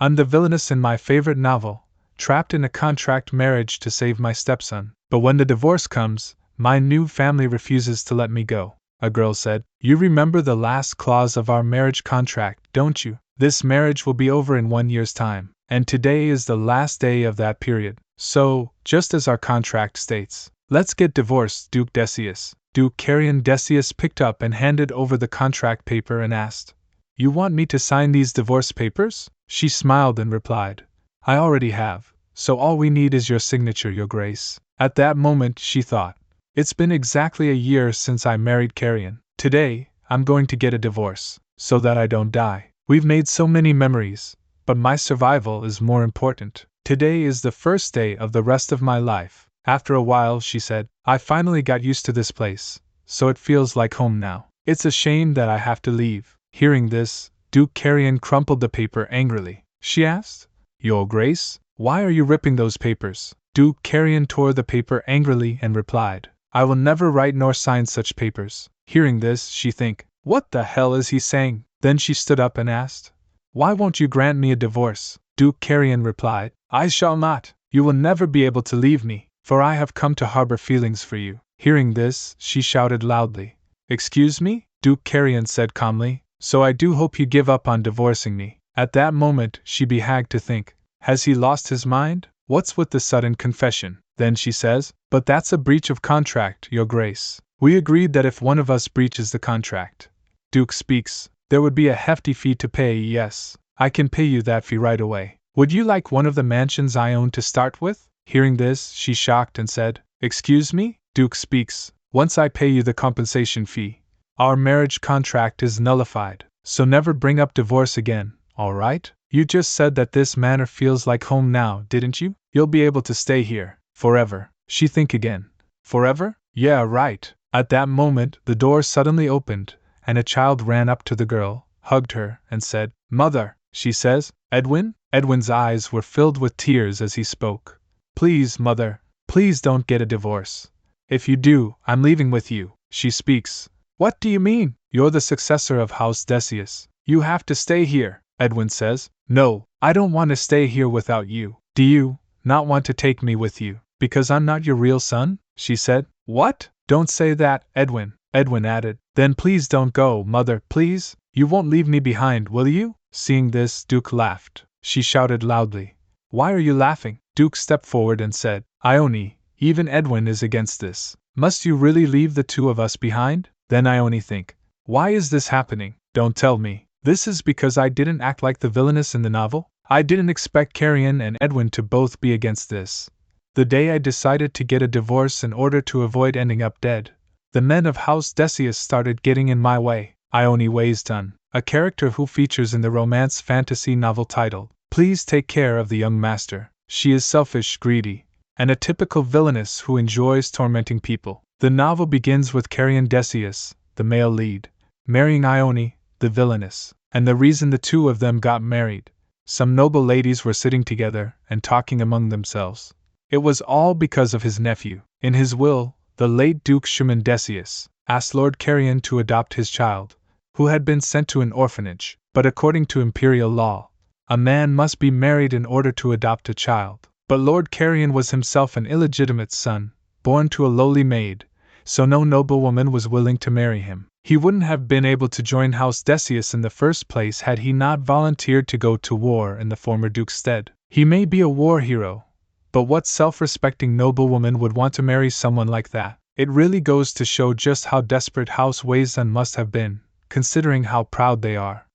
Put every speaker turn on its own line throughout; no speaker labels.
I'm the villainess in my favorite novel, trapped in a contract marriage to save my stepson. But when the divorce comes, my new family refuses to let me go. A girl said, You remember the last clause of our marriage contract, don't you? This marriage will be over in 1 year's time, and today is the last day of that period. So, just as our contract states, let's get divorced, Duke Decius. Duke Carrion Decius picked up and handed over the contract paper and asked, You want me to sign these divorce papers? She smiled and replied, I already have, so all we need is your signature, Your Grace. At that moment she thought, It's been exactly a year since I married Carrion. Today, I'm going to get a divorce, so that I don't die. We've made so many memories, but my survival is more important. Today is the first day of the rest of my life. After a while, she said, I finally got used to this place, so it feels like home now. It's a shame that I have to leave. Hearing this, Duke Carrion crumpled the paper angrily. She asked, Your Grace, why are you ripping those papers? Duke Carrion tore the paper angrily and replied, I will never write nor sign such papers. Hearing this, she think, What the hell is he saying? Then she stood up and asked, Why won't you grant me a divorce? Duke Carrion replied, I shall not. You will never be able to leave me, for I have come to harbor feelings for you. Hearing this, she shouted loudly, Excuse me? Duke Carrion said calmly, So I do hope you give up on divorcing me. At that moment, she began to think, Has he lost his mind? What's with the sudden confession? Then she says, But that's a breach of contract, Your Grace. We agreed that if one of us breaches the contract, Duke speaks, there would be a hefty fee to pay. Yes, I can pay you that fee right away. Would you like one of the mansions I own to start with? Hearing this, she shocked and said, Excuse me? Duke speaks, Once I pay you the compensation fee, our marriage contract is nullified, so never bring up divorce again, all right? You just said that this manor feels like home now, didn't you? You'll be able to stay here, forever. She think again. Forever? Yeah, right. At that moment, the door suddenly opened, and a child ran up to the girl, hugged her, and said, Mother, she says, Edwin? Edwin's eyes were filled with tears as he spoke. Please, Mother, please don't get a divorce. If you do, I'm leaving with you. She speaks. What do you mean? You're the successor of House Decius. You have to stay here, Edwin says. No, I don't want to stay here without you. Do you not want to take me with you, because I'm not your real son? She said. What? Don't say that, Edwin, Edwin added. Then please don't go, Mother, please. You won't leave me behind, will you? Seeing this, Duke laughed. She shouted loudly. Why are you laughing? Duke stepped forward and said, Ione, even Edwin is against this. Must you really leave the two of us behind? Then Ione think, why is this happening? Don't tell me. This is because I didn't act like the villainess in the novel? I didn't expect Carrion and Edwin to both be against this. The day I decided to get a divorce in order to avoid ending up dead, the men of House Decius started getting in my way. Ione Waysdon, a character who features in the romance fantasy novel titled, Please Take Care of the Young Master. She is selfish, greedy, and a typical villainess who enjoys tormenting people. The novel begins with Carrion Decius, the male lead, marrying Ione, the villainess, and the reason the two of them got married. Some noble ladies were sitting together and talking among themselves. It was all because of his nephew. In his will, the late Duke Schumann Decius asked Lord Carrion to adopt his child, who had been sent to an orphanage, but according to imperial law, a man must be married in order to adopt a child. But Lord Carrion was himself an illegitimate son, born to a lowly maid, so no noblewoman was willing to marry him. He wouldn't have been able to join House Decius in the first place had he not volunteered to go to war in the former duke's stead. He may be a war hero, but what self-respecting noblewoman would want to marry someone like that? It really goes to show just how desperate House Waysdon must have been, considering how proud they are.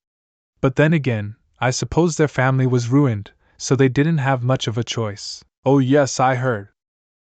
But then again, I suppose their family was ruined, so they didn't have much of a choice. Oh yes, I heard.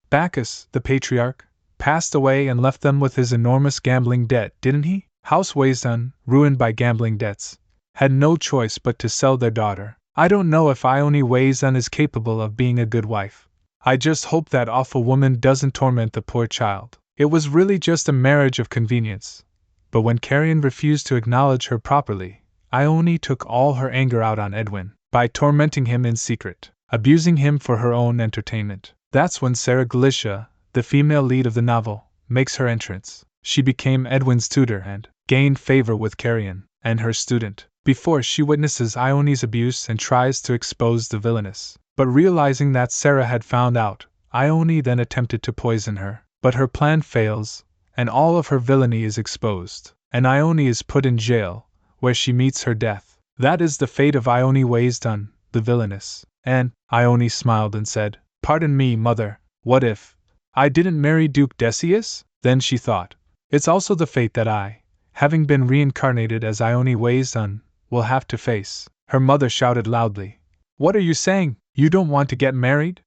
Bacchus, the patriarch, passed away and left them with his enormous gambling debt, didn't he? House Waysdon, ruined by gambling debts, had no choice but to sell their daughter. I don't know if Ione Waysdon is capable of being a good wife. I just hope that awful woman doesn't torment the poor child. It was really just a marriage of convenience. But when Carrion refused to acknowledge her properly, Ione took all her anger out on Edwin, by tormenting him in secret, abusing him for her own entertainment. That's when Sarah Galicia, the female lead of the novel, makes her entrance. She became Edwin's tutor and gained favor with Carrion and her student. before she witnesses Ione's abuse and tries to expose the villainess. But realizing that Sarah had found out, Ione then attempted to poison her. But her plan fails, and all of her villainy is exposed, and Ione is put in jail, where she meets her death. That is the fate of Ione Wei's done, the villainess. And Ione smiled and said, "Pardon me, mother, what if I didn't marry Duke Decius?" Then she thought, "It's also the fate that I, having been reincarnated as Ione Wei's son, will have to face." Her mother shouted loudly, "What are you saying? You don't want to get married?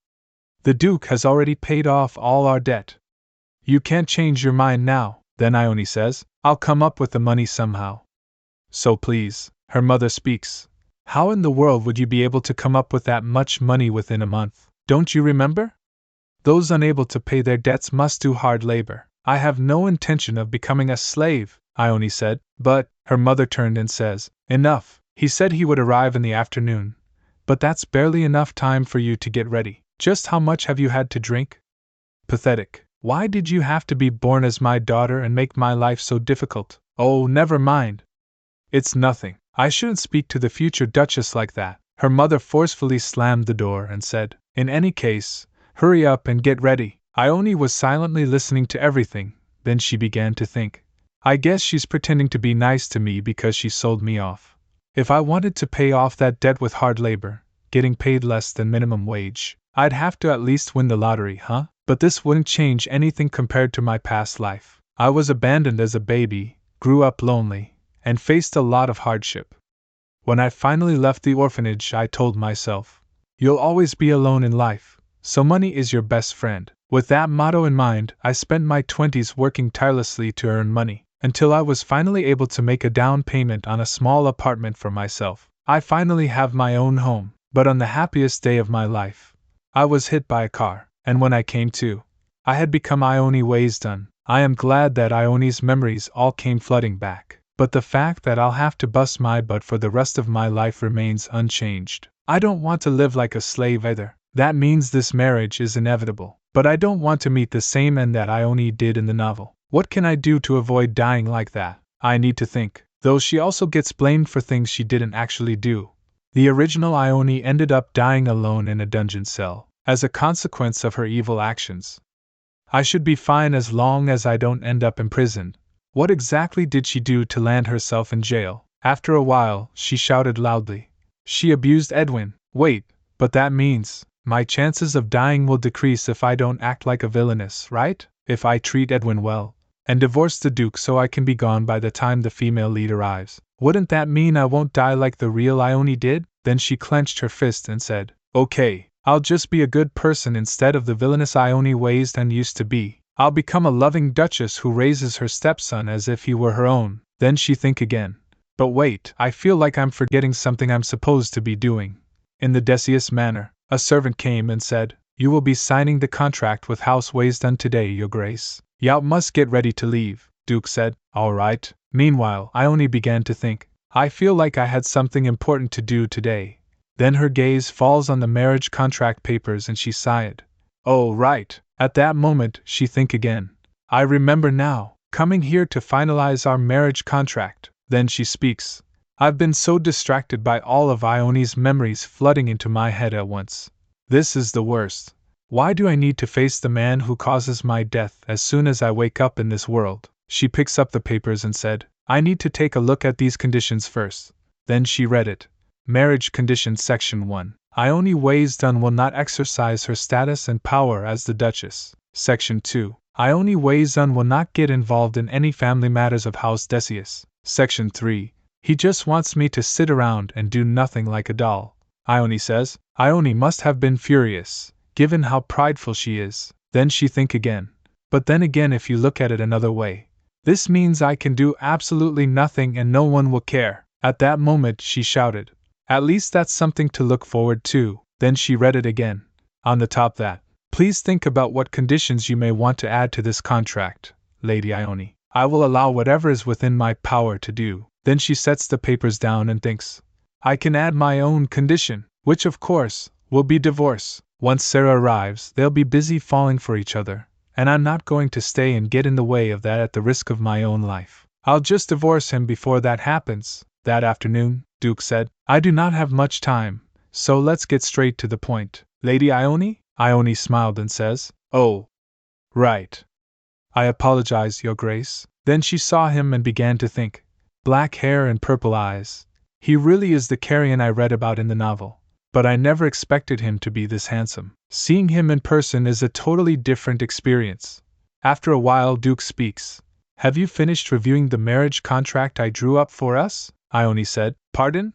The Duke has already paid off all our debt. You can't change your mind now." Then Ione says, "I'll come up with the money somehow." "So please," her mother speaks, "how in the world would you be able to come up with that much money within a month? Don't you remember? Those unable to pay their debts must do hard labor." "I have no intention of becoming a slave," Ione said. "But," her mother turned and says, "Enough. He said he would arrive in the afternoon. But that's barely enough time for you to get ready. Just how much have you had to drink? Pathetic. Why did you have to be born as my daughter and make my life so difficult?" "Oh, never mind. It's nothing. I shouldn't speak to the future Duchess like that." Her mother forcefully slammed the door and said, "In any case, hurry up and get ready." Ione was silently listening to everything, then she began to think. "I guess she's pretending to be nice to me because she sold me off. If I wanted to pay off that debt with hard labor, getting paid less than minimum wage, I'd have to at least win the lottery, huh? But this wouldn't change anything compared to my past life. I was abandoned as a baby, grew up lonely, and faced a lot of hardship. When I finally left the orphanage, I told myself, you'll always be alone in life, so money is your best friend. With that motto in mind, I spent my 20s working tirelessly to earn money, until I was finally able to make a down payment on a small apartment for myself. I finally have my own home. But on the happiest day of my life, I was hit by a car, and when I came to, I had become Ione Wei's son. I am glad that Ione's memories all came flooding back, but the fact that I'll have to bust my butt for the rest of my life remains unchanged. I don't want to live like a slave either. That means this marriage is inevitable, but I don't want to meet the same end that Ione did in the novel. What can I do to avoid dying like that? I need to think, though she also gets blamed for things she didn't actually do. The original Ione ended up dying alone in a dungeon cell, as a consequence of her evil actions. I should be fine as long as I don't end up in prison. What exactly did she do to land herself in jail? After a while, she shouted loudly, "She abused Edwin." Wait, but that means, my chances of dying will decrease if I don't act like a villainess, right? If I treat Edwin well, and divorce the Duke so I can be gone by the time the female lead arrives, wouldn't that mean I won't die like the real Ione did? Then she clenched her fist and said, "Okay, I'll just be a good person instead of the villainous Ione Wei's and used to be. I'll become a loving duchess who raises her stepson as if he were her own." Then she think again. "But wait, I feel like I'm forgetting something I'm supposed to be doing." In the Decius manner, a servant came and said, "You will be signing the contract with House Weisdon today, Your Grace. You must get ready to leave." Duke said, "All right." Meanwhile, Ione began to think, "I feel like I had something important to do today." Then her gaze falls on the marriage contract papers and she sighed. "Oh, right." At that moment, she think again. "I remember now, coming here to finalize our marriage contract." Then she speaks. "I've been so distracted by all of Ione's memories flooding into my head at once. This is the worst. Why do I need to face the man who causes my death as soon as I wake up in this world?" She picks up the papers and said, "I need to take a look at these conditions first." Then she read it. Marriage Conditions Section 1. Ione Weisdon will not exercise her status and power as the Duchess. Section 2. Ione Weisdon will not get involved in any family matters of House Decius. Section 3. He just wants me to sit around and do nothing like a doll. Ione says. Ione must have been furious, given how prideful she is. Then she think again. But then again, if you look at it another way, this means I can do absolutely nothing and no one will care. At that moment she shouted, "At least that's something to look forward to." Then she read it again. On the top that, "Please think about what conditions you may want to add to this contract, Lady Ione. I will allow whatever is within my power to do." Then she sets the papers down and thinks, "I can add my own condition, which of course, will be divorce. Once Sarah arrives, they'll be busy falling for each other, and I'm not going to stay and get in the way of that at the risk of my own life. I'll just divorce him before that happens. That afternoon, Duke said, I do not have much time, so let's get straight to the point. Lady Ione? Ione smiled and says, Oh, right. I apologize, Your Grace. Then she saw him and began to think. Black hair and purple eyes. He really is the carrion I read about in the novel. But I never expected him to be this handsome. Seeing him in person is a totally different experience. After a while, Duke speaks. Have you finished reviewing the marriage contract I drew up for us? Ione said. Pardon?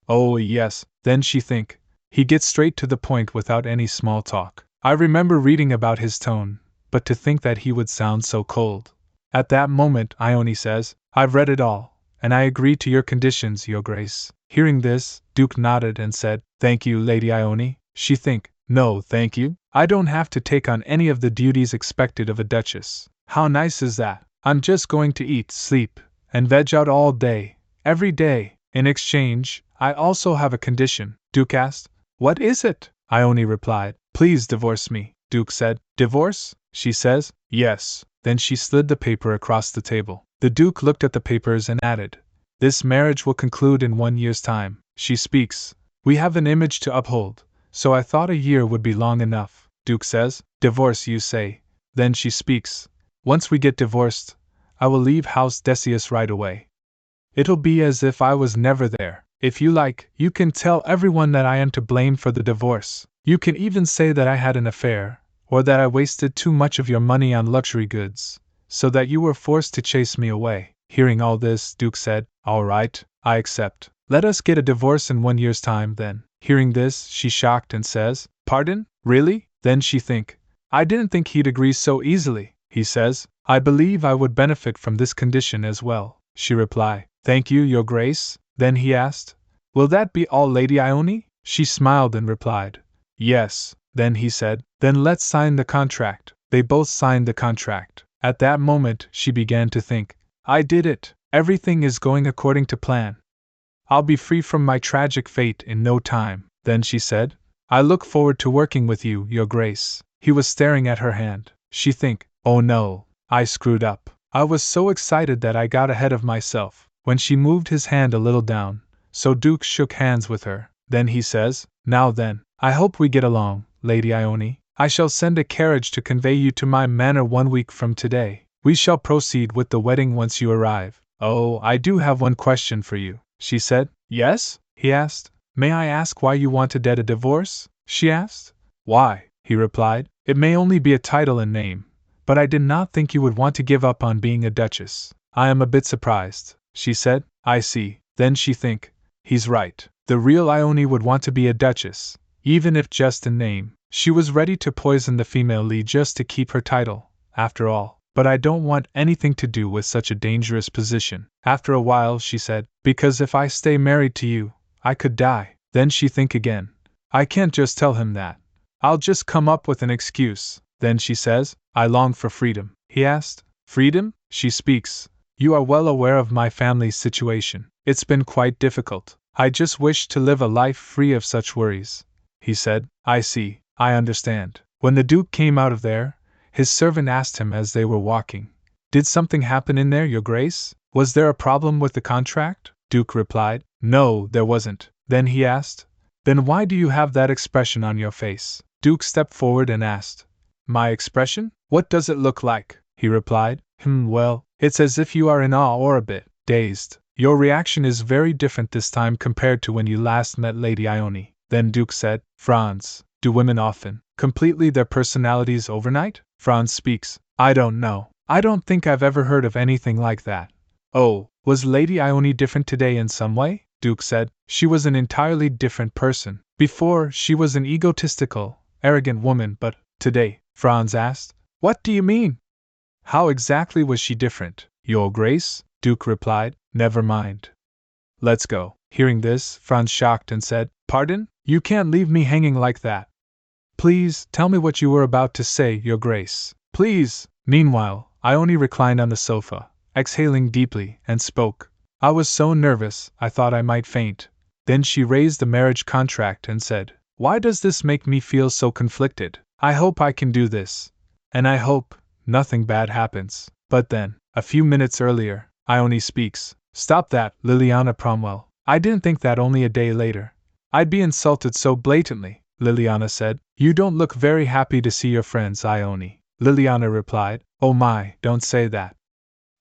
Oh, yes. Then she think. He gets straight to the point without any small talk. I remember reading about his tone, but to think that he would sound so cold. At that moment, Ione says, I've read it all, and I agree to your conditions, Your Grace. Hearing this, Duke nodded and said, Thank you, Lady Ione. She think, No, thank you. I don't have to take on any of the duties expected of a duchess. How nice is that? I'm just going to eat, sleep, and veg out all day, every day. In exchange, I also have a condition. Duke asked. What is it? Ione replied. Please divorce me, Duke said. Divorce? She says. Yes. Then she slid the paper across the table. The Duke looked at the papers and added, This marriage will conclude in 1 year's time. She speaks. We have an image to uphold, so I thought a year would be long enough. Duke says. Divorce, you say. Then she speaks. Once we get divorced, I will leave House Decius right away. It'll be as if I was never there. If you like, you can tell everyone that I am to blame for the divorce. You can even say that I had an affair, or that I wasted too much of your money on luxury goods, so that you were forced to chase me away. Hearing all this, Duke said, All right, I accept. Let us get a divorce in 1 year's time, then. Hearing this, she's shocked and says, Pardon? Really? Then she think, I didn't think he'd agree so easily. He says, I believe I would benefit from this condition as well. She replied, Thank you, Your Grace. Then he asked, Will that be all, Lady Ione? She smiled and replied, Yes. Then he said, Then let's sign the contract. They both signed the contract. At that moment, she began to think, I did it. Everything is going according to plan. I'll be free from my tragic fate in no time. Then she said, I look forward to working with you, Your Grace. He was staring at her hand. She think, Oh no, I screwed up. I was so excited that I got ahead of myself. When she moved his hand a little down, so Duke shook hands with her. Then he says, Now then, I hope we get along, Lady Ione. I shall send a carriage to convey you to my manor 1 week from today. We shall proceed with the wedding once you arrive. Oh, I do have one question for you, she said. Yes? He asked. May I ask why you want to get a divorce? She asked. Why? He replied. It may only be a title and name, but I did not think you would want to give up on being a duchess. I am a bit surprised, she said. I see. Then she think, he's right. The real Ione would want to be a duchess, even if just in name. She was ready to poison the female lead just to keep her title, after all. But I don't want anything to do with such a dangerous position. After a while she said, Because if I stay married to you, I could die. Then she think again. I can't just tell him that. I'll just come up with an excuse. Then she says, I long for freedom. He asked. Freedom? She speaks. You are well aware of my family's situation. It's been quite difficult. I just wish to live a life free of such worries. He said, I see, I understand. When the Duke came out of there, his servant asked him as they were walking, Did something happen in there, Your Grace? Was there a problem with the contract? Duke replied, No, there wasn't. Then he asked, Then why do you have that expression on your face? Duke stepped forward and asked, My expression? What does it look like? He replied, Well, it's as if you are in awe or a bit dazed. Your reaction is very different this time compared to when you last met Lady Ione. Then Duke said, Franz, do women often completely their personalities overnight? Franz speaks, I don't know. I don't think I've ever heard of anything like that. Oh, was Lady Ione different today in some way? Duke said, She was an entirely different person. Before, she was an egotistical, arrogant woman, but today, Franz asked, What do you mean? How exactly was she different, Your Grace? Duke replied, Never mind. Let's go. Hearing this, Franz shocked and said, Pardon? You can't leave me hanging like that. Please, tell me what you were about to say, Your Grace. Please. Meanwhile, Ione reclined on the sofa, exhaling deeply, and spoke. I was so nervous, I thought I might faint. Then she raised the marriage contract and said, Why does this make me feel so conflicted? I hope I can do this. And I hope nothing bad happens. But then, a few minutes earlier, Ione speaks. Stop that, Liliana Cromwell. I didn't think that only a day later. I'd be insulted so blatantly, Liliana said. You don't look very happy to see your friends, Ione. Liliana replied. Oh my, don't say that.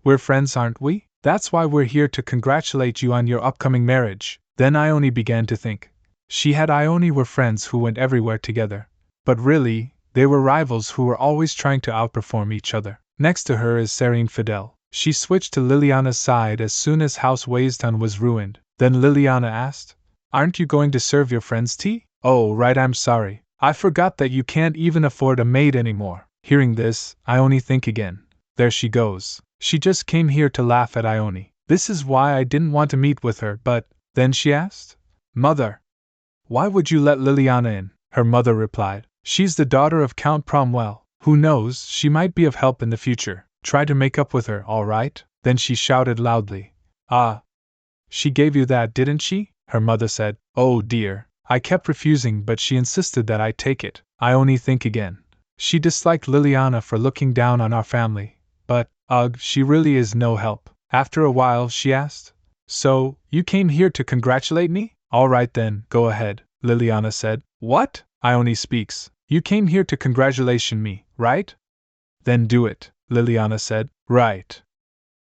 We're friends, aren't we? That's why we're here to congratulate you on your upcoming marriage. Then Ione began to think. She had Ione were friends who went everywhere together. But really, they were rivals who were always trying to outperform each other. Next to her is Serene Fidel. She switched to Liliana's side as soon as House Wayston was ruined. Then Liliana asked, Aren't you going to serve your friends tea? Oh, right, I'm sorry. I forgot that you can't even afford a maid anymore. Hearing this, Ione think again. There she goes. She just came here to laugh at Ione. This is why I didn't want to meet with her, but, then she asked, Mother, why would you let Liliana in? Her mother replied, She's the daughter of Count Cromwell. Who knows, she might be of help in the future. Try to make up with her, all right? Then she shouted loudly. Ah. She gave you that, didn't she? Her mother said. Oh dear. I kept refusing, but she insisted that I take it. Ione think again. She disliked Liliana for looking down on our family. But, ugh, she really is no help. After a while she asked, So, you came here to congratulate me? All right then, go ahead, Liliana said. What? Ione speaks. You came here to congratulate me, right? Then do it, Liliana said. Right.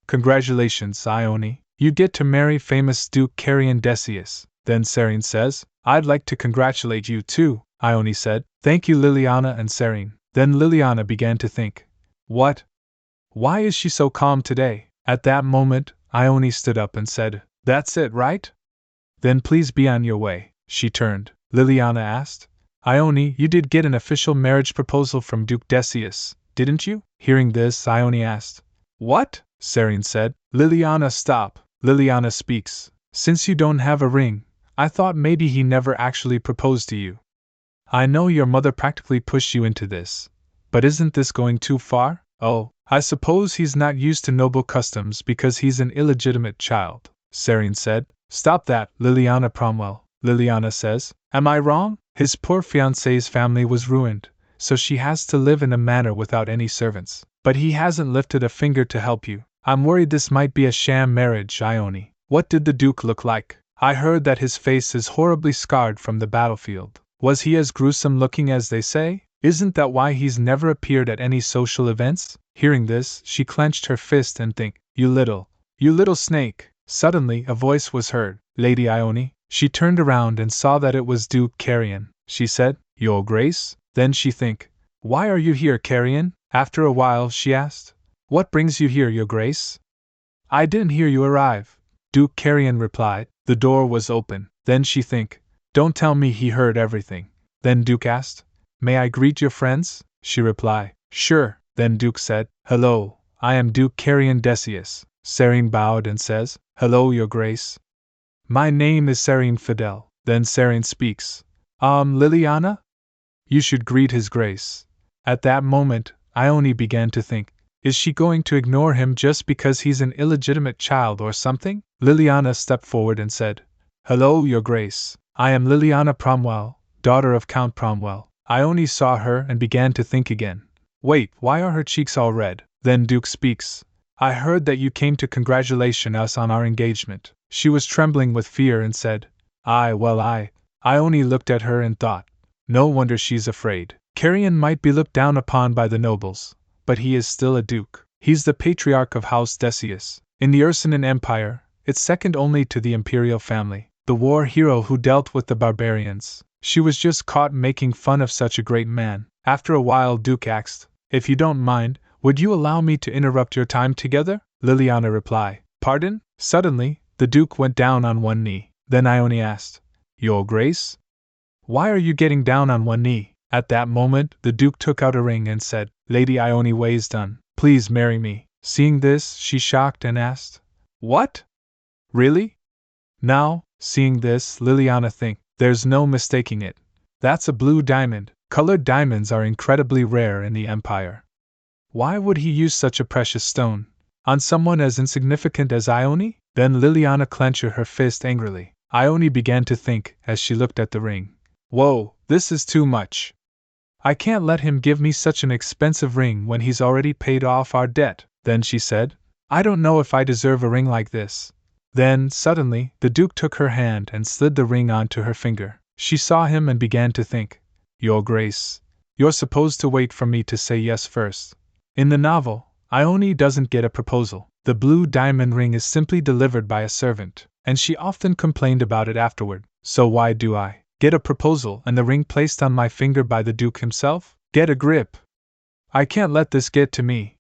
Congratulations, Ione. You get to marry famous Duke Carrion Decius. Then Serene says, I'd like to congratulate you too, Ione said. Thank you, Liliana and Serene. Then Liliana began to think. What? Why is she so calm today? At that moment, Ione stood up and said, That's it, right? Then please be on your way. She turned. Liliana asked, Ione, you did get an official marriage proposal from Duke Decius, didn't you? Hearing this, Ione asked. What? Serene said. Liliana, stop. Liliana speaks. Since you don't have a ring, I thought maybe he never actually proposed to you. I know your mother practically pushed you into this, but isn't this going too far? Oh, I suppose he's not used to noble customs because he's an illegitimate child, Serene said. Stop that, Liliana Cromwell, Liliana says. Am I wrong? His poor fiancée's family was ruined, so she has to live in a manor without any servants. But he hasn't lifted a finger to help you. I'm worried this might be a sham marriage, Ione. What did the Duke look like? I heard that his face is horribly scarred from the battlefield. Was he as gruesome looking as they say? Isn't that why he's never appeared at any social events? Hearing this, she clenched her fist and think, You little snake. Suddenly, a voice was heard. Lady Ione. She turned around and saw that it was Duke Carrion. She said, Your Grace? Then she think, Why are you here, Carrion? After a while she asked, What brings you here, Your Grace? I didn't hear you arrive. Duke Carrion replied. The door was open. Then she think, Don't tell me he heard everything. Then Duke asked, May I greet your friends? She replied, Sure. Then Duke said, Hello, I am Duke Carrion Decius. Serene bowed and says, Hello, Your Grace. My name is Serene Fidel. Then Serene speaks. Liliana? You should greet his grace. At that moment, Ione began to think, Is she going to ignore him just because he's an illegitimate child or something? Liliana stepped forward and said, Hello, Your Grace. I am Liliana Cromwell, daughter of Count Cromwell. Ione saw her and began to think again. Wait, why are her cheeks all red? Then Duke speaks. I heard that you came to congratulate us on our engagement. She was trembling with fear and said, Ione looked at her and thought, No wonder she's afraid. Carrion might be looked down upon by the nobles, but he is still a duke. He's the patriarch of House Decius. In the Ursinian Empire, it's second only to the imperial family. The war hero who dealt with the barbarians. She was just caught making fun of such a great man. After a while Duke asked, If you don't mind, would you allow me to interrupt your time together? Liliana replied, Pardon? Suddenly, the Duke went down on one knee. Then Ione asked, Your Grace? Why are you getting down on one knee? At that moment, the Duke took out a ring and said, Lady Ione Wayston, please marry me. Seeing this, she shocked and asked, What? Really? Now, seeing this, Liliana think, There's no mistaking it. That's a blue diamond. Colored diamonds are incredibly rare in the Empire. Why would he use such a precious stone? On someone as insignificant as Ione? Then Liliana clenched her fist angrily. Ione began to think as she looked at the ring. Whoa, this is too much. I can't let him give me such an expensive ring when he's already paid off our debt. Then she said, I don't know if I deserve a ring like this. Then, suddenly, the Duke took her hand and slid the ring onto her finger. She saw him and began to think, Your Grace, you're supposed to wait for me to say yes first. In the novel, Ione doesn't get a proposal. The blue diamond ring is simply delivered by a servant, and she often complained about it afterward. So why do I get a proposal and the ring placed on my finger by the Duke himself? Get a grip! I can't let this get to me.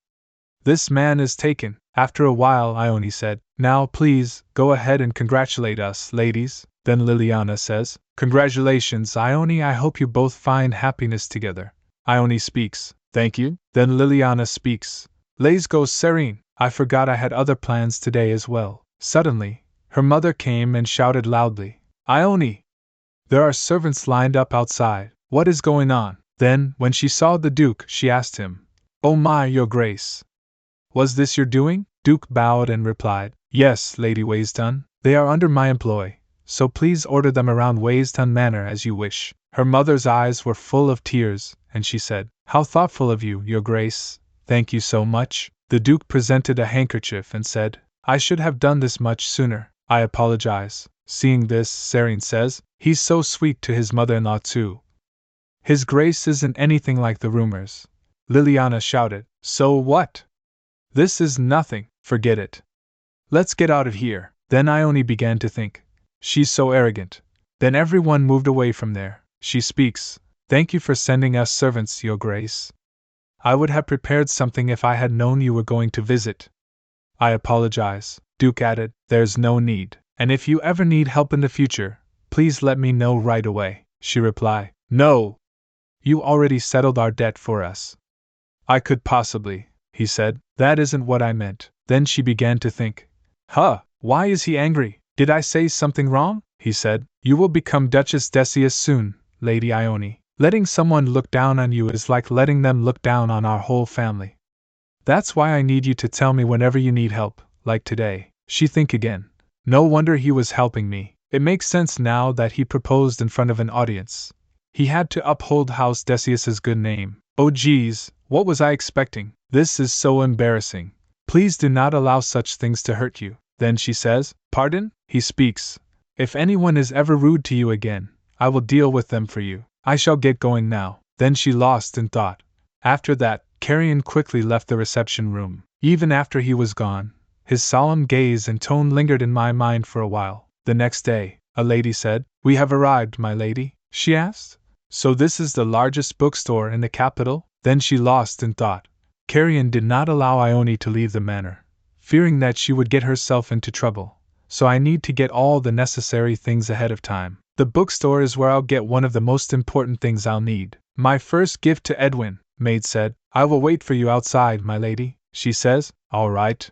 This man is taken. After a while, Ione said, Now please, go ahead and congratulate us, ladies. Then Liliana says, Congratulations, Ione, I hope you both find happiness together. Ione speaks, Thank you. Then Liliana speaks, Let's go, Serene. I forgot I had other plans today as well. Suddenly, her mother came and shouted loudly, Ione! There are servants lined up outside. What is going on? Then, when she saw the Duke, she asked him, Oh my, Your Grace! Was this your doing? Duke bowed and replied, Yes, Lady Wayston, they are under my employ, so please order them around Wayston Manor as you wish. Her mother's eyes were full of tears, and she said, How thoughtful of you, Your Grace, thank you so much. The Duke presented a handkerchief and said, I should have done this much sooner, I apologize. Seeing this, Serene says, He's so sweet to his mother-in-law too. His Grace isn't anything like the rumors. Liliana shouted, So what? This is nothing, forget it. Let's get out of here. Then Ione began to think, She's so arrogant. Then everyone moved away from there. She speaks, Thank you for sending us servants, Your Grace. I would have prepared something if I had known you were going to visit. I apologize, Duke added, There's no need, and if you ever need help in the future, please let me know right away. She replied, No! You already settled our debt for us. I could possibly, he said, That isn't what I meant. Then she began to think, Why is he angry? Did I say something wrong? He said, You will become Duchess Decius soon, Lady Ione. Letting someone look down on you is like letting them look down on our whole family. That's why I need you to tell me whenever you need help, like today. She think again. No wonder he was helping me. It makes sense now that he proposed in front of an audience. He had to uphold House Decius's good name. Oh geez, what was I expecting? This is so embarrassing. Please do not allow such things to hurt you. Then she says, Pardon? He speaks. If anyone is ever rude to you again, I will deal with them for you. I shall get going now. Then she lost in thought. After that, Carrion quickly left the reception room. Even after he was gone, his solemn gaze and tone lingered in my mind for a while. The next day, a lady said, We have arrived, my lady, she asked. So this is the largest bookstore in the capital? Then she lost in thought. Carrion did not allow Ione to leave the manor, fearing that she would get herself into trouble. So I need to get all the necessary things ahead of time. The bookstore is where I'll get one of the most important things I'll need. My first gift to Edwin, maid said. I will wait for you outside, my lady, she says. All right.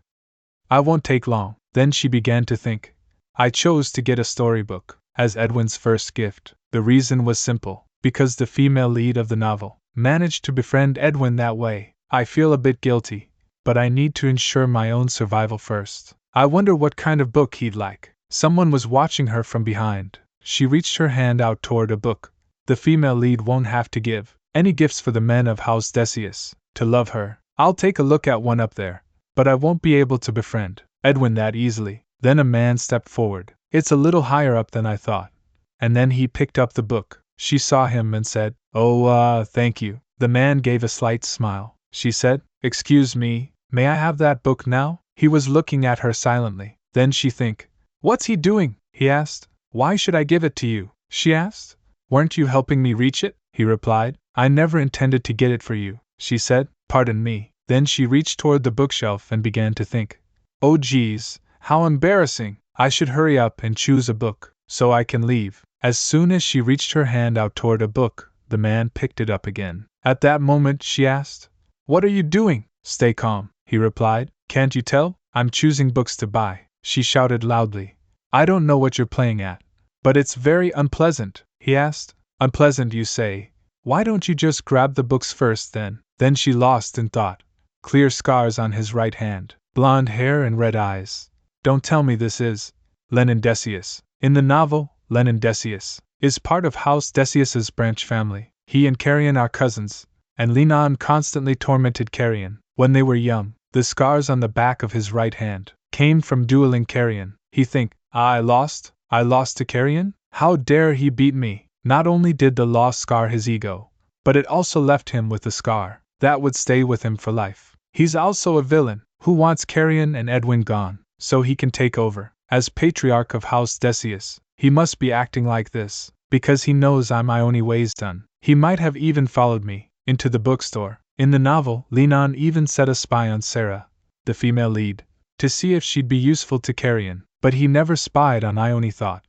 I won't take long. Then she began to think. I chose to get a storybook as Edwin's first gift. The reason was simple, because the female lead of the novel managed to befriend Edwin that way. I feel a bit guilty, but I need to ensure my own survival first. I wonder what kind of book he'd like. Someone was watching her from behind. She reached her hand out toward a book. The female lead won't have to give any gifts for the men of House Decius to love her. I'll take a look at one up there, but I won't be able to befriend Edwin that easily. Then a man stepped forward. It's a little higher up than I thought. And then he picked up the book. She saw him and said, Thank you. The man gave a slight smile. She said, Excuse me, may I have that book now? He was looking at her silently. Then she think, What's he doing? He asked. Why should I give it to you? She asked. Weren't you helping me reach it? He replied. I never intended to get it for you, she said. Pardon me. Then she reached toward the bookshelf and began to think. Oh geez, how embarrassing. I should hurry up and choose a book, so I can leave. As soon as she reached her hand out toward a book, the man picked it up again. At that moment she asked, What are you doing? Stay calm, he replied. Can't you tell? I'm choosing books to buy. She shouted loudly. I don't know what you're playing at. But it's very unpleasant, he asked. Unpleasant, you say? Why don't you just grab the books first then? Then she lost in thought. Clear scars on his right hand, blonde hair and red eyes. Don't tell me this is Lenin Decius. In the novel, Lenin Decius is part of House Decius's branch family. He and Carrion are cousins, and Linan constantly tormented Carrion when they were young. The scars on the back of his right hand came from dueling Carrion. he think, I lost to Carrion? How dare he beat me? Not only did the loss scar his ego, but it also left him with a scar that would stay with him for life. He's also a villain who wants Carrion and Edwin gone, so he can take over. As patriarch of House Decius, he must be acting like this, because he knows I'm Ione Waysdon. He might have even followed me into the bookstore. In the novel, Lenon even set a spy on Sarah, the female lead, to see if she'd be useful to Carrion, but he never spied on Ione thought.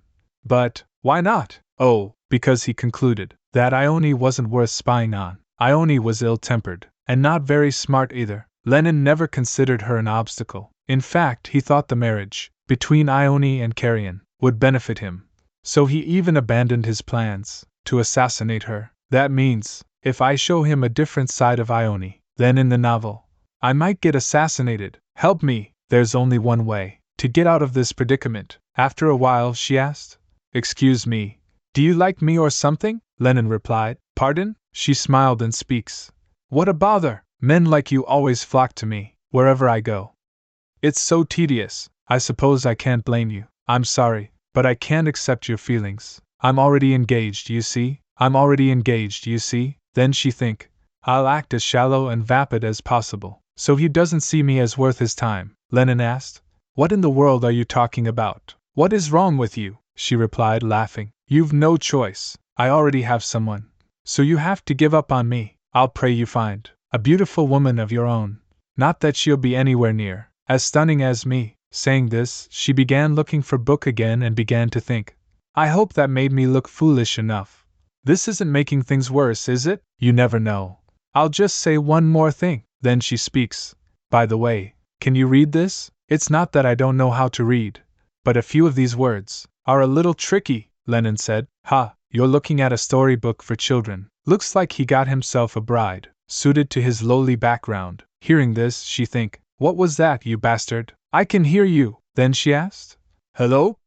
But, why not? Oh, because he concluded that Ione wasn't worth spying on. Ione was ill-tempered, and not very smart either. Lennon never considered her an obstacle. In fact, he thought the marriage between Ione and Carrion would benefit him. So he even abandoned his plans to assassinate her. That means, if I show him a different side of Ione than in the novel, I might get assassinated. Help me, there's only one way to get out of this predicament. After a while, she asked, Excuse me, do you like me or something? Lennon replied, Pardon? She smiled and speaks. What a bother! Men like you always flock to me, wherever I go. It's so tedious. I suppose I can't blame you. I'm sorry, but I can't accept your feelings. I'm already engaged, you see? Then she think, I'll act as shallow and vapid as possible, so he doesn't see me as worth his time. Lennon asked, What in the world are you talking about? What is wrong with you? She replied, laughing. You've no choice. I already have someone. So you have to give up on me. I'll pray you find a beautiful woman of your own. Not that she'll be anywhere near as stunning as me. Saying this, she began looking for book again and began to think. I hope that made me look foolish enough. This isn't making things worse, is it? You never know. I'll just say one more thing. Then she speaks. By the way, can you read this? It's not that I don't know how to read, but a few of these words are a little tricky, Lennon said. Ha, you're looking at a storybook for children. Looks like he got himself a bride, suited to his lowly background. Hearing this, she think, What was that, you bastard? I can hear you. Then she asked, Hello?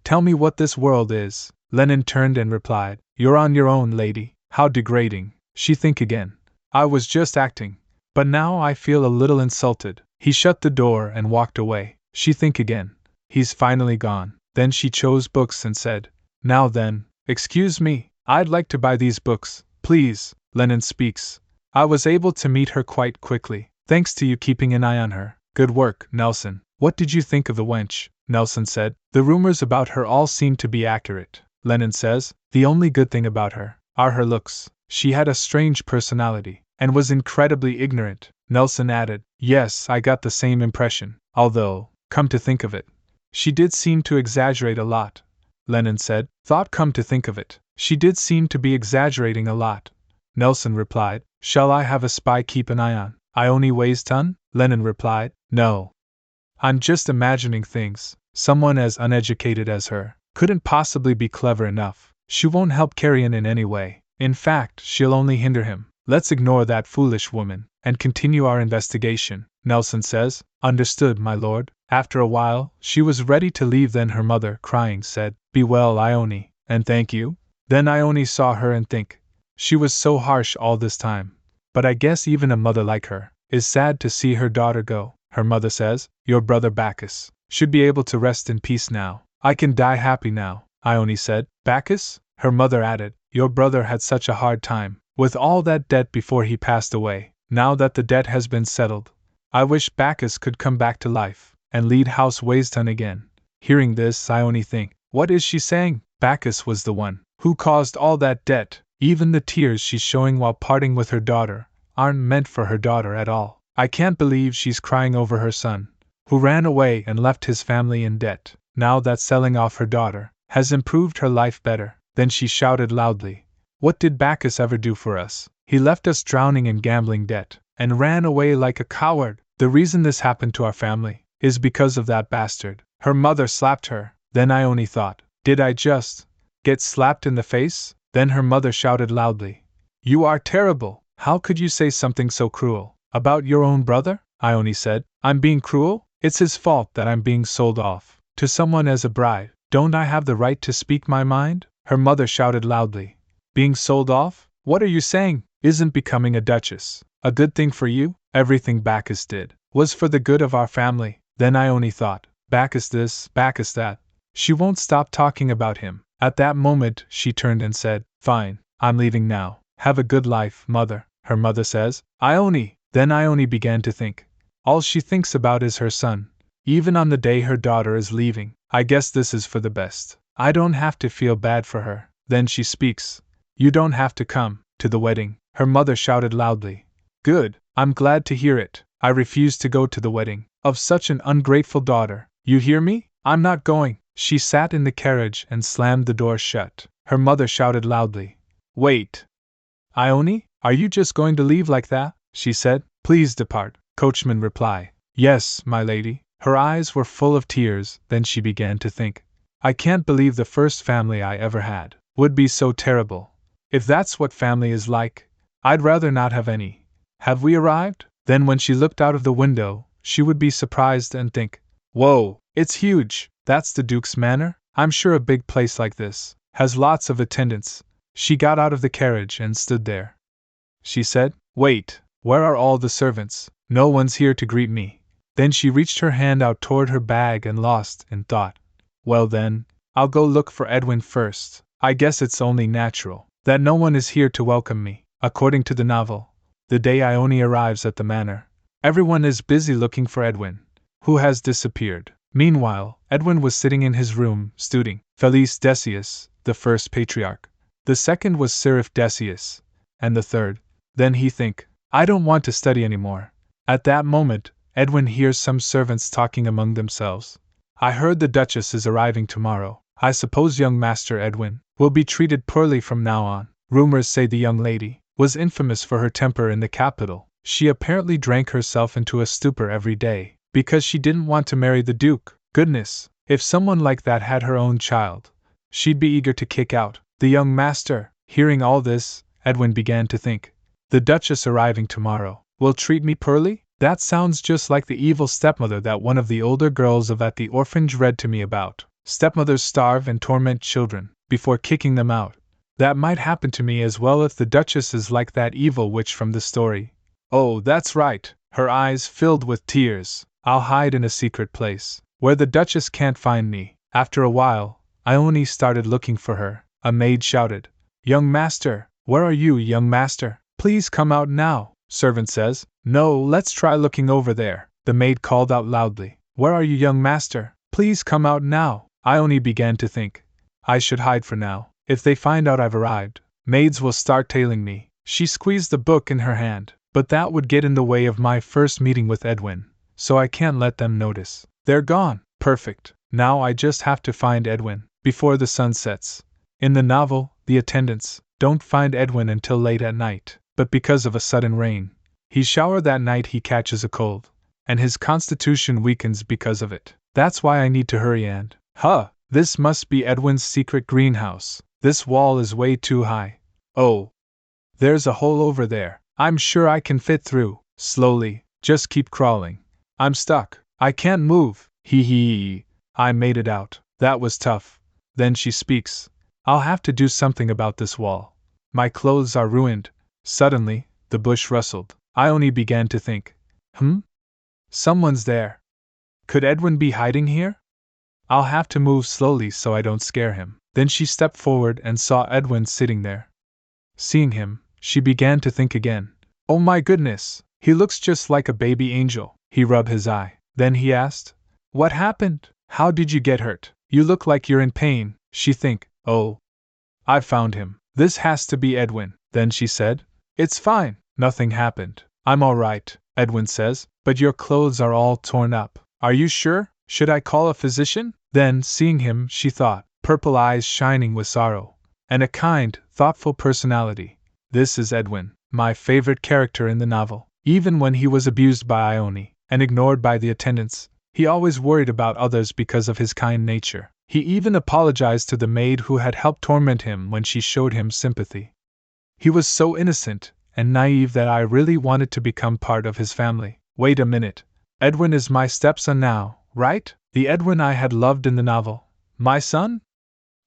Tell me what this world is. Lennon turned and replied, You're on your own, lady. How degrading. She think again. I was just acting, but now I feel a little insulted. He shut the door and walked away. She think again. He's finally gone. Then she chose books and said, Now then, excuse me, I'd like to buy these books, please. Lennon speaks. I was able to meet her quite quickly, thanks to you keeping an eye on her. Good work, Nelson. What did you think of the wench? Nelson said. The rumors about her all seem to be accurate. Lennon says, The only good thing about her are her looks. She had a strange personality, and was incredibly ignorant. Nelson added, Yes, I got the same impression, although, come to think of it, she did seem to exaggerate a lot. Lennon said, Come to think of it, she did seem to be exaggerating a lot. Nelson replied, Shall I have a spy keep an eye on Ione Waysdon? Lennon replied, No. I'm just imagining things. Someone as uneducated as her couldn't possibly be clever enough. She won't help Carrion in any way. In fact, she'll only hinder him. Let's ignore that foolish woman and continue our investigation. Nelson says, Understood, my lord. After a while, she was ready to leave. Then her mother, crying, said, Be well, Ione, and thank you. Then Ione saw her and think, She was so harsh all this time. But I guess even a mother like her is sad to see her daughter go. Her mother says, Your brother Bacchus should be able to rest in peace now. I can die happy now, Ione said. Bacchus? Her mother added, Your brother had such a hard time with all that debt before he passed away. Now that the debt has been settled, I wish Bacchus could come back to life and lead House Waysdon again. Hearing this, Ione think, What is she saying? Bacchus was the one who caused all that debt. Even the tears she's showing while parting with her daughter aren't meant for her daughter at all. I can't believe she's crying over her son, who ran away and left his family in debt. Now that selling off her daughter has improved her life better. Then she shouted loudly, What did Bacchus ever do for us? He left us drowning in gambling debt, and ran away like a coward. The reason this happened to our family is because of that bastard. Her mother slapped her. Then Ione thought, Did I just get slapped in the face? Then her mother shouted loudly, You are terrible! How could you say something so cruel about your own brother? Ione said, I'm being cruel? It's his fault that I'm being sold off to someone as a bride. Don't I have the right to speak my mind? Her mother shouted loudly, Being sold off? What are you saying? Isn't becoming a duchess a good thing for you? Everything Bacchus did was for the good of our family. Then Ione thought, back is this, back is that. She won't stop talking about him. At that moment, she turned and said, "Fine, I'm leaving now. Have a good life, mother," her mother says. Ione! Then Ione began to think. All she thinks about is her son. Even on the day her daughter is leaving. I guess this is for the best. I don't have to feel bad for her. Then she speaks. "You don't have to come to the wedding," her mother shouted loudly. "Good, I'm glad to hear it. I refuse to go to the wedding of such an ungrateful daughter. You hear me? I'm not going." She sat in the carriage and slammed the door shut. Her mother shouted loudly. "Wait! Ione, are you just going to leave like that?" she said. "Please depart," coachman replied. "Yes, my lady." Her eyes were full of tears, then she began to think. "I can't believe the first family I ever had would be so terrible. If that's what family is like, I'd rather not have any. Have we arrived?" Then when she looked out of the window, she would be surprised and think, "Whoa, it's huge! That's the Duke's manor? I'm sure a big place like this has lots of attendants." She got out of the carriage and stood there. She said, "Wait, where are all the servants? No one's here to greet me." Then she reached her hand out toward her bag and lost in thought. "Well then, I'll go look for Edwin first. I guess it's only natural that no one is here to welcome me." According to the novel, the day Ione arrives at the manor, everyone is busy looking for Edwin, who has disappeared. Meanwhile, Edwin was sitting in his room, studying. Felice Decius, the first patriarch. The second was Seraph Decius. And the third. Then he think, "I don't want to study anymore." At that moment, Edwin hears some servants talking among themselves. "I heard the Duchess is arriving tomorrow. I suppose young Master Edwin will be treated poorly from now on." Rumors say the young lady was infamous for her temper in the capital. She apparently drank herself into a stupor every day, because she didn't want to marry the Duke. Goodness, if someone like that had her own child, she'd be eager to kick out the young master. Hearing all this, Edwin began to think. The Duchess arriving tomorrow will treat me poorly? That sounds just like the evil stepmother that one of the older girls of at the orphanage read to me about. Stepmothers starve and torment children before kicking them out. That might happen to me as well if the Duchess is like that evil witch from the story. Oh, that's right. Her eyes filled with tears. I'll hide in a secret place, where the Duchess can't find me. After a while, Ione started looking for her. A maid shouted, "Young master, where are you, young master? Please come out now." Servant says, "No, let's try looking over there." The maid called out loudly, "Where are you, young master? Please come out now." Ione began to think, I should hide for now. If they find out I've arrived, maids will start tailing me. She squeezed the book in her hand, but that would get in the way of my first meeting with Edwin, so I can't let them notice. They're gone. Perfect. Now I just have to find Edwin before the sun sets. In the novel, the attendants don't find Edwin until late at night, but because of a sudden rain, he's showered that night, he catches a cold, and his constitution weakens because of it. That's why I need to hurry and, this must be Edwin's secret greenhouse. This wall is way too high. Oh, there's a hole over there. I'm sure I can fit through. Slowly, just keep crawling. I'm stuck. I can't move. Hee. I made it out. That was tough. Then she speaks. I'll have to do something about this wall. My clothes are ruined. Suddenly, the bush rustled. Ione began to think. Someone's there. Could Edwin be hiding here? I'll have to move slowly so I don't scare him. Then she stepped forward and saw Edwin sitting there. Seeing him, she began to think again. Oh my goodness, he looks just like a baby angel. He rubbed his eye. Then he asked, "What happened? How did you get hurt? You look like you're in pain." She think, "Oh, I found him. This has to be Edwin." Then she said, "It's fine. Nothing happened. I'm all right." Edwin says, "But your clothes are all torn up. Are you sure? Should I call a physician?" Then, seeing him, she thought, purple eyes shining with sorrow, and a kind, thoughtful personality. This is Edwin, my favorite character in the novel. Even when he was abused by Ione and ignored by the attendants, he always worried about others because of his kind nature. He even apologized to the maid who had helped torment him when she showed him sympathy. He was so innocent and naive that I really wanted to become part of his family. Wait a minute. Edwin is my stepson now, right? The Edwin I had loved in the novel. My son?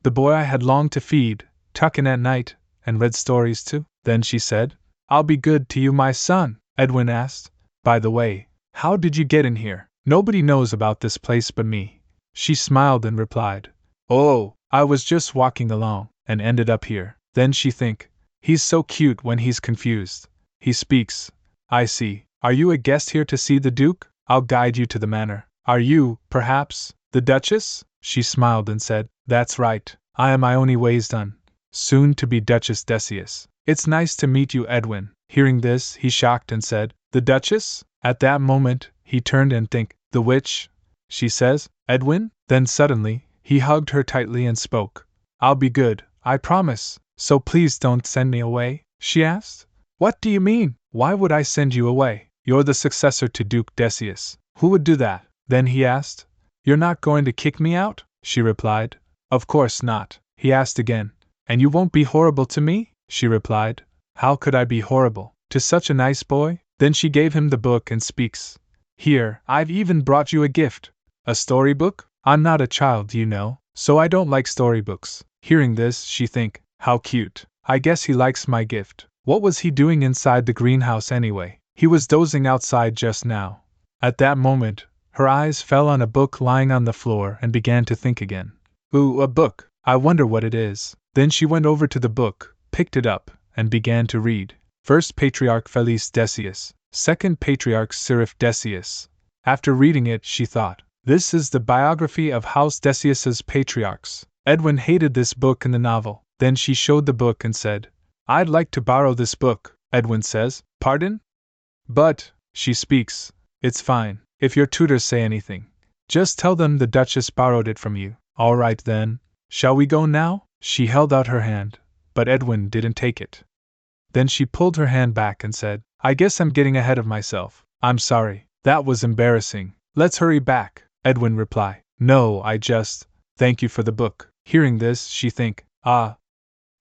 The boy I had longed to feed, tuck in at night, and read stories to? Then she said, "I'll be good to you, my son," Edwin asked. "By the way, how did you get in here?" Nobody knows about this place but me. She smiled and replied, Oh, I was just walking along, and ended up here. Then she think, he's so cute when he's confused. He speaks. I see. Are you a guest here to see the Duke? I'll guide you to the manor. Are you, perhaps, the Duchess? She smiled and said, That's right. I am Ione Waysdon, soon to be Duchess Decius. It's nice to meet you, Edwin. Hearing this, he shocked and said, The Duchess? At that moment, he turned and think, The witch? She says, Edwin? Then suddenly, he hugged her tightly and spoke. I'll be good, I promise, so please don't send me away, she asked. What do you mean? Why would I send you away? You're the successor to Duke Decius. Who would do that? Then he asked. You're not going to kick me out? She replied. Of course not. He asked again. And you won't be horrible to me? She replied. How could I be horrible to such a nice boy? Then she gave him the book and speaks. Here, I've even brought you a gift. A storybook? I'm not a child, you know, so I don't like storybooks. Hearing this, she think, how cute. I guess he likes my gift. What was he doing inside the greenhouse anyway? He was dozing outside just now. At that moment, her eyes fell on a book lying on the floor and began to think again. Ooh, a book. I wonder what it is. Then she went over to the book, picked it up, and began to read. First Patriarch Felice Decius, second Patriarch Seraph Decius. After reading it, she thought, this is the biography of House Decius's patriarchs. Edwin hated this book in the novel. Then she showed the book and said, I'd like to borrow this book. Edwin says, Pardon? But, she speaks, it's fine, if your tutors say anything. Just tell them the Duchess borrowed it from you. All right then. Shall we go now? She held out her hand, but Edwin didn't take it. Then she pulled her hand back and said, I guess I'm getting ahead of myself. I'm sorry. That was embarrassing. Let's hurry back. Edwin replied, No, thank you for the book. Hearing this, she think,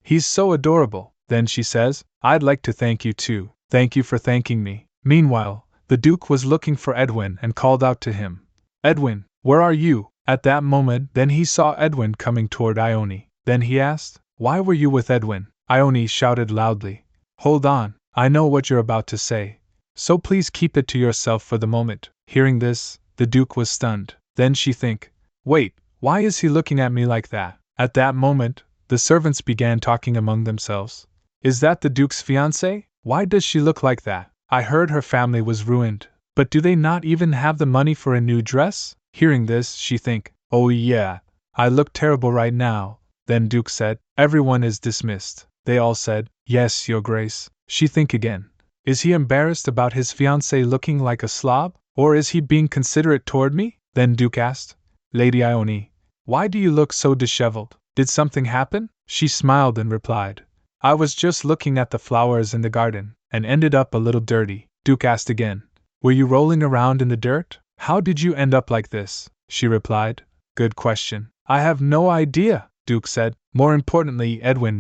he's so adorable. Then she says, I'd like to thank you too. Thank you for thanking me. Meanwhile, the Duke was looking for Edwin and called out to him. Edwin, where are you? At that moment, then he saw Edwin coming toward Ione. Then he asked, Why were you with Edwin? Ione shouted loudly. Hold on, I know what you're about to say. So please keep it to yourself for the moment. Hearing this, the Duke was stunned. Then she think, Wait, why is he looking at me like that? At that moment, the servants began talking among themselves. Is that the Duke's fiancée? Why does she look like that? I heard her family was ruined, but do they not even have the money for a new dress? Hearing this, she think, Oh yeah, I look terrible right now. Then Duke said, Everyone is dismissed. They all said, Yes, Your Grace. She think again. Is he embarrassed about his fiancée looking like a slob? Or is he being considerate toward me? Then Duke asked, Lady Ione, why do you look so disheveled? Did something happen? She smiled and replied, I was just looking at the flowers in the garden, and ended up a little dirty. Duke asked again, Were you rolling around in the dirt? How did you end up like this? She replied, Good question. I have no idea, Duke said. More importantly, Edwin,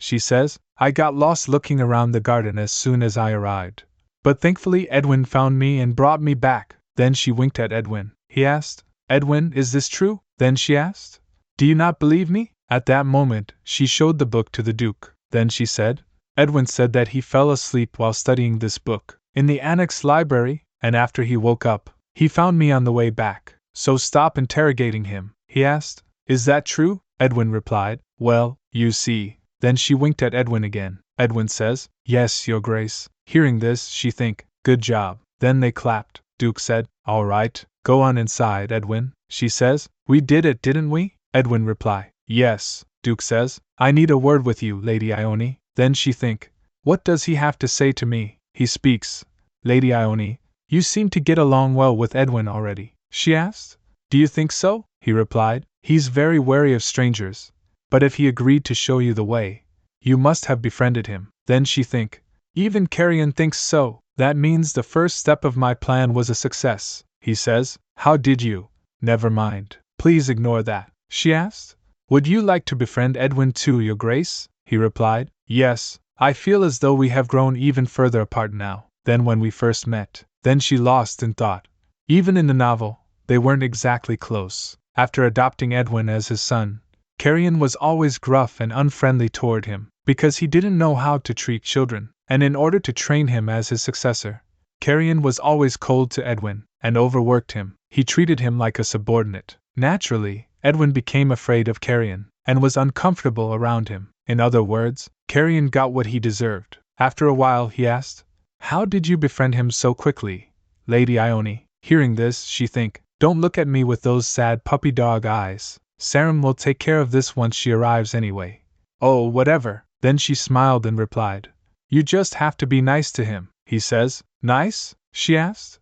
she says, I got lost looking around the garden as soon as I arrived. But thankfully Edwin found me and brought me back. Then she winked at Edwin. He asked, Edwin, is this true? Then she asked, Do you not believe me? At that moment, she showed the book to the Duke. Then she said, Edwin said that he fell asleep while studying this book in the annex library, and after he woke up, he found me on the way back. So stop interrogating him. He asked, Is that true? Edwin replied, Well, you see. Then she winked at Edwin again. Edwin says, Yes, Your Grace. Hearing this, she think, Good job. Then they clapped. Duke said, All right, go on inside, Edwin. She says, We did it, didn't we? Edwin reply, Yes. Duke says, I need a word with you, Lady Ione. Then she think, What does he have to say to me? He speaks, Lady Ione, you seem to get along well with Edwin already. She asked, Do you think so? He replied, He's very wary of strangers. But if he agreed to show you the way, you must have befriended him. Then she think, Even Carrion thinks so. That means the first step of my plan was a success. He says, How did you? Never mind. Please ignore that. She asked, Would you like to befriend Edwin too, Your Grace? He replied, Yes, I feel as though we have grown even further apart now than when we first met. Then she lost in thought. Even in the novel, they weren't exactly close. After adopting Edwin as his son, Carrion was always gruff and unfriendly toward him, because he didn't know how to treat children, and in order to train him as his successor, Carrion was always cold to Edwin, and overworked him. He treated him like a subordinate. Naturally, Edwin became afraid of Carrion, and was uncomfortable around him. In other words, Carrion got what he deserved. After a while he asked, "How did you befriend him so quickly, Lady Ione?" Hearing this, she think, "Don't look at me with those sad puppy dog eyes. Sarum will take care of this once she arrives anyway." "Oh, whatever." Then she smiled and replied, "You just have to be nice to him," he says. "Nice?" she asked.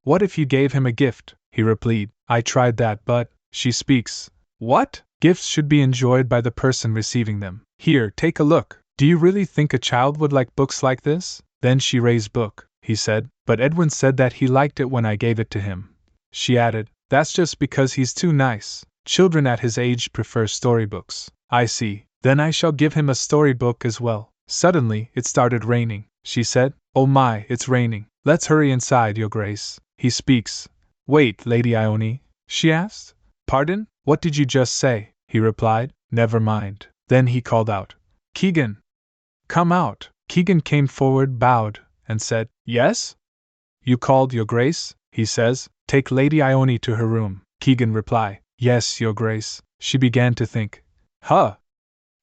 What if you gave him a gift?" he replied. "I tried that, but," she speaks. "What? Gifts should be enjoyed by the person receiving them. Here, take a look. Do you really think a child would like books like this?" Then she raised book, he said, "but Edwin said that he liked it when I gave it to him." She added, "That's just because he's too nice. Children at his age prefer storybooks." "I see. Then I shall give him a storybook as well." Suddenly, it started raining. She said, "Oh my, it's raining. Let's hurry inside, Your Grace." He speaks. "Wait, Lady Ione?" she asked. "Pardon? What did you just say?" he replied. "Never mind." Then he called out, "Keegan! Come out!" Keegan came forward, bowed, and said, "Yes?" "You called, Your Grace?" he says. "Take Lady Ione to her room." Keegan reply, "Yes, Your Grace." She began to think, "Huh!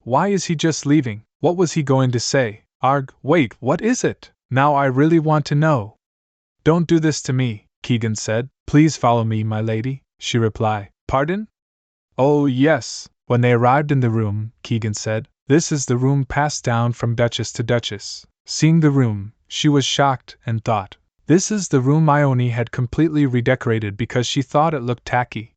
Why is he just leaving? What was he going to say? Arg, wait, what is it? Now I really want to know." "Don't do this to me," Keegan said. "Please follow me, my lady," she replied. "Pardon?" "Oh, yes." When they arrived in the room, Keegan said, "This is the room passed down from Duchess to Duchess." Seeing the room, she was shocked and thought, this is the room Ione had completely redecorated because she thought it looked tacky.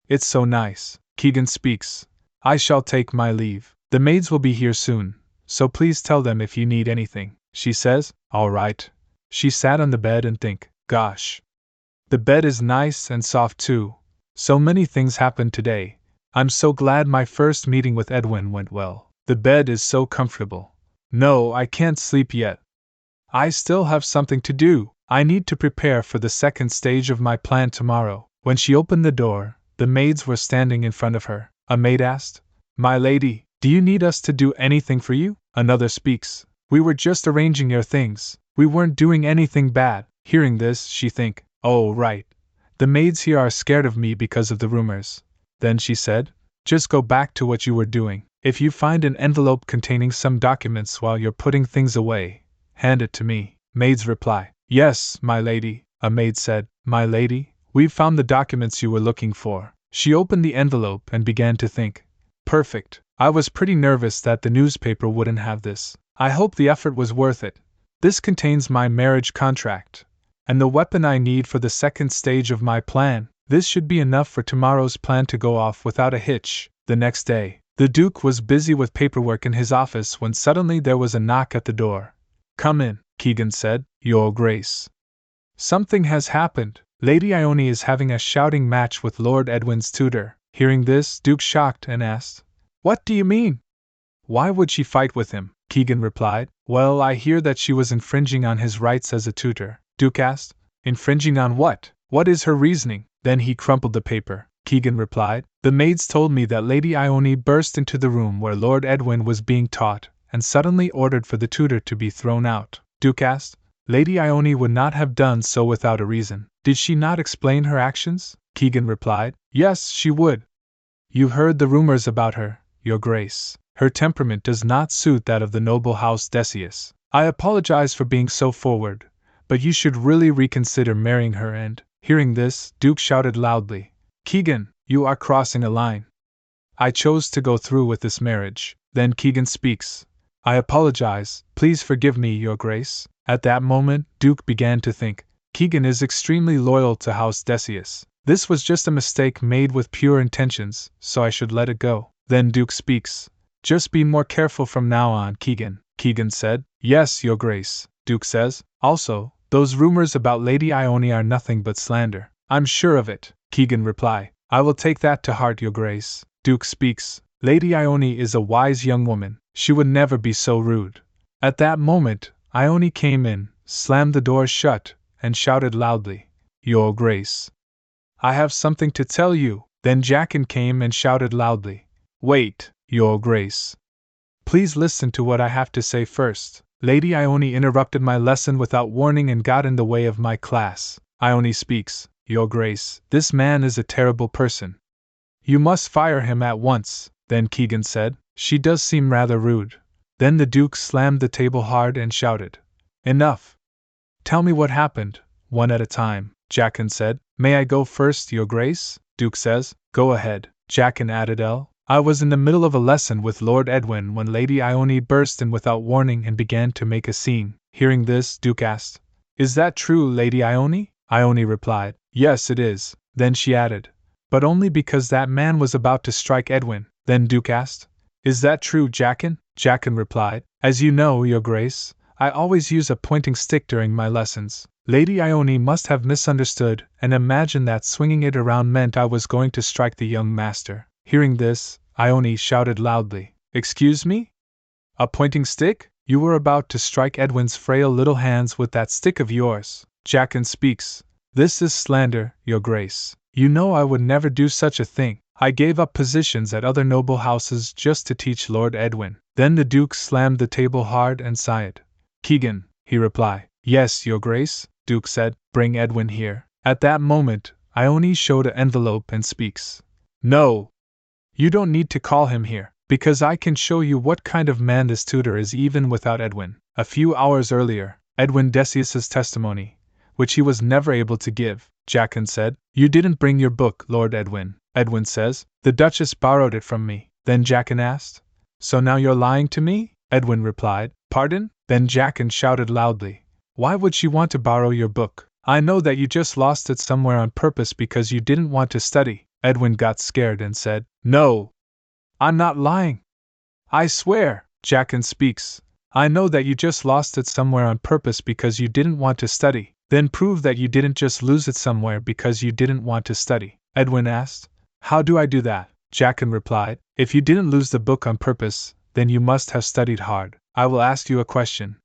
"It's so nice." Keegan speaks. "I shall take my leave. The maids will be here soon, so please tell them if you need anything." She says, "All right." She sat on the bed and think, gosh. The bed is nice and soft too. So many things happened today. I'm so glad my first meeting with Edwin went well. The bed is so comfortable. No, I can't sleep yet. I still have something to do. I need to prepare for the second stage of my plan tomorrow. When she opened the door, the maids were standing in front of her. A maid asked, "My lady, do you need us to do anything for you?" Another speaks, "We were just arranging your things. We weren't doing anything bad." Hearing this, she think, "Oh, right. The maids here are scared of me because of the rumors." Then she said, "Just go back to what you were doing. If you find an envelope containing some documents while you're putting things away, hand it to me." Maids reply, "Yes, my lady." A maid said, "My lady, we've found the documents you were looking for." She opened the envelope and began to think, "Perfect. I was pretty nervous that the newspaper wouldn't have this. I hope the effort was worth it. This contains my marriage contract, and the weapon I need for the second stage of my plan. This should be enough for tomorrow's plan to go off without a hitch." The next day, the Duke was busy with paperwork in his office when suddenly there was a knock at the door. "Come in," Keegan said, "Your Grace." "Something has happened. Lady Ione is having a shouting match with Lord Edwin's tutor." Hearing this, Duke shocked and asked, "What do you mean? Why would she fight with him?" Keegan replied, "Well, I hear that she was infringing on his rights as a tutor." Duke asked, "Infringing on what? What is her reasoning?" Then he crumpled the paper. Keegan replied, "The maids told me that Lady Ione burst into the room where Lord Edwin was being taught, and suddenly ordered for the tutor to be thrown out." Duke asked, "Lady Ione would not have done so without a reason. Did she not explain her actions?" Keegan replied, "Yes, she would. You heard the rumors about her, Your Grace. Her temperament does not suit that of the noble house Decius. I apologize for being so forward, but you should really reconsider marrying her." And, hearing this, Duke shouted loudly, "Keegan, you are crossing a line. I chose to go through with this marriage." Then Keegan speaks, "I apologize, please forgive me, Your Grace." At that moment, Duke began to think, Keegan is extremely loyal to House Decius. This was just a mistake made with pure intentions, so I should let it go. Then Duke speaks, "Just be more careful from now on, Keegan." Keegan said, "Yes, Your Grace." Duke says, "Also, those rumors about Lady Ione are nothing but slander." "I'm sure of it." Keegan reply, "I will take that to heart, Your Grace." Duke speaks, "Lady Ione is a wise young woman. She would never be so rude." At that moment, Ione came in, slammed the door shut, and shouted loudly, "Your Grace, I have something to tell you." Then Jackin came and shouted loudly, "Wait, Your Grace. Please listen to what I have to say first." Lady Ione interrupted my lesson without warning and got in the way of my class. Ione speaks, Your Grace, this man is a terrible person. You must fire him at once, then Keegan said. She does seem rather rude. Then the Duke slammed the table hard and shouted, Enough! Tell me what happened, one at a time, Jackin said. May I go first, Your Grace? Duke says. Go ahead, Jackin added. I was in the middle of a lesson with Lord Edwin when Lady Ione burst in without warning and began to make a scene. Hearing this, Duke asked, Is that true, Lady Ione? Ione replied, Yes, it is. Then she added, But only because that man was about to strike Edwin. Then Duke asked, Is that true, Jackin? Jackin replied, As you know, Your Grace, I always use a pointing stick during my lessons. Lady Ione must have misunderstood and imagined that swinging it around meant I was going to strike the young master. Hearing this, Ione shouted loudly, Excuse me? A pointing stick? You were about to strike Edwin's frail little hands with that stick of yours. Jackin speaks. This is slander, Your Grace. You know I would never do such a thing. I gave up positions at other noble houses just to teach Lord Edwin. Then the Duke slammed the table hard and sighed. Keegan, he replied. Yes, Your Grace, Duke said. Bring Edwin here. At that moment, Ione showed an envelope and speaks. No! You don't need to call him here, because I can show you what kind of man this tutor is even without Edwin. A few hours earlier, Edwin Decius's testimony, which he was never able to give, Jackin said. You didn't bring your book, Lord Edwin, Edwin says. The Duchess borrowed it from me. Then Jackin asked. So now you're lying to me? Edwin replied. Pardon? Then Jackin shouted loudly. Why would she want to borrow your book? I know that you just lost it somewhere on purpose because you didn't want to study. Edwin got scared and said, No! I'm not lying! I swear, Jackin speaks. I know that you just lost it somewhere on purpose because you didn't want to study. Then prove that you didn't just lose it somewhere because you didn't want to study. Edwin asked. How do I do that? Jackin replied. If you didn't lose the book on purpose, then you must have studied hard. I will ask you a question.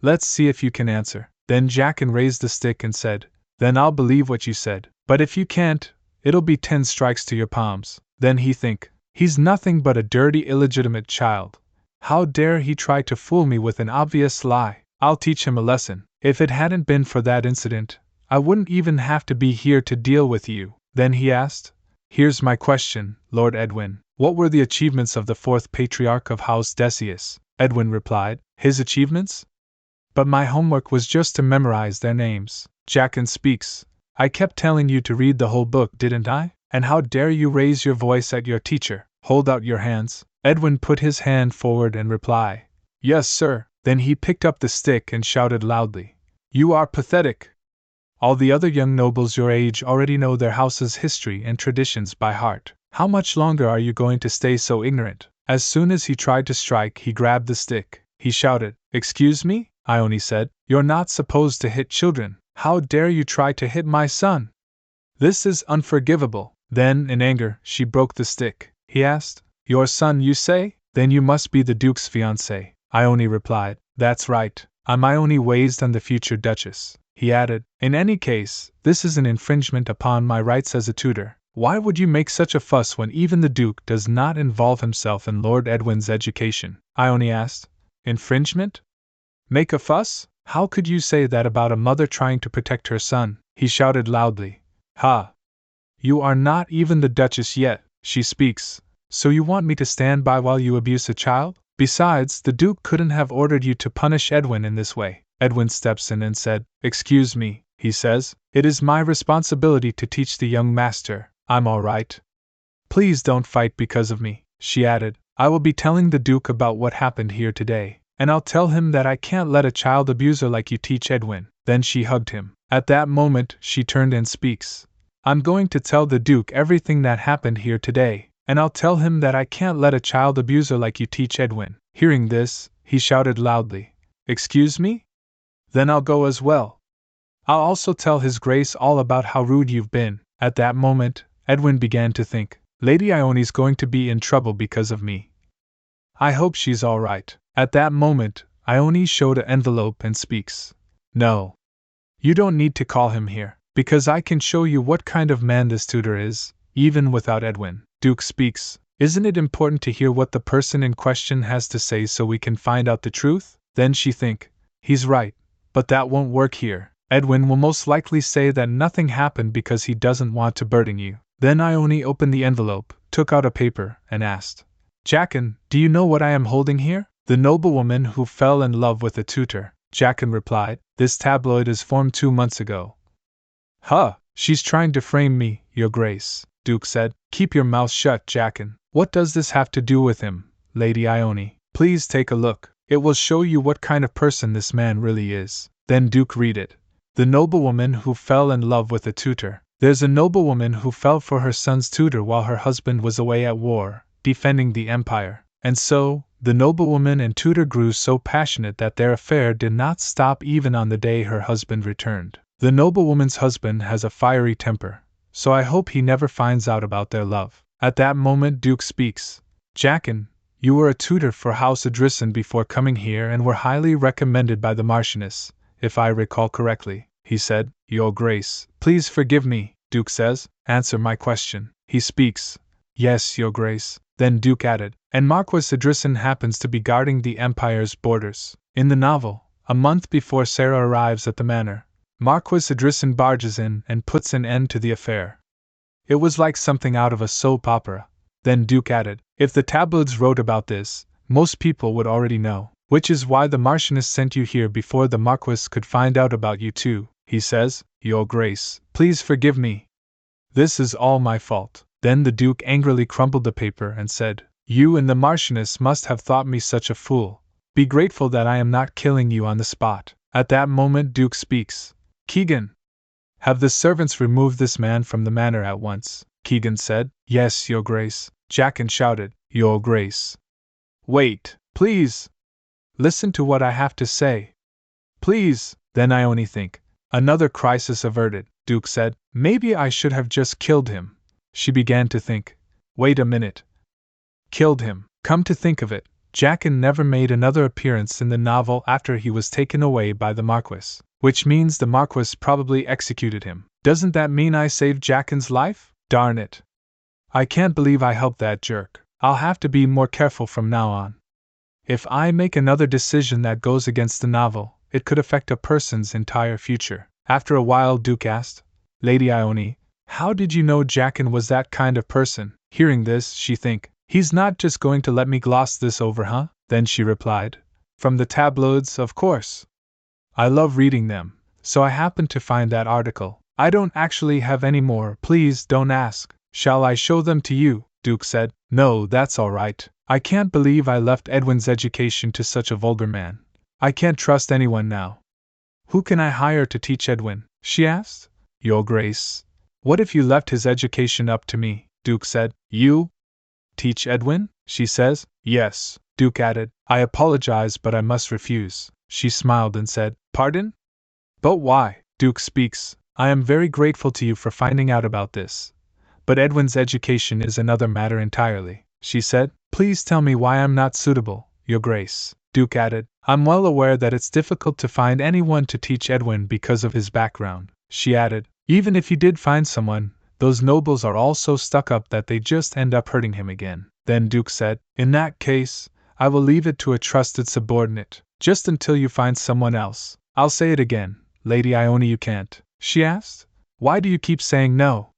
Let's see if you can answer. Then Jackin raised the stick and said, Then I'll believe what you said. But if you can't, it'll be 10 strikes to your palms. Then he think, he's nothing but a dirty illegitimate child. How dare he try to fool me with an obvious lie? I'll teach him a lesson. If it hadn't been for that incident, I wouldn't even have to be here to deal with you. Then he asked, Here's my question, Lord Edwin. What were the achievements of the 4th Patriarch of House Decius? Edwin replied, His achievements? But my homework was just to memorize their names. Jackin speaks. I kept telling you to read the whole book, didn't I? And how dare you raise your voice at your teacher? Hold out your hands. Edwin put his hand forward and replied, Yes, sir. Then he picked up the stick and shouted loudly, You are pathetic! All the other young nobles your age already know their house's history and traditions by heart. How much longer are you going to stay so ignorant? As soon as he tried to strike, he grabbed the stick. He shouted, Excuse me? Ione said, You're not supposed to hit children. How dare you try to hit my son? This is unforgivable. Then, in anger, she broke the stick. He asked, Your son, you say? Then you must be the Duke's fiancé. Ione replied, That's right. I'm Ione Waisd and the future Duchess. He added, In any case, this is an infringement upon my rights as a tutor. Why would you make such a fuss when even the Duke does not involve himself in Lord Edwin's education? Ione asked. Infringement? Make a fuss? How could you say that about a mother trying to protect her son? He shouted loudly. Ha! You are not even the Duchess yet, she speaks. So you want me to stand by while you abuse a child? Besides, the Duke couldn't have ordered you to punish Edwin in this way. Edwin steps in and said, Excuse me, he says. It is my responsibility to teach the young master. I'm all right. Please don't fight because of me, she added. I will be telling the Duke about what happened here today. And I'll tell him that I can't let a child abuser like you teach Edwin. Then she hugged him. At that moment, she turned and speaks. I'm going to tell the Duke everything that happened here today, and I'll tell him that I can't let a child abuser like you teach Edwin. Hearing this, he shouted loudly, Excuse me? Then I'll go as well. I'll also tell His Grace all about how rude you've been. At that moment, Edwin began to think, Lady Ione's going to be in trouble because of me. I hope she's all right. At that moment, Ione showed an envelope and speaks. No. You don't need to call him here, because I can show you what kind of man this tutor is, even without Edwin. Duke speaks. Isn't it important to hear what the person in question has to say so we can find out the truth? Then she think, he's right, but that won't work here. Edwin will most likely say that nothing happened because he doesn't want to burden you. Then Ione opened the envelope, took out a paper, and asked, Jackin, do you know what I am holding here? The noblewoman who fell in love with a tutor, Jackin replied. This tabloid is formed 2 months ago. Huh, she's trying to frame me, Your Grace, Duke said. Keep your mouth shut, Jackin. What does this have to do with him, Lady Ione? Please take a look. It will show you what kind of person this man really is. Then Duke read it. The noblewoman who fell in love with a tutor. There's a noblewoman who fell for her son's tutor while her husband was away at war, defending the empire. And so, the noblewoman and tutor grew so passionate that their affair did not stop even on the day her husband returned. The noblewoman's husband has a fiery temper, so I hope he never finds out about their love. At that moment Duke speaks. Jackin, you were a tutor for House Edrison before coming here and were highly recommended by the Marchioness, if I recall correctly, he said. Your Grace, please forgive me, Duke says. Answer my question. He speaks. Yes, Your Grace. Then Duke added, and Marquis Edrison happens to be guarding the Empire's borders. In the novel, a month before Sarah arrives at the manor, Marquis Edrison barges in and puts an end to the affair. It was like something out of a soap opera. Then Duke added, if the tabloids wrote about this, most people would already know, which is why the Marchioness sent you here before the Marquis could find out about you too, he says. Your Grace, please forgive me. This is all my fault. Then the Duke angrily crumpled the paper and said, you and the Marchioness must have thought me such a fool. Be grateful that I am not killing you on the spot. At that moment Duke speaks. Keegan, have the servants removed this man from the manor at once? Keegan said. Yes, Your Grace. Jackin shouted. Your Grace. Wait, please. Listen to what I have to say. Please. Then I only think. Another crisis averted, Duke said. Maybe I should have just killed him. She began to think. Wait a minute. Killed him. Come to think of it, Jackin never made another appearance in the novel after he was taken away by the Marquis, which means the Marquis probably executed him. Doesn't that mean I saved Jackin's life? Darn it. I can't believe I helped that jerk. I'll have to be more careful from now on. If I make another decision that goes against the novel, it could affect a person's entire future. After a while Duke asked, Lady Ione, how did you know Jackin was that kind of person? Hearing this, she think, he's not just going to let me gloss this over, huh? Then she replied, from the tabloids, of course. I love reading them, so I happened to find that article. I don't actually have any more, please don't ask. Shall I show them to you? Duke said. No, that's all right. I can't believe I left Edwin's education to such a vulgar man. I can't trust anyone now. Who can I hire to teach Edwin? She asked. Your Grace. What if you left his education up to me? Duke said. You? Teach Edwin? She says. Yes. Duke added. I apologize, but I must refuse. She smiled and said, Pardon? But why? Duke speaks. I am very grateful to you for finding out about this. But Edwin's education is another matter entirely, she said. Please tell me why I'm not suitable, Your Grace. Duke added. I'm well aware that it's difficult to find anyone to teach Edwin because of his background, she added. Even if you did find someone, those nobles are all so stuck up that they just end up hurting him again. Then Duke said, in that case, I will leave it to a trusted subordinate, just until you find someone else. I'll say it again, Lady Ione, you can't. She asked. Why do you keep saying no?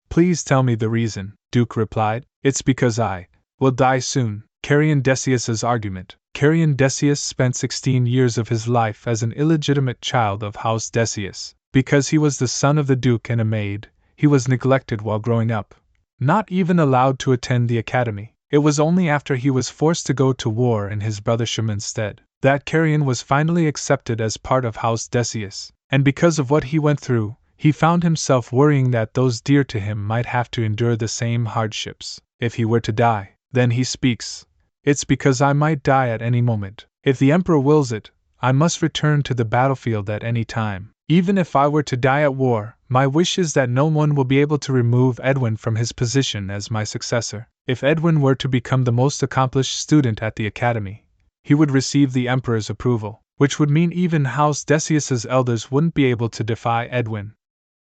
Please tell me the reason, Duke replied. It's because I will die soon. Carrion Decius's argument. Carrion Decius spent 16 years of his life as an illegitimate child of House Decius. Because he was the son of the Duke and a maid, he was neglected while growing up. Not even allowed to attend the academy. It was only after he was forced to go to war in his brother Shaman's stead that Carrion was finally accepted as part of House Decius. And because of what he went through, he found himself worrying that those dear to him might have to endure the same hardships if he were to die. Then he speaks. It's because I might die at any moment. If the Emperor wills it, I must return to the battlefield at any time. Even if I were to die at war, my wish is that no one will be able to remove Edwin from his position as my successor. If Edwin were to become the most accomplished student at the academy, he would receive the Emperor's approval, which would mean even House Decius's elders wouldn't be able to defy Edwin.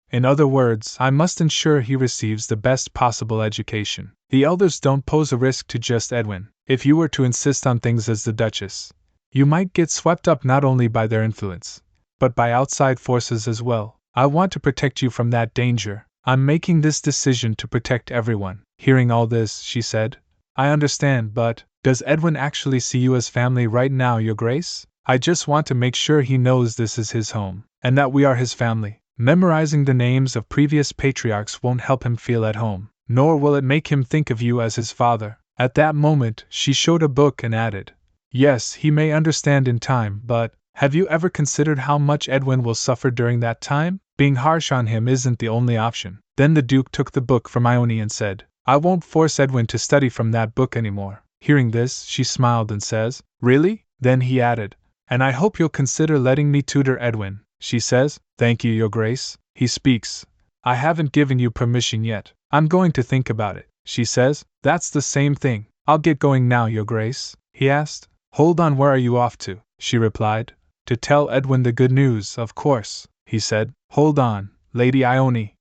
In other words, I must ensure he receives the best possible education. The elders don't pose a risk to just Edwin. If you were to insist on things as the Duchess, You might get swept up not only by their influence, but by outside forces as well. I want to protect you from that danger. I'm making this decision to protect everyone. Hearing all this, she said, I understand, but does Edwin actually see you as family right now, Your Grace? I just want to make sure he knows this is his home, and that we are his family. Memorizing the names of previous patriarchs won't help him feel at home, nor will it make him think of you as his father. At that moment, she showed a book and added, Yes, he may understand in time, but have you ever considered how much Edwin will suffer during that time? Being harsh on him isn't the only option. Then the Duke took the book from Ione and said, I won't force Edwin to study from that book anymore. Hearing this, she smiled and says, Really? Then he added, And I hope you'll consider letting me tutor Edwin. She says, Thank you, Your Grace. He speaks, I haven't given you permission yet. I'm going to think about it. She says, That's the same thing. I'll get going now, Your Grace. He asked, Hold on, where are you off to? She replied, To tell Edwin the good news, of course. He said, Hold on, Lady Ione.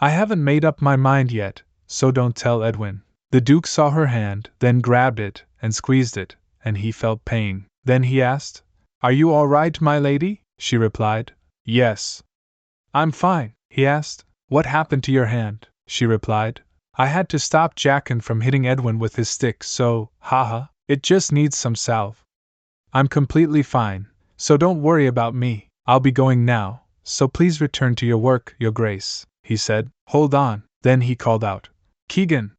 I haven't made up my mind yet, so don't tell Edwin. The Duke saw her hand, then grabbed it, and squeezed it, and he felt pain. Then he asked, Are you all right, my lady? She replied, Yes. I'm fine. He asked, What happened to your hand? She replied, I had to stop Jackin from hitting Edwin with his stick, so, haha, it just needs some salve. I'm completely fine, so don't worry about me. I'll be going now, so please return to your work, Your Grace. He said, Hold on. Then he called out, Keegan!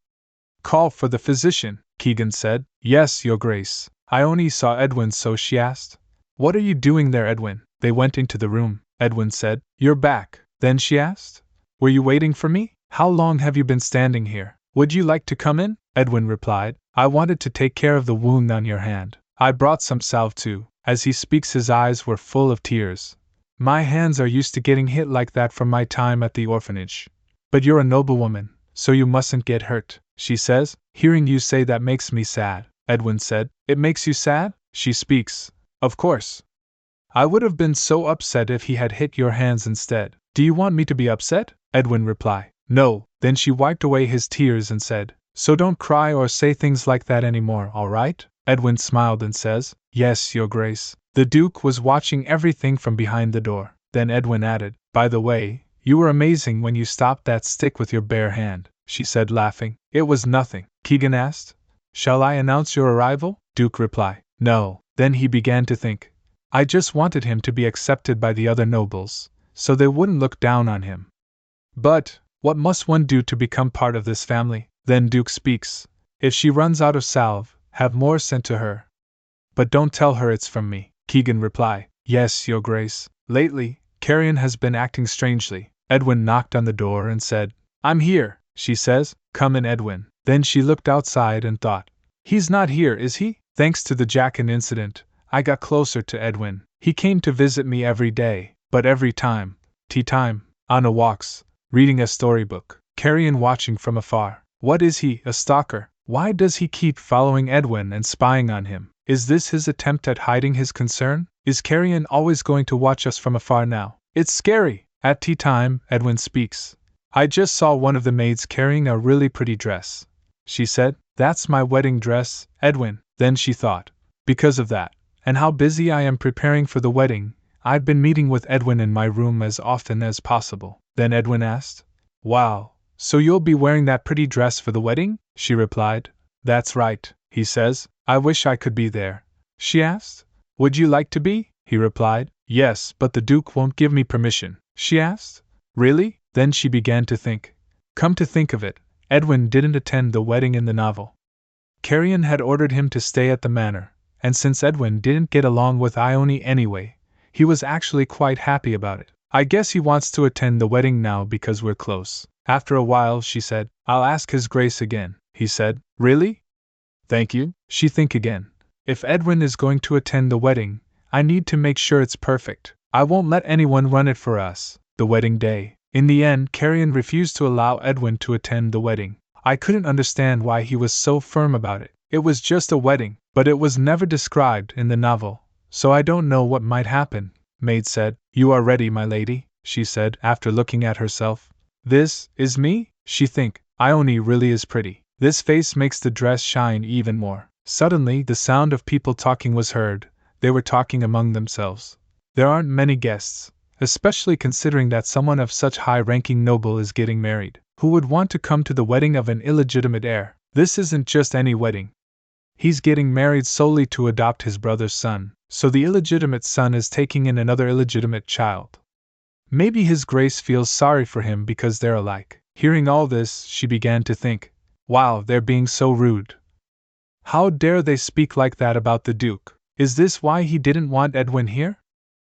Call for the physician. Keegan said, Yes, Your Grace. Ione saw Edwin, so she asked, What are you doing there, Edwin? They went into the room. Edwin said, You're back. Then she asked, Were you waiting for me? How long have you been standing here? Would you like to come in? Edwin replied, I wanted to take care of the wound on your hand. I brought some salve too. As he speaks, his eyes were full of tears. My hands are used to getting hit like that from my time at the orphanage. But you're a noblewoman, so you mustn't get hurt. She says, Hearing you say that makes me sad. Edwin said, It makes you sad? She speaks, Of course. I would have been so upset if he had hit your hands instead. Do you want me to be upset? Edwin replied, No. Then she wiped away his tears and said, So don't cry or say things like that anymore, all right? Edwin smiled and says, Yes, Your Grace. The Duke was watching everything from behind the door. Then Edwin added, By the way, you were amazing when you stopped that stick with your bare hand. She said, laughing. It was nothing. Keegan asked, Shall I announce your arrival? Duke replied, No. Then he began to think, I just wanted him to be accepted by the other nobles, so they wouldn't look down on him. But what must one do to become part of this family? Then Duke speaks, If she runs out of salve, have more sent to her. But don't tell her it's from me. Keegan replied, Yes, Your Grace. Lately, Carrion has been acting strangely. Edwin knocked on the door and said, I'm here. She says, Come in, Edwin. Then she looked outside and thought, He's not here, is he? Thanks to the Jackin incident, I got closer to Edwin. He came to visit me every day, but every time, tea time, on a walks, reading a storybook, Carrion watching from afar. What is he, a stalker? Why does he keep following Edwin and spying on him? Is this his attempt at hiding his concern? Is Carrion always going to watch us from afar now? It's scary. At tea time, Edwin speaks. I just saw one of the maids carrying a really pretty dress. She said, That's my wedding dress, Edwin. Then she thought, Because of that, and how busy I am preparing for the wedding, I'd been meeting with Edwin in my room as often as possible. Then Edwin asked, Wow, so you'll be wearing that pretty dress for the wedding? She replied, That's right. He says, I wish I could be there. She asked, Would you like to be? He replied, Yes, but the Duke won't give me permission. She asked, Really? Then she began to think. Come to think of it, Edwin didn't attend the wedding in the novel. Carrion had ordered him to stay at the manor, and since Edwin didn't get along with Ione anyway, he was actually quite happy about it. I guess he wants to attend the wedding now because we're close. After a while, she said, I'll ask His Grace again. He said, Really? Thank you. She think again. If Edwin is going to attend the wedding, I need to make sure it's perfect. I won't let anyone run it for us. The wedding day. In the end, Carrion refused to allow Edwin to attend the wedding. I couldn't understand why he was so firm about it. It was just a wedding, but it was never described in the novel, so I don't know what might happen. Maid said, You are ready, my lady, she said, after looking at herself. This is me? She think, Ione really is pretty. This face makes the dress shine even more. Suddenly, the sound of people talking was heard. they were talking among themselves. There aren't many guests, especially considering that someone of such high-ranking noble is getting married. Who would want to come to the wedding of an illegitimate heir? This isn't just any wedding. He's getting married solely to adopt his brother's son, so the illegitimate son is taking in another illegitimate child. Maybe His Grace feels sorry for him because they're alike. Hearing all this, she began to think, wow, they're being so rude. How dare they speak like that about the Duke? Is this why he didn't want Edwin here?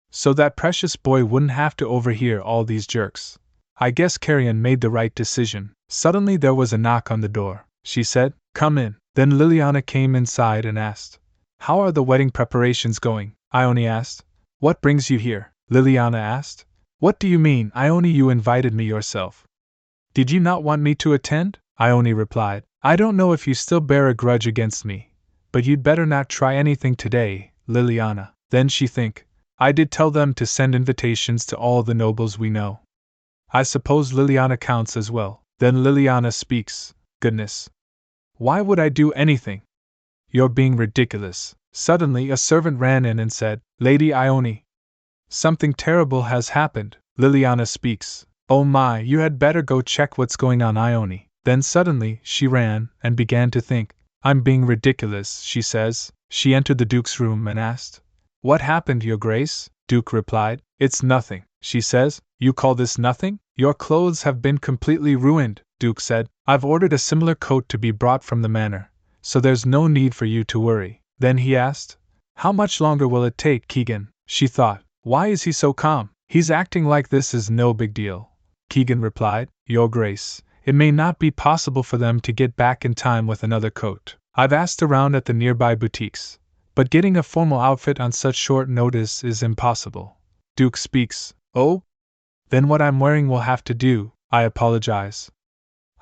So that precious boy wouldn't have to overhear all these jerks. I guess Carrion made the right decision. Suddenly there was a knock on the door. She said, "Come in." Then Liliana came inside and asked, "How are the wedding preparations going?" Ione asked. "What brings you here?" Liliana asked. "What do you mean, Ione? You invited me yourself. Did you not want me to attend?" Ione replied. "I don't know if you still bear a grudge against me, but you'd better not try anything today, Liliana." Then she think, "I did tell them to send invitations to all the nobles we know. I suppose Liliana counts as well." Then Liliana speaks, "Goodness. Why would I do anything? You're being ridiculous." Suddenly a servant ran in and said, "Lady Ione, something terrible has happened." Liliana speaks, "Oh my, you had better go check what's going on, Ione." Then suddenly she ran and began to think, "I'm being ridiculous," she says. She entered the Duke's room and asked, "What happened, Your Grace?" Duke replied, "It's nothing," she says. "You call this nothing? Your clothes have been completely ruined," Duke said. "I've ordered a similar coat to be brought from the manor, so there's no need for you to worry." Then he asked, "How much longer will it take, Keegan?" She thought, "Why is he so calm? He's acting like this is no big deal." Keegan replied, "Your Grace, it may not be possible for them to get back in time with another coat. I've asked around at the nearby boutiques, but getting a formal outfit on such short notice is impossible." Duke speaks, "Oh? Then what I'm wearing will have to do. I apologize.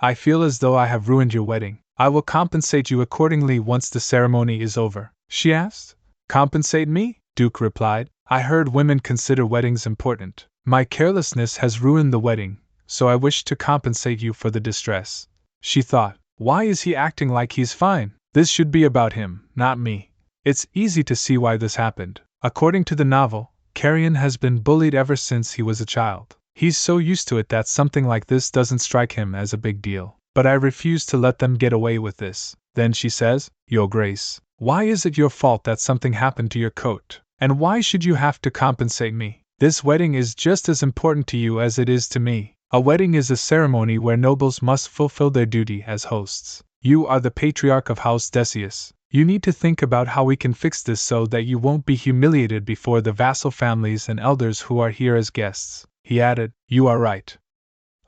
I feel as though I have ruined your wedding. I will compensate you accordingly once the ceremony is over." She asked. "Compensate me?" Duke replied. "I heard women consider weddings important. My carelessness has ruined the wedding, so I wish to compensate you for the distress." She thought, "Why is he acting like he's fine? This should be about him, not me." It's easy to see why this happened. According to the novel, Carrion has been bullied ever since he was a child. He's so used to it that something like this doesn't strike him as a big deal. But I refuse to let them get away with this. Then she says, "Your Grace, why is it your fault that something happened to your coat? And why should you have to compensate me? This wedding is just as important to you as it is to me. A wedding is a ceremony where nobles must fulfill their duty as hosts. You are the patriarch of House Decius. You need to think about how we can fix this so that you won't be humiliated before the vassal families and elders who are here as guests." He added, "You are right.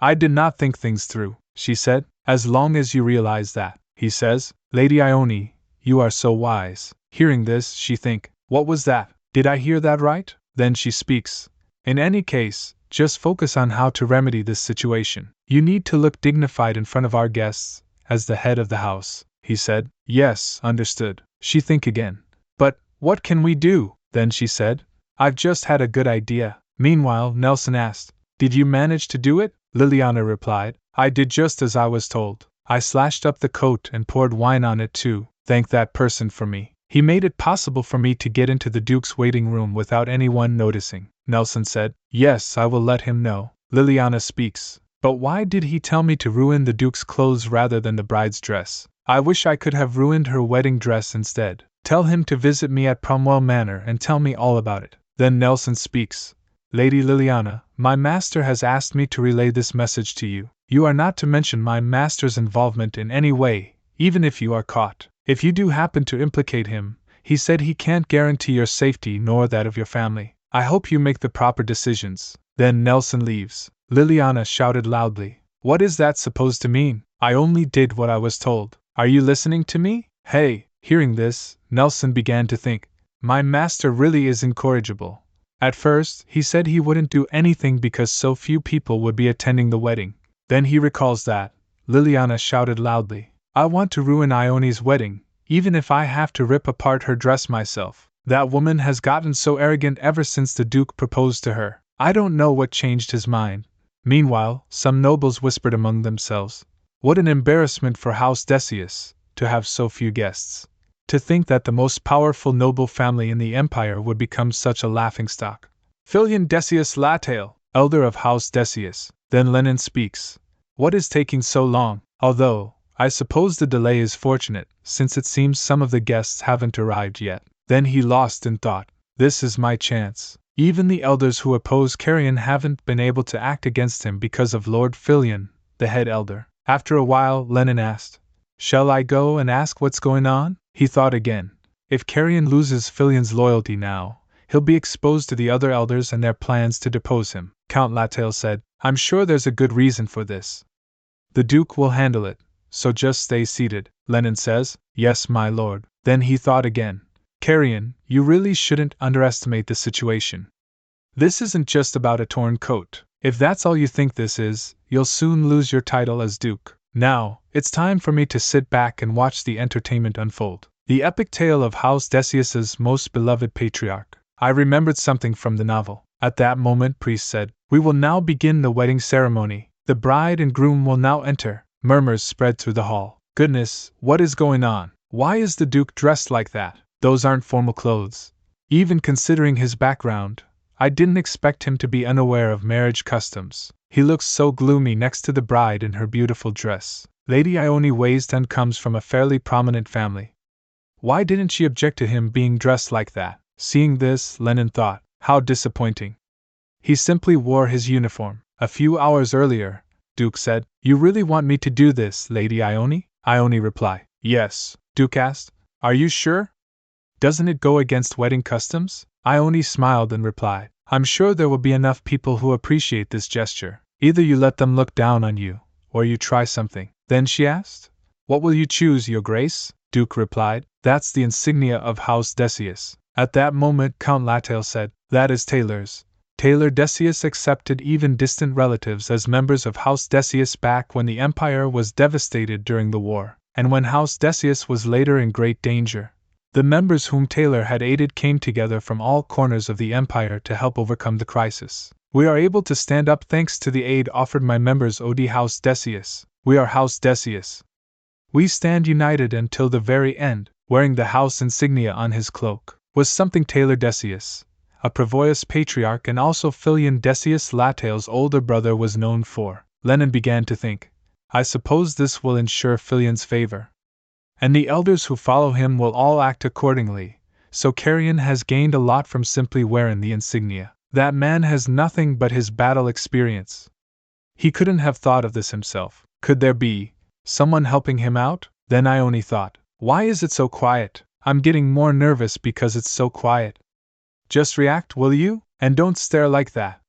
I did not think things through," she said. "As long as you realize that," he says. "Lady Ione, you are so wise." Hearing this, she think, "What was that? Did I hear that right?" Then she speaks, "In any case, just focus on how to remedy this situation. You need to look dignified in front of our guests, as the head of the house." He said, "Yes, understood." She think again. "But, what can we do?" Then she said, "I've just had a good idea." Meanwhile, Nelson asked, "Did you manage to do it?" Liliana replied, "I did just as I was told. I slashed up the coat and poured wine on it too. Thank that person for me. He made it possible for me to get into the Duke's waiting room without anyone noticing." Nelson said, "Yes, I will let him know." Liliana speaks, "But why did he tell me to ruin the Duke's clothes rather than the bride's dress? I wish I could have ruined her wedding dress instead. Tell him to visit me at Cromwell Manor and tell me all about it." Then Nelson speaks, "Lady Liliana, my master has asked me to relay this message to you. You are not to mention my master's involvement in any way, even if you are caught. If you do happen to implicate him, he said he can't guarantee your safety nor that of your family. I hope you make the proper decisions." Then Nelson leaves. Liliana shouted loudly, "What is that supposed to mean? I only did what I was told. Are you listening to me? Hey!" Hearing this, Nelson began to think, "My master really is incorrigible. At first, he said he wouldn't do anything because so few people would be attending the wedding. Then he recalls that." Liliana shouted loudly, "I want to ruin Ione's wedding, even if I have to rip apart her dress myself. That woman has gotten so arrogant ever since the Duke proposed to her. I don't know what changed his mind." Meanwhile, some nobles whispered among themselves, "What an embarrassment for House Decius, to have so few guests. To think that the most powerful noble family in the empire would become such a laughingstock. Filion Decius Latail, elder of House Decius. Then Lenin speaks. What is taking so long? Although, I suppose the delay is fortunate, since it seems some of the guests haven't arrived yet. Then he lost in thought. This is my chance. Even the elders who oppose Carrion haven't been able to act against him because of Lord Filion, the head elder. After a while, Lenin asked, shall I go and ask what's going on? He thought again. If Carrion loses Filion's loyalty now, he'll be exposed to the other elders and their plans to depose him. Count Latail said, I'm sure there's a good reason for this. The Duke will handle it, so just stay seated. Lenin says, yes, my lord. Then he thought again. Carrion, you really shouldn't underestimate the situation. This isn't just about a torn coat. If that's all you think this is, you'll soon lose your title as Duke. Now, it's time for me to sit back and watch the entertainment unfold. The epic tale of House Decius's most beloved patriarch. I remembered something from the novel. At that moment, priest said, we will now begin the wedding ceremony. The bride and groom will now enter. Murmurs spread through the hall. Goodness, what is going on? Why is the Duke dressed like that? Those aren't formal clothes. Even considering his background, I didn't expect him to be unaware of marriage customs. He looks so gloomy next to the bride in her beautiful dress. Lady Ione Wayston comes from a fairly prominent family. Why didn't she object to him being dressed like that? Seeing this, Lenin thought, how disappointing. He simply wore his uniform. A few hours earlier, Duke said, you really want me to do this, Lady Ione? Ione replied, yes. Duke asked, are you sure? Doesn't it go against wedding customs? Ione smiled and replied, I'm sure there will be enough people who appreciate this gesture. Either you let them look down on you, or you try something. Then she asked, what will you choose, Your Grace? Duke replied, that's the insignia of House Decius. At that moment Count Latail said, that is Taylor's. Taylor Decius accepted even distant relatives as members of House Decius back when the empire was devastated during the war, and when House Decius was later in great danger. The members whom Taylor had aided came together from all corners of the empire to help overcome the crisis. We are able to stand up thanks to the aid offered my members OD House Decius. We are House Decius. We stand united until the very end. Wearing the house insignia on his cloak was something Taylor Decius, a previous patriarch and also Filion Decius Latail's older brother, was known for. Lenin began to think, I suppose this will ensure Filion's favor. And the elders who follow him will all act accordingly, so Carrion has gained a lot from simply wearing the insignia. That man has nothing but his battle experience. He couldn't have thought of this himself. Could there be someone helping him out? Then Ione thought, why is it so quiet? I'm getting more nervous because it's so quiet. Just react, will you? And don't stare like that.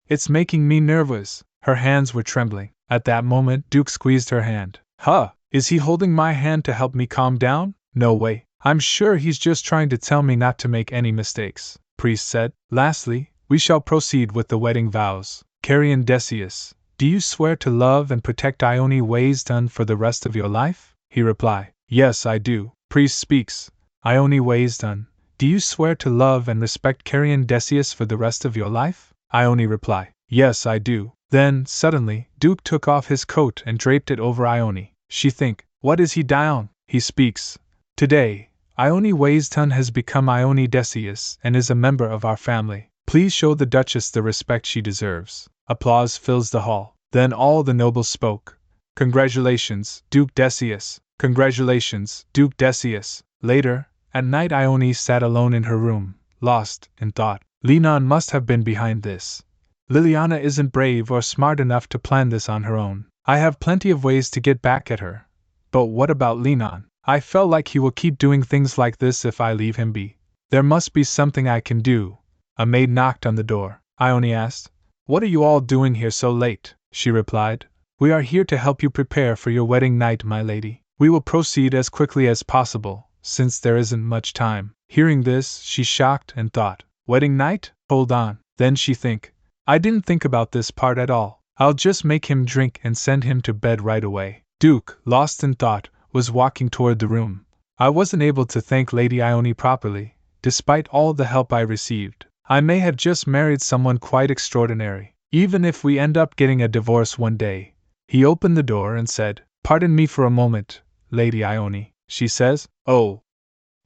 It's making me nervous. Her hands were trembling. At that moment, Duke squeezed her hand. Huh, is he holding my hand to help me calm down? No way. I'm sure he's just trying to tell me not to make any mistakes, priest said. Lastly, we shall proceed with the wedding vows. Carrion Decius, do you swear to love and protect Ione Wayston for the rest of your life? He replied, yes, I do. Priest speaks. Ione Wayston, do you swear to love and respect Carrion Decius for the rest of your life? Ione replied, yes, I do. Then, suddenly, Duke took off his coat and draped it over Ione. She think, what is he down? He speaks. Today, Ione Wayston has become Ione Decius and is a member of our family. Please show the Duchess the respect she deserves. Applause fills the hall. Then all the nobles spoke. Congratulations, Duke Decius. Congratulations, Duke Decius. Later, at night, Ione sat alone in her room, lost in thought. Linan must have been behind this. Liliana isn't brave or smart enough to plan this on her own. I have plenty of ways to get back at her. But what about Linan? I felt like he will keep doing things like this if I leave him be. There must be something I can do. A maid knocked on the door. Ione asked, what are you all doing here so late? She replied, we are here to help you prepare for your wedding night, my lady. We will proceed as quickly as possible, since there isn't much time. Hearing this, she shocked and thought, wedding night? Hold on. Then she think, I didn't think about this part at all. I'll just make him drink and send him to bed right away. Duke, lost in thought, was walking toward the room. I wasn't able to thank Lady Ione properly, despite all the help I received. I may have just married someone quite extraordinary. Even if we end up getting a divorce one day. He opened the door and said, pardon me for a moment, Lady Ione. She says, oh.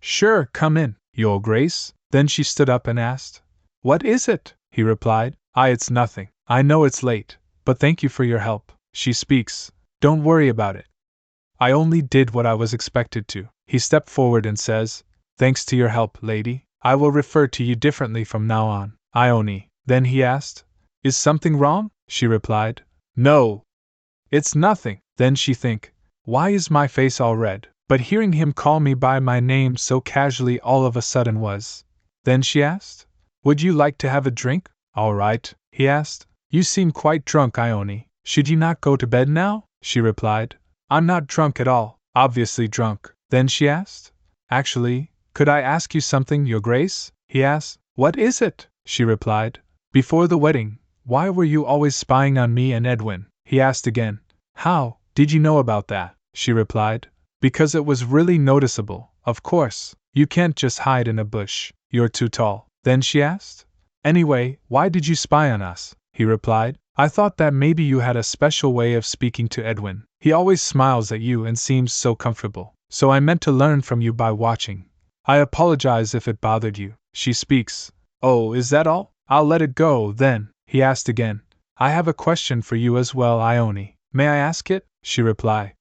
Sure, come in, Your Grace. Then she stood up and asked. What is it? He replied. It's nothing. I know it's late, but thank you for your help. She speaks. Don't worry about it. I only did what I was expected to. He stepped forward and says, Thanks to your help, lady. I will refer to you differently from now on. Ione. Then he asked, Is something wrong? She replied, No. It's nothing. Then she think, Why is my face all red? But hearing him call me by my name so casually all of a sudden was. Then she asked, Would you like to have a drink? All right, he asked. You seem quite drunk, Ione. Should you not go to bed now? She replied, I'm not drunk at all, obviously drunk. Then she asked, Actually, could I ask you something, Your Grace? He asked. What is it? She replied. Before the wedding, why were you always spying on me and Edwin? He asked again. How did you know about that? She replied. Because it was really noticeable, of course. You can't just hide in a bush. You're too tall. Then she asked. Anyway, why did you spy on us? He replied. I thought that maybe you had a special way of speaking to Edwin. He always smiles at you and seems so comfortable. So I meant to learn from you by watching. I apologize if it bothered you. She speaks. Oh, is that all? I'll let it go, then. He asked again. I have a question for you as well, Ione. May I ask it? She replied.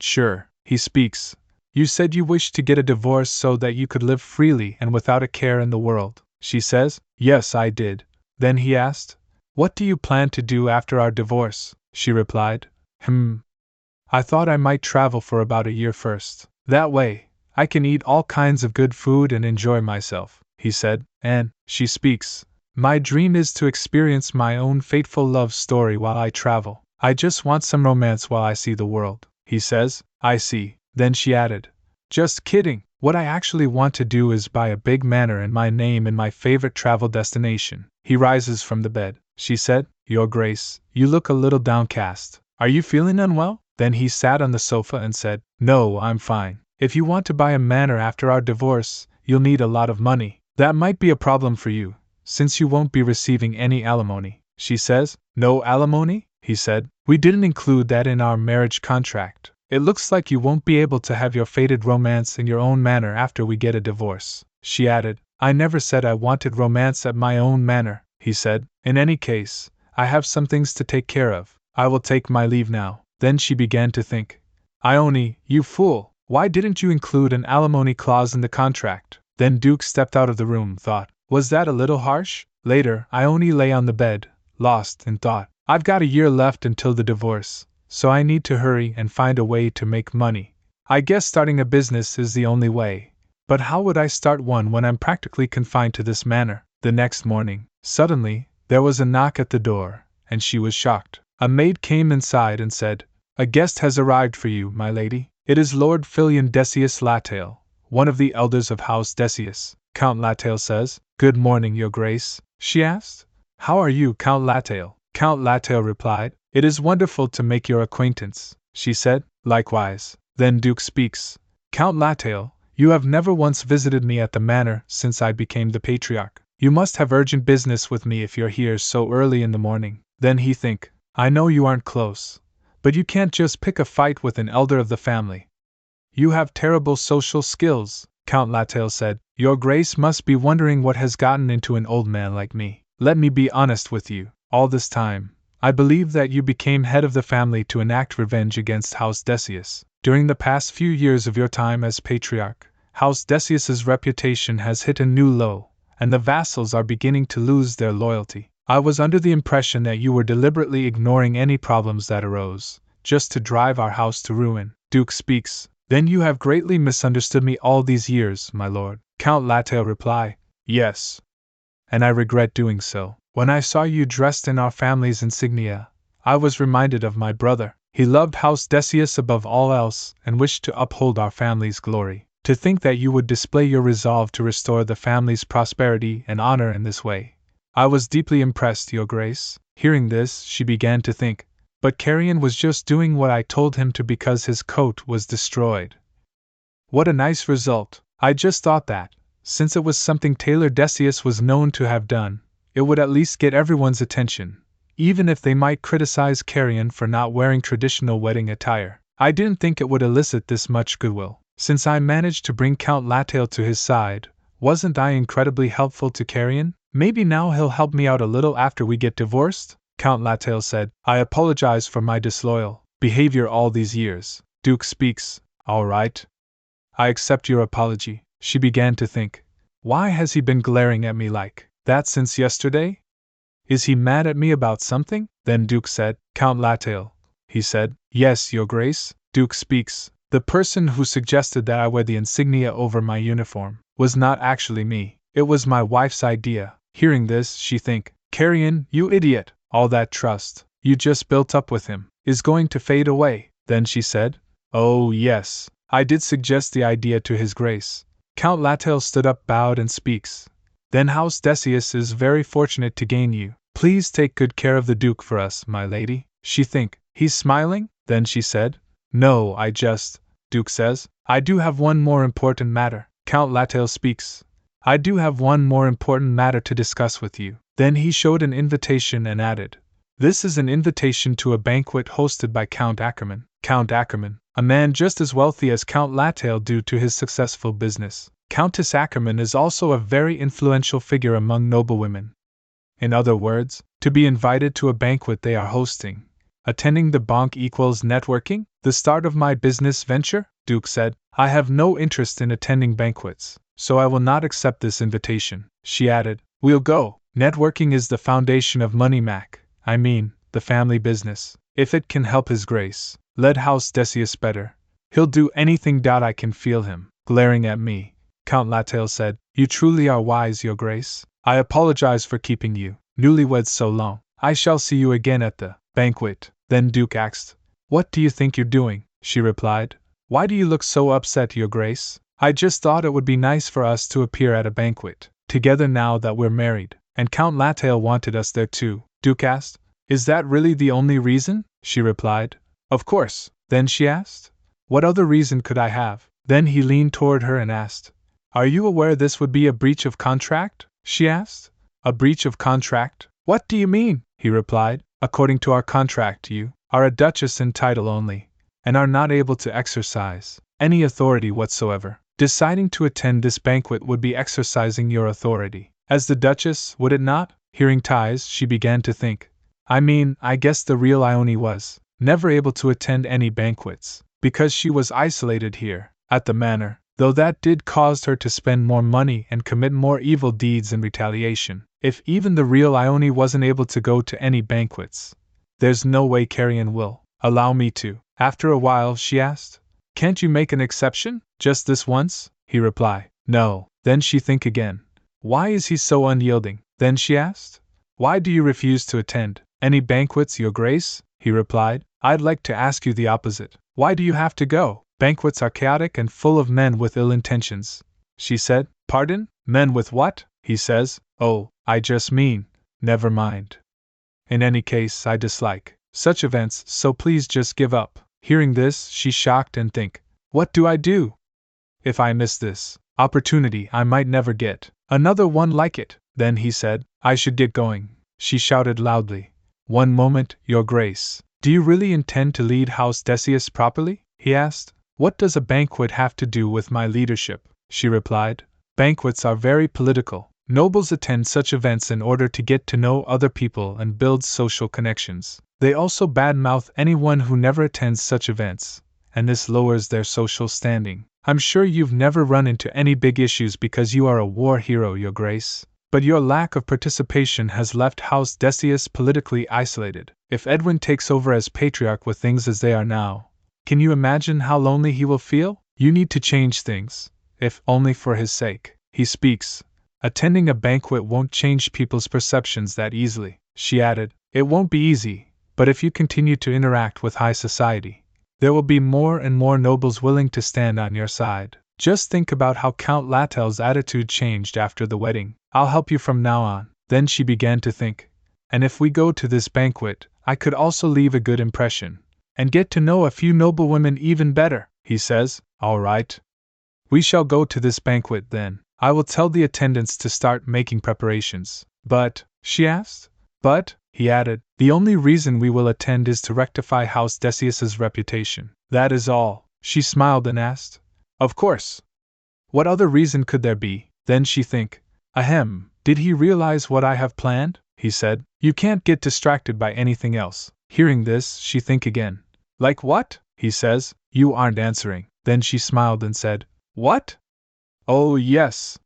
Sure. He speaks. You said you wished to get a divorce so that you could live freely and without a care in the world. She says. Yes, I did. Then he asked. What do you plan to do after our divorce? She replied. I thought I might travel for about a year first. That way, I can eat all kinds of good food and enjoy myself, he said. And, she speaks. My dream is to experience my own fateful love story while I travel. I just want some romance while I see the world, he says. I see. Then she added. Just kidding. What I actually want to do is buy a big manor in my name in my favorite travel destination. He rises from the bed. She said, Your Grace, you look a little downcast. Are you feeling unwell? Then he sat on the sofa and said, No, I'm fine. If you want to buy a manor after our divorce, you'll need a lot of money. That might be a problem for you, since you won't be receiving any alimony. She says, No alimony? He said. We didn't include that in our marriage contract. It looks like you won't be able to have your fated romance in your own manor after we get a divorce. She added, I never said I wanted romance at my own manor, he said. In any case, I have some things to take care of. I will take my leave now. Then she began to think. Ione, you fool, why didn't you include an alimony clause in the contract? Then Duke stepped out of the room, thought. Was that a little harsh? Later, Ione lay on the bed, lost in thought. I've got a year left until the divorce, so I need to hurry and find a way to make money. I guess starting a business is the only way. But how would I start one when I'm practically confined to this manor? The next morning, suddenly, there was a knock at the door, and she was shocked. A maid came inside and said, A guest has arrived for you, my lady. It is Lord Filion Decius Latail, one of the elders of House Decius. Count Latail says, Good morning, Your Grace. She asked. How are you, Count Latail? Count Latail replied. It is wonderful to make your acquaintance, she said. Likewise. Then Duke speaks. Count Latail, you have never once visited me at the manor since I became the patriarch. You must have urgent business with me if you're here so early in the morning. Then he think. I know you aren't close, but you can't just pick a fight with an elder of the family. You have terrible social skills, Count Latail said. Your Grace must be wondering what has gotten into an old man like me. Let me be honest with you. All this time, I believe that you became head of the family to enact revenge against House Decius. During the past few years of your time as patriarch, House Decius's reputation has hit a new low, and the vassals are beginning to lose their loyalty. I was under the impression that you were deliberately ignoring any problems that arose, just to drive our house to ruin. Duke speaks. Then you have greatly misunderstood me all these years, my lord. Count Latail reply. Yes. And I regret doing so. When I saw you dressed in our family's insignia, I was reminded of my brother. He loved House Decius above all else and wished to uphold our family's glory. To think that you would display your resolve to restore the family's prosperity and honor in this way. I was deeply impressed, Your Grace. Hearing this, she began to think. But Carrion was just doing what I told him to because his coat was destroyed. What a nice result. I just thought that, since it was something Taylor Decius was known to have done, it would at least get everyone's attention, even if they might criticize Carrion for not wearing traditional wedding attire. I didn't think it would elicit this much goodwill. Since I managed to bring Count Latail to his side, wasn't I incredibly helpful to Carrion? Maybe now he'll help me out a little after we get divorced? Count Latail said. I apologize for my disloyal behavior all these years. Duke speaks. All right. I accept your apology. She began to think. Why has he been glaring at me like that since yesterday? Is he mad at me about something? Then Duke said. Count Latail, he said. Yes, Your Grace. Duke speaks. The person who suggested that I wear the insignia over my uniform was not actually me. It was my wife's idea. Hearing this, she think, Carrion, you idiot, all that trust you just built up with him is going to fade away. Then she said, Oh yes, I did suggest the idea to His Grace. Count Latail stood up, bowed, and speaks. Then House Decius is very fortunate to gain you. Please take good care of the Duke for us, my lady. She think, he's smiling? Then she said, No, I just, Duke says, I do have one more important matter. Count Latail speaks. I do have one more important matter to discuss with you. Then he showed an invitation and added, This is an invitation to a banquet hosted by Count Ackerman. Count Ackerman, a man just as wealthy as Count Latail due to his successful business. Countess Ackerman is also a very influential figure among noblewomen. In other words, to be invited to a banquet they are hosting. Attending the bank equals networking? The start of my business venture? Duke said. I have no interest in attending banquets, so I will not accept this invitation. She added, We'll go. Networking is the foundation of the family business. If it can help His Grace, led House Decius better, he'll do anything. I can feel him glaring at me. Count Latail said, You truly are wise, Your Grace. I apologize for keeping you, newlyweds, so long. I shall see you again at the banquet. Then Duke asked, What do you think you're doing? She replied, Why do you look so upset, Your Grace? I just thought it would be nice for us to appear at a banquet together now that we're married, and Count Latail wanted us there too. Duke asked, Is that really the only reason? She replied, Of course. Then she asked, What other reason could I have? Then he leaned toward her and asked, Are you aware this would be a breach of contract? She asked. A breach of contract? What do you mean? He replied, According to our contract, you are a duchess in title only, and are not able to exercise any authority whatsoever. Deciding to attend this banquet would be exercising your authority as the duchess, would it not? Hearing ties, she began to think. I guess the real Ione was never able to attend any banquets, because she was isolated here, at the manor, though that did cause her to spend more money and commit more evil deeds in retaliation. If even the real Ione wasn't able to go to any banquets, there's no way Carrion will allow me to. After a while, she asked, Can't you make an exception? Just this once? He replied, No. Then she think again. Why is he so unyielding? Then she asked, Why do you refuse to attend any banquets, Your Grace? He replied, I'd like to ask you the opposite. Why do you have to go? Banquets are chaotic and full of men with ill intentions. She said, Pardon? Men with what? He says, Oh, I just mean, never mind. In any case, I dislike such events, so please just give up. Hearing this, she shocked and think, What do I do? If I miss this opportunity, I might never get another one like it. Then he said, I should get going. She shouted loudly, One moment, Your Grace. Do you really intend to lead House Decius properly? He asked. What does a banquet have to do with my leadership? She replied, Banquets are very political. Nobles attend such events in order to get to know other people and build social connections. They also badmouth anyone who never attends such events, and this lowers their social standing. I'm sure you've never run into any big issues because you are a war hero, Your Grace. But your lack of participation has left House Decius politically isolated. If Edwin takes over as patriarch with things as they are now, can you imagine how lonely he will feel? You need to change things, if only for his sake. He speaks. Attending a banquet won't change people's perceptions that easily. She added, It won't be easy, but if you continue to interact with high society, there will be more and more nobles willing to stand on your side. Just think about how Count Latail's attitude changed after the wedding. I'll help you from now on. Then she began to think, and if we go to this banquet, I could also leave a good impression, and get to know a few noblewomen even better. He says, All right. We shall go to this banquet then. I will tell the attendants to start making preparations. But, she asked? But, he added, the only reason we will attend is to rectify House Decius's reputation. That is all. She smiled and asked, Of course. What other reason could there be? Then she think. Ahem, did he realize what I have planned? He said. You can't get distracted by anything else. Hearing this, she think again. Like what? He says. You aren't answering. Then she smiled and said, What? Oh, yes.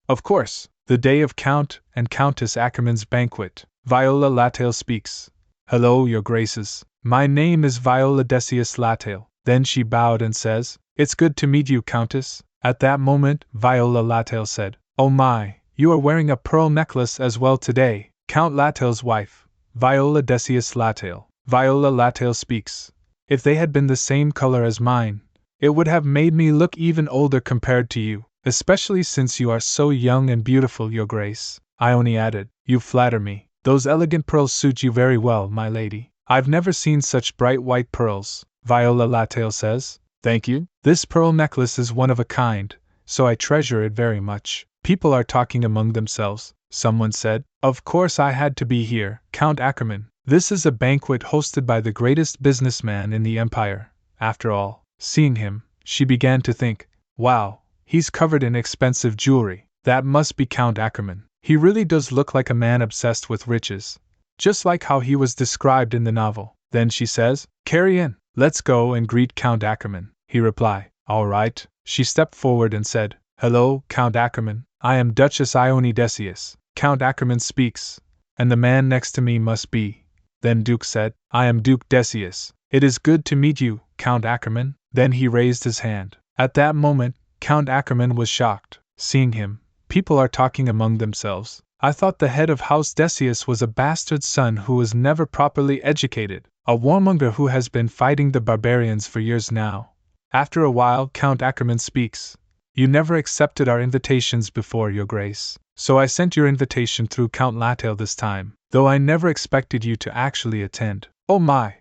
Of course, the day of Count and Countess Ackerman's banquet. Viola Lattale speaks. Hello, your graces. My name is Viola Decius Lattale. Then she bowed and says, It's good to meet you, Countess. At that moment, Viola Lattale said, Oh my, you are wearing a pearl necklace as well today. Count Lattale's wife, Viola Decius Lattale. Viola Lattale speaks. If they had been the same color as mine, it would have made me look even older compared to you, especially since you are so young and beautiful, your grace. Ione added, You flatter me. Those elegant pearls suit you very well, my lady. I've never seen such bright white pearls, Viola Lattale says. Thank you. This pearl necklace is one of a kind, so I treasure it very much. People are talking among themselves, someone said. Of course I had to be here, Count Ackerman. This is a banquet hosted by the greatest businessman in the empire. After all, seeing him, she began to think, wow, he's covered in expensive jewelry. That must be Count Ackerman. He really does look like a man obsessed with riches, just like how he was described in the novel. Then she says, Carry in. Let's go and greet Count Ackerman. He replied, All right. She stepped forward and said, Hello, Count Ackerman. I am Duchess Ione Decius. Count Ackerman speaks. And the man next to me must be. Then Duke said, I am Duke Decius. It is good to meet you, Count Ackerman. Then he raised his hand. At that moment, Count Ackerman was shocked. Seeing him, people are talking among themselves. I thought the head of House Decius was a bastard son who was never properly educated, a warmonger who has been fighting the barbarians for years now. After a while, Count Ackerman speaks. You never accepted our invitations before, your grace, so I sent your invitation through Count Lattale this time, though I never expected you to actually attend. Oh my!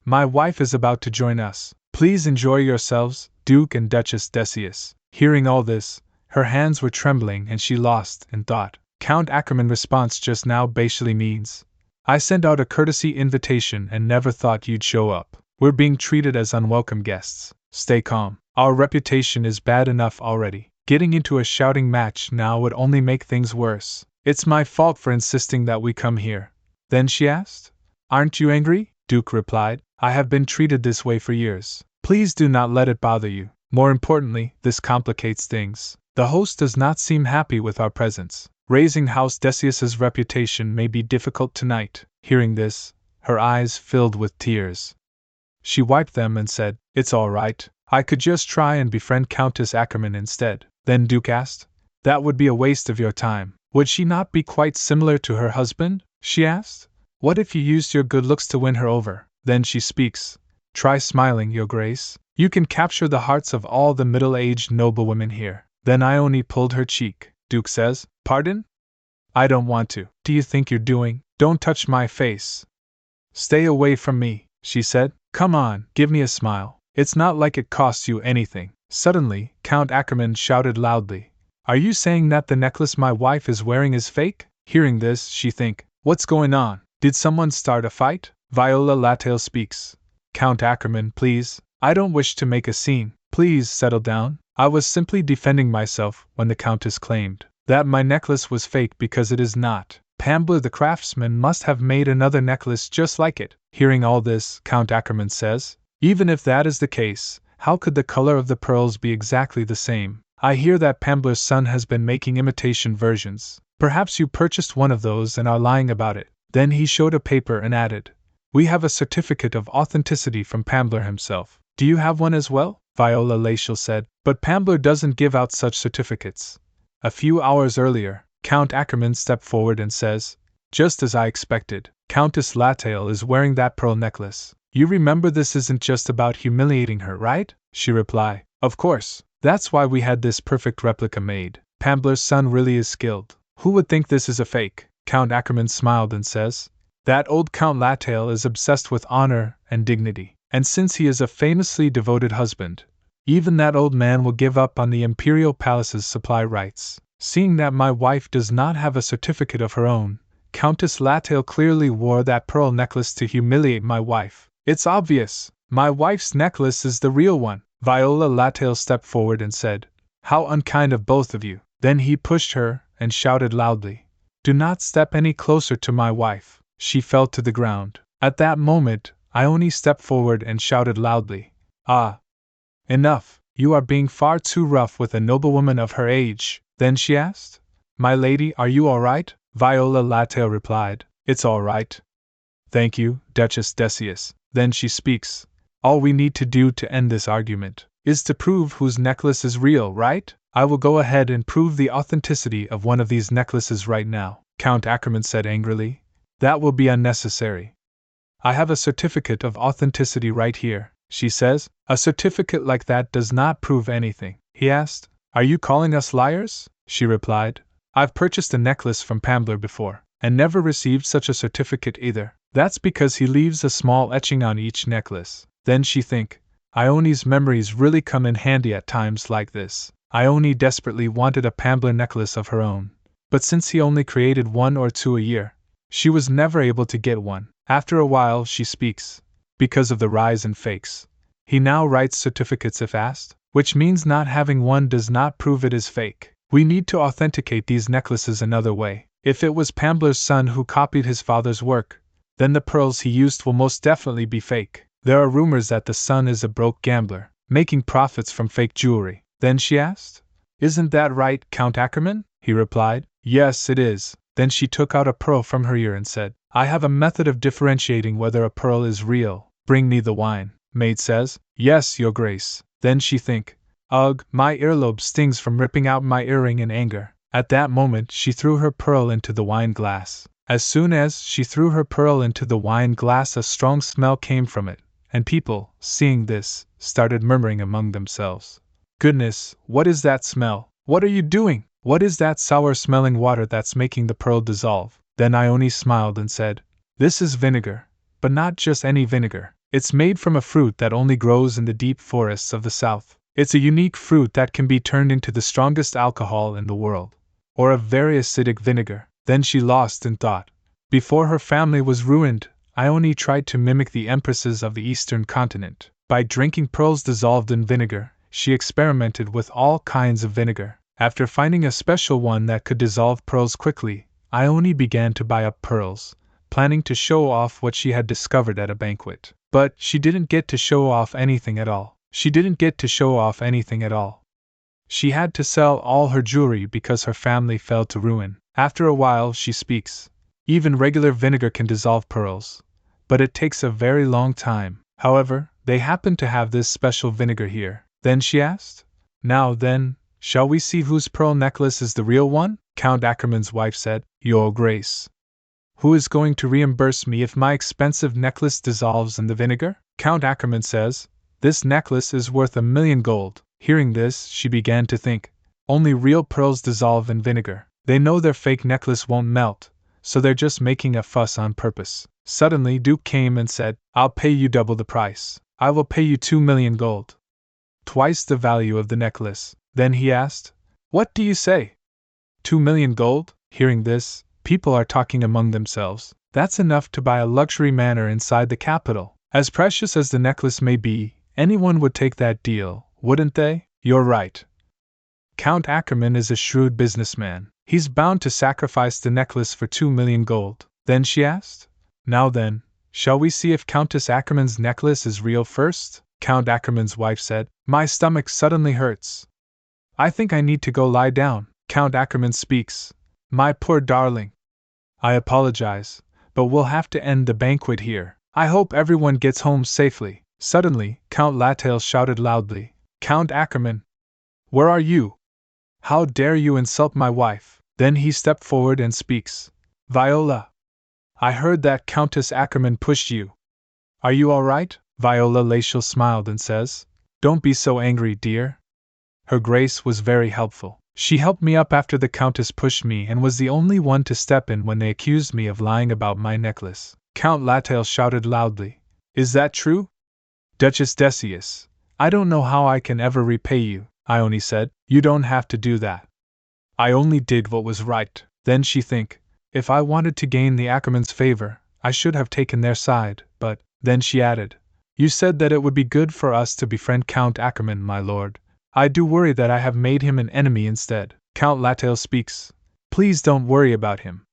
My wife is about to join us. Please enjoy yourselves, Duke and Duchess Decius. Hearing all this, her hands were trembling and she lost in thought. Count Ackerman's response just now basically means, I sent out a courtesy invitation and never thought you'd show up. We're being treated as unwelcome guests. Stay calm. Our reputation is bad enough already. Getting into a shouting match now would only make things worse. It's my fault for insisting that we come here. Then she asked, Aren't you angry? Duke replied, I have been treated this way for years. Please do not let it bother you. More importantly, this complicates things. The host does not seem happy with our presence. Raising House Decius's reputation may be difficult tonight. Hearing this, her eyes filled with tears. She wiped them and said, It's all right. I could just try and befriend Countess Ackerman instead. Then Duke asked, That would be a waste of your time. Would she not be quite similar to her husband? She asked. What if you used your good looks to win her over? Then she speaks. Try smiling, your grace. You can capture the hearts of all the middle-aged noblewomen here. Then Ione pulled her cheek. Duke says, Pardon? I don't want to. Do you think you're doing? Don't touch my face. Stay away from me, she said. Come on, give me a smile. It's not like it costs you anything. Suddenly, Count Ackerman shouted loudly. Are you saying that the necklace my wife is wearing is fake? Hearing this, she think, What's going on? Did someone start a fight? Viola Lattale speaks. Count Ackerman, please. I don't wish to make a scene. Please settle down. I was simply defending myself when the Countess claimed that my necklace was fake because it is not. Pambler the craftsman must have made another necklace just like it. Hearing all this, Count Ackerman says, Even if that is the case, how could the color of the pearls be exactly the same? I hear that Pambler's son has been making imitation versions. Perhaps you purchased one of those and are lying about it. Then he showed a paper and added, We have a certificate of authenticity from Pambler himself. Do you have one as well? Viola Lattale said, But Pambler doesn't give out such certificates. A few hours earlier, Count Ackerman stepped forward and says, Just as I expected, Countess Lattale is wearing that pearl necklace. You remember this isn't just about humiliating her, right? She replied, Of course, that's why we had this perfect replica made. Pambler's son really is skilled. Who would think this is a fake? Count Ackerman smiled and says, That old Count Lattale is obsessed with honor and dignity. And since he is a famously devoted husband, even that old man will give up on the imperial palace's supply rights. Seeing that my wife does not have a certificate of her own, Countess Lattale clearly wore that pearl necklace to humiliate my wife. It's obvious. My wife's necklace is the real one. Viola Lattale stepped forward and said, "How unkind of both of you." Then he pushed her and shouted loudly, "Do not step any closer to my wife." She fell to the ground. At that moment, Ione stepped forward and shouted loudly, "Ah! Enough! You are being far too rough with a noblewoman of her age." Then she asked, "My lady, are you all right?" Viola Lattale replied, "It's all right. Thank you, Duchess Decius." Then she speaks, "All we need to do to end this argument is to prove whose necklace is real, right? I will go ahead and prove the authenticity of one of these necklaces right now." Count Ackerman said angrily, "That will be unnecessary. I have a certificate of authenticity right here," she says. "A certificate like that does not prove anything." He asked, "Are you calling us liars?" She replied, "I've purchased a necklace from Pambler before, and never received such a certificate either. That's because he leaves a small etching on each necklace." Then she think, Ione's memories really come in handy at times like this. Ione desperately wanted a Pambler necklace of her own, but since he only created 1 or 2 a year, she was never able to get one. After a while she speaks, because of the rise in fakes, he now writes certificates if asked, which means not having one does not prove it is fake. We need to authenticate these necklaces another way. If it was Pambler's son who copied his father's work, then the pearls he used will most definitely be fake. There are rumors that the son is a broke gambler, making profits from fake jewelry. Then she asked, "Isn't that right, Count Ackerman?" He replied, "Yes, it is." Then she took out a pearl from her ear and said, "I have a method of differentiating whether a pearl is real. Bring me the wine." Maid says, "Yes, your grace." Then she think, "Ugh, my earlobe stings from ripping out my earring in anger." At that moment she threw her pearl into the wine glass. As soon as she threw her pearl into the wine glass, a strong smell came from it, and people, seeing this, started murmuring among themselves, "Goodness, what is that smell? What are you doing? What is that sour-smelling water that's making the pearl dissolve?" Then Ione smiled and said, "This is vinegar, but not just any vinegar. It's made from a fruit that only grows in the deep forests of the south. It's a unique fruit that can be turned into the strongest alcohol in the world, or a very acidic vinegar." Then she lost in thought. Before her family was ruined, Ione tried to mimic the empresses of the eastern continent. By drinking pearls dissolved in vinegar, she experimented with all kinds of vinegar. After finding a special one that could dissolve pearls quickly, Ione began to buy up pearls, planning to show off what she had discovered at a banquet. But she didn't get to show off anything at all. She had to sell all her jewelry because her family fell to ruin. After a while she speaks, "Even regular vinegar can dissolve pearls, but it takes a very long time. However, they happen to have this special vinegar here." Then she asked, "Now then, shall we see whose pearl necklace is the real one?" Count Ackerman's wife said, "Your Grace, who is going to reimburse me if my expensive necklace dissolves in the vinegar?" Count Ackerman says, "This necklace is worth 1,000,000 gold." Hearing this, she began to think, only real pearls dissolve in vinegar. They know their fake necklace won't melt, so they're just making a fuss on purpose. Suddenly Duke came and said, "I'll pay you double the price. I will pay you 2,000,000 gold. Twice the value of the necklace." Then he asked, "What do you say? 2,000,000 gold?" Hearing this, people are talking among themselves. That's enough to buy a luxury manor inside the capital. As precious as the necklace may be, anyone would take that deal, wouldn't they? You're right. Count Ackerman is a shrewd businessman. He's bound to sacrifice the necklace for 2,000,000 gold. Then she asked, "Now then, shall we see if Countess Ackerman's necklace is real first?" Count Ackerman's wife said, "My stomach suddenly hurts. I think I need to go lie down." Count Ackerman speaks, "My poor darling. I apologize, but we'll have to end the banquet here. I hope everyone gets home safely." Suddenly, Count Lattale shouted loudly, "Count Ackerman! Where are you? How dare you insult my wife?" Then he stepped forward and speaks, "Viola, I heard that Countess Ackerman pushed you. Are you all right?" Viola Lacial smiled and says, "Don't be so angry, dear. Her Grace was very helpful. She helped me up after the Countess pushed me and was the only one to step in when they accused me of lying about my necklace." Count Lattale shouted loudly, "Is that true? Duchess Decius, I don't know how I can ever repay you." Ione said, "You don't have to do that. I only did what was right." Then she think, if I wanted to gain the Ackermans' favor, I should have taken their side, but, then she added, You said that it would be good for us to befriend Count Ackerman, my lord. I do worry that I have made him an enemy instead. Count Lattale speaks. Please don't worry about him.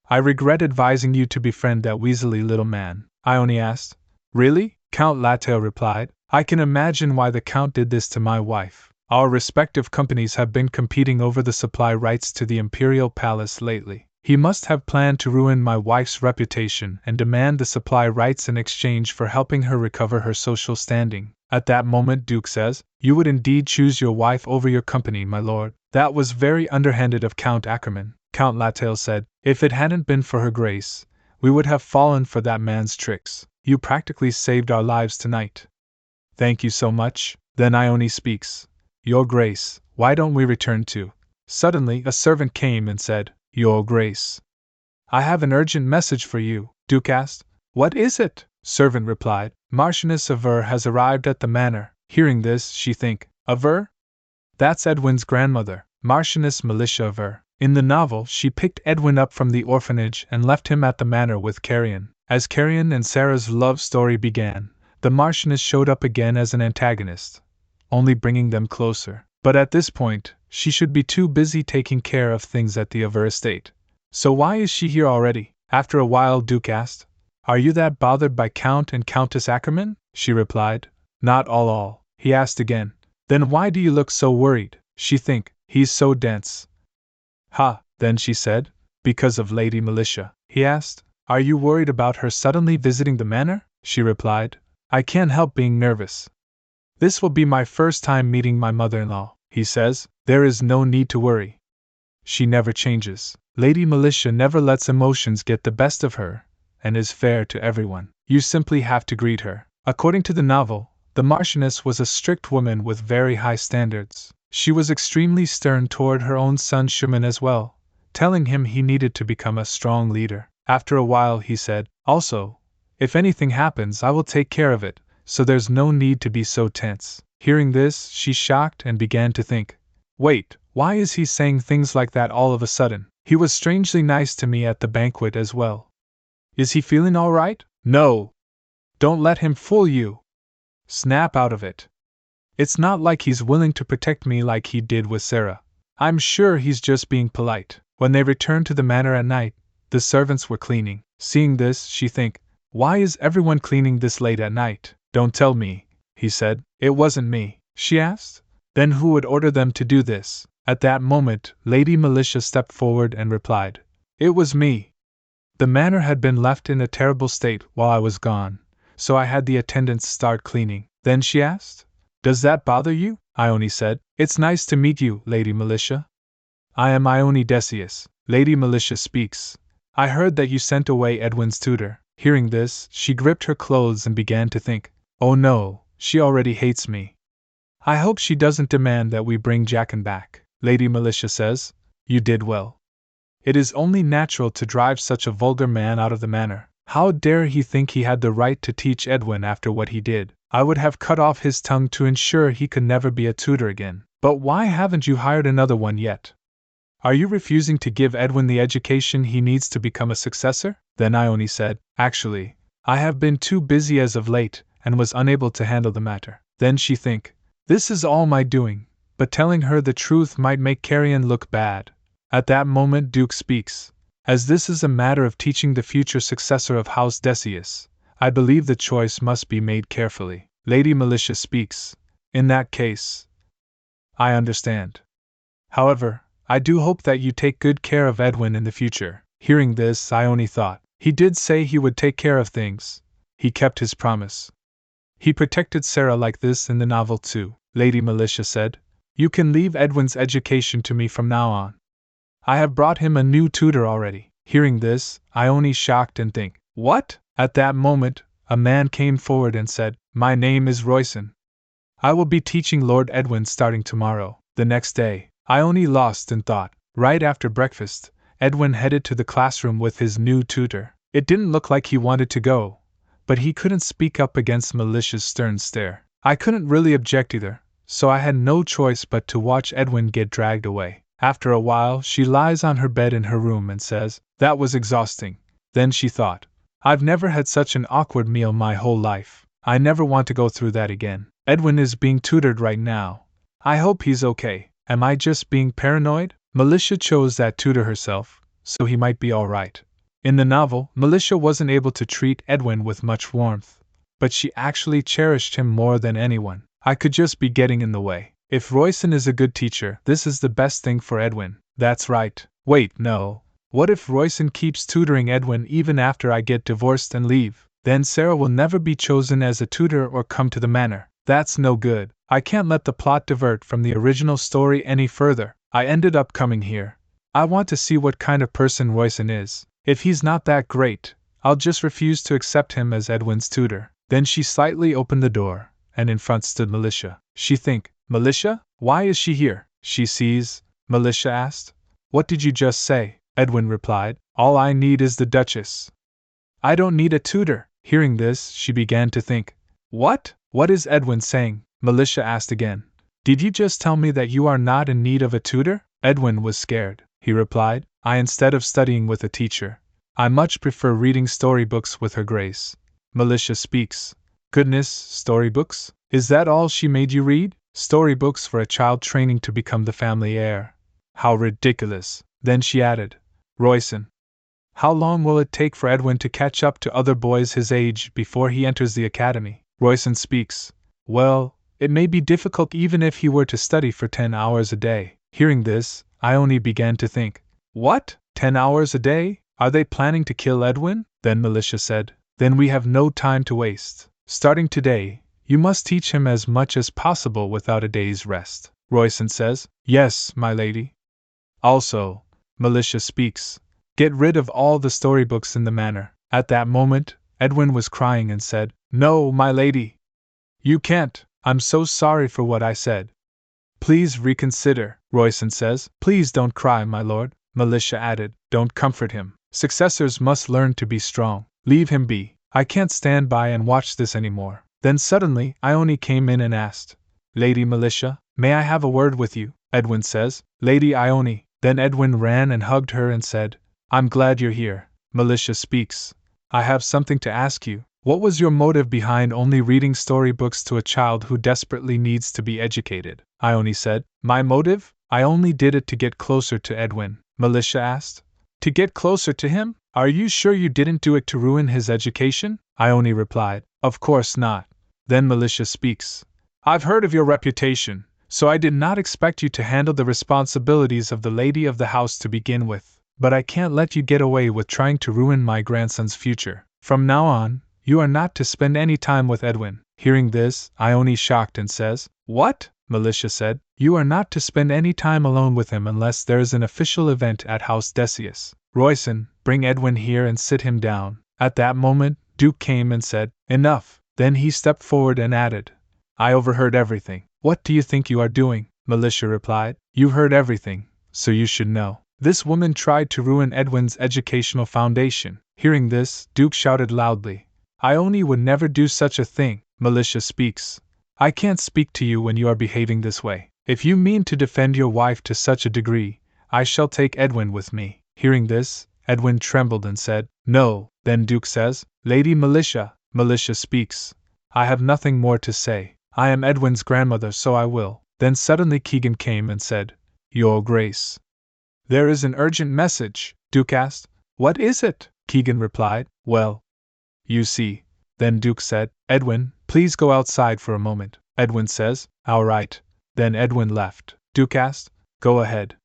I regret advising you to befriend that weaselly little man, Ione asked. Really? Count Lattale replied. I can imagine why the Count did this to my wife. Our respective companies have been competing over the supply rights to the Imperial Palace lately. He must have planned to ruin my wife's reputation and demand the supply rights in exchange for helping her recover her social standing. At that moment, Duke says, You would indeed choose your wife over your company, my lord. That was very underhanded of Count Ackerman, Count Lattale said. If it hadn't been for her grace, we would have fallen for that man's tricks. You practically saved our lives tonight. Thank you so much. Then Ione speaks. Your Grace, why don't we return to? Suddenly, a servant came and said, Your Grace, I have an urgent message for you. Duke asked. What is it? Servant replied. Marchioness Aver has arrived at the manor. Hearing this, she think, Aver? That's Edwin's grandmother, Marchioness Militia Aver. In the novel, she picked Edwin up from the orphanage and left him at the manor with Carrion. As Carrion and Sarah's love story began, the Marchioness showed up again as an antagonist, only bringing them closer. But at this point, she should be too busy taking care of things at the Aver estate. So why is she here already? After a while, Duke asked. Are you that bothered by Count and Countess Ackerman? She replied. Not all. He asked again. Then why do you look so worried? She think, he's so dense. Ha, then she said. Because of Lady Militia. He asked. Are you worried about her suddenly visiting the manor? She replied. I can't help being nervous. This will be my first time meeting my mother-in-law, he says. There is no need to worry. She never changes. Lady Militia never lets emotions get the best of her, and is fair to everyone. You simply have to greet her. According to the novel, the Marchioness was a strict woman with very high standards. She was extremely stern toward her own son Schumann as well, telling him he needed to become a strong leader. After a while he said, Also, if anything happens I will take care of it, so there's no need to be so tense. Hearing this, she shocked and began to think, Wait, why is he saying things like that all of a sudden? He was strangely nice to me at the banquet as well. Is he feeling all right? No. Don't let him fool you. Snap out of it. It's not like he's willing to protect me like he did with Sarah. I'm sure he's just being polite. When they returned to the manor at night, the servants were cleaning. Seeing this, she think, Why is everyone cleaning this late at night? Don't tell me, he said. It wasn't me, she asked. Then who would order them to do this? At that moment, Lady Militia stepped forward and replied, It was me. The manor had been left in a terrible state while I was gone, so I had the attendants start cleaning. Then she asked, Does that bother you? Ione said, It's nice to meet you, Lady Militia. I am Ione Decius. Lady Militia speaks. I heard that you sent away Edwin's tutor. Hearing this, she gripped her clothes and began to think, Oh no, she already hates me. I hope she doesn't demand that we bring Jackin back. Lady Militia says, You did well. It is only natural to drive such a vulgar man out of the manor. How dare he think he had the right to teach Edwin after what he did? I would have cut off his tongue to ensure he could never be a tutor again. But why haven't you hired another one yet? Are you refusing to give Edwin the education he needs to become a successor? Then Ione said, Actually, I have been too busy as of late, and was unable to handle the matter. Then she think, This is all my doing, but telling her the truth might make Carrion look bad. At that moment Duke speaks. As this is a matter of teaching the future successor of House Decius, I believe the choice must be made carefully. Lady Militia speaks. In that case, I understand. However, I do hope that you take good care of Edwin in the future. Hearing this, Ione thought, He did say he would take care of things. He kept his promise. He protected Sarah like this in the novel too. Lady Militia said, You can leave Edwin's education to me from now on. I have brought him a new tutor already. Hearing this, Ione shocked and think, What? At that moment, a man came forward and said, My name is Royson. I will be teaching Lord Edwin starting tomorrow. The next day, Ione lost in thought. Right after breakfast, Edwin headed to the classroom with his new tutor. It didn't look like he wanted to go, but he couldn't speak up against Militia's stern stare. I couldn't really object either, so I had no choice but to watch Edwin get dragged away. After a while, she lies on her bed in her room and says, That was exhausting. Then she thought, I've never had such an awkward meal my whole life. I never want to go through that again. Edwin is being tutored right now. I hope he's okay. Am I just being paranoid? Militia chose that tutor herself, so he might be alright. In the novel, Militia wasn't able to treat Edwin with much warmth, but she actually cherished him more than anyone. I could just be getting in the way. If Royson is a good teacher, this is the best thing for Edwin. That's right. Wait, no. What if Royson keeps tutoring Edwin even after I get divorced and leave? Then Sarah will never be chosen as a tutor or come to the manor. That's no good. I can't let the plot divert from the original story any further. I ended up coming here. I want to see what kind of person Royson is. If he's not that great, I'll just refuse to accept him as Edwin's tutor. Then she slightly opened the door, and in front stood Militia. Militia? Why is she here? She sees? Militia asked. What did you just say? Edwin replied. All I need is the Duchess. I don't need a tutor. Hearing this, she began to think. What? What is Edwin saying? Militia asked again. Did you just tell me that you are not in need of a tutor? Edwin was scared. He replied. Instead of studying with a teacher, I much prefer reading storybooks with Her Grace. Militia speaks. Goodness, storybooks? Is that all she made you read? Storybooks for a child training to become the family heir. How ridiculous. Then she added. Royson. How long will it take for Edwin to catch up to other boys his age before he enters the academy? Royson speaks. Well, it may be difficult even if he were to study for 10 hours a day. Hearing this, Ione began to think. What? 10 hours a day? Are they planning to kill Edwin? Then Militia said. Then we have no time to waste. Starting today, you must teach him as much as possible without a day's rest. Royson says. Yes, my lady. Also, Militia speaks. Get rid of all the storybooks in the manor. At that moment, Edwin was crying and said, No, my lady. You can't. I'm so sorry for what I said. Please reconsider, Royson says. Please don't cry, my lord. Militia added. Don't comfort him. Successors must learn to be strong. Leave him be. I can't stand by and watch this anymore. Then suddenly, Ione came in and asked, Lady Militia, may I have a word with you? Edwin says, Lady Ione. Then Edwin ran and hugged her and said, I'm glad you're here. Militia speaks. I have something to ask you. What was your motive behind only reading storybooks to a child who desperately needs to be educated? Ione said. My motive? I only did it to get closer to Edwin. Militia asked. To get closer to him? Are you sure you didn't do it to ruin his education? Ione replied. Of course not. Then Militia speaks. I've heard of your reputation, so I did not expect you to handle the responsibilities of the lady of the house to begin with. But I can't let you get away with trying to ruin my grandson's future. From now on, you are not to spend any time with Edwin. Hearing this, Ione shocked and says, What? Militia said. You are not to spend any time alone with him unless there is an official event at House Decius. Royson, bring Edwin here and sit him down. At that moment, Duke came and said, Enough. Then he stepped forward and added, I overheard everything. What do you think you are doing? Militia replied. You've heard everything, so you should know. This woman tried to ruin Edwin's educational foundation. Hearing this, Duke shouted loudly, Ione would never do such a thing. Militia speaks. I can't speak to you when you are behaving this way. If you mean to defend your wife to such a degree, I shall take Edwin with me. Hearing this, Edwin trembled and said, No. Then Duke says, Lady Militia. Militia speaks. I have nothing more to say. I am Edwin's grandmother, so I will. Then suddenly Keegan came and said, Your Grace. There is an urgent message, Duke asked. What is it? Keegan replied. Well, you see. Then Duke said, Edwin, please go outside for a moment. Edwin says, All right. Then Edwin left. Duke asked, Go ahead.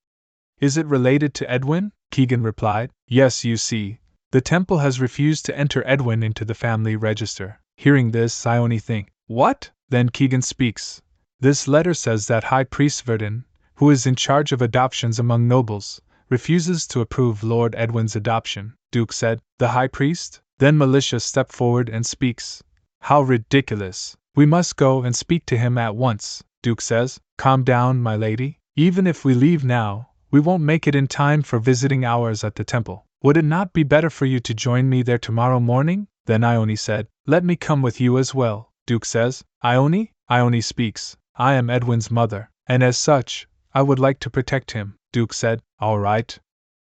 Is it related to Edwin? Keegan replied. Yes, you see. The temple has refused to enter Edwin into the family register. Hearing this, Ione think, What? Then Keegan speaks. This letter says that High Priest Verdun, who is in charge of adoptions among nobles, refuses to approve Lord Edwin's adoption. Duke said, The High Priest? Then Militia stepped forward and speaks. How ridiculous. We must go and speak to him at once. Duke says, Calm down, my lady. Even if we leave now, we won't make it in time for visiting hours at the temple. Would it not be better for you to join me there tomorrow morning? Then Ione said, Let me come with you as well. Duke says, Ione? Ione speaks. I am Edwin's mother, and as such, I would like to protect him. Duke said, All right.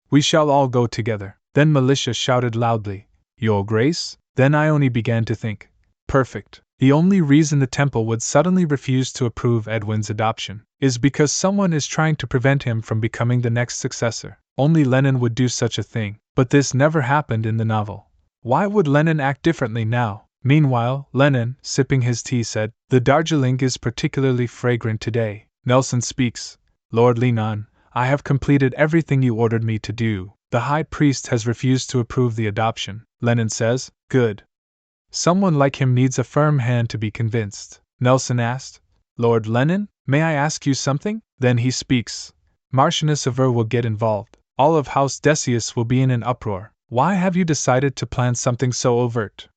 We shall all go together. Then Militia shouted loudly, Your Grace? Then Ione began to think. Perfect. The only reason the temple would suddenly refuse to approve Edwin's adoption is because someone is trying to prevent him from becoming the next successor. Only Lenin would do such a thing, but this never happened in the novel. Why would Lenin act differently now? Meanwhile, Lenin, sipping his tea, said, "The Darjeeling is particularly fragrant today." Nelson speaks. Lord Lenin, I have completed everything you ordered me to do. The High Priest has refused to approve the adoption. Lenin says, good. Someone like him needs a firm hand to be convinced. Nelson asked, Lord Lenin, may I ask you something? Then he speaks. Marchioness Aver will get involved. All of House Decius will be in an uproar. Why have you decided to plan something so overt?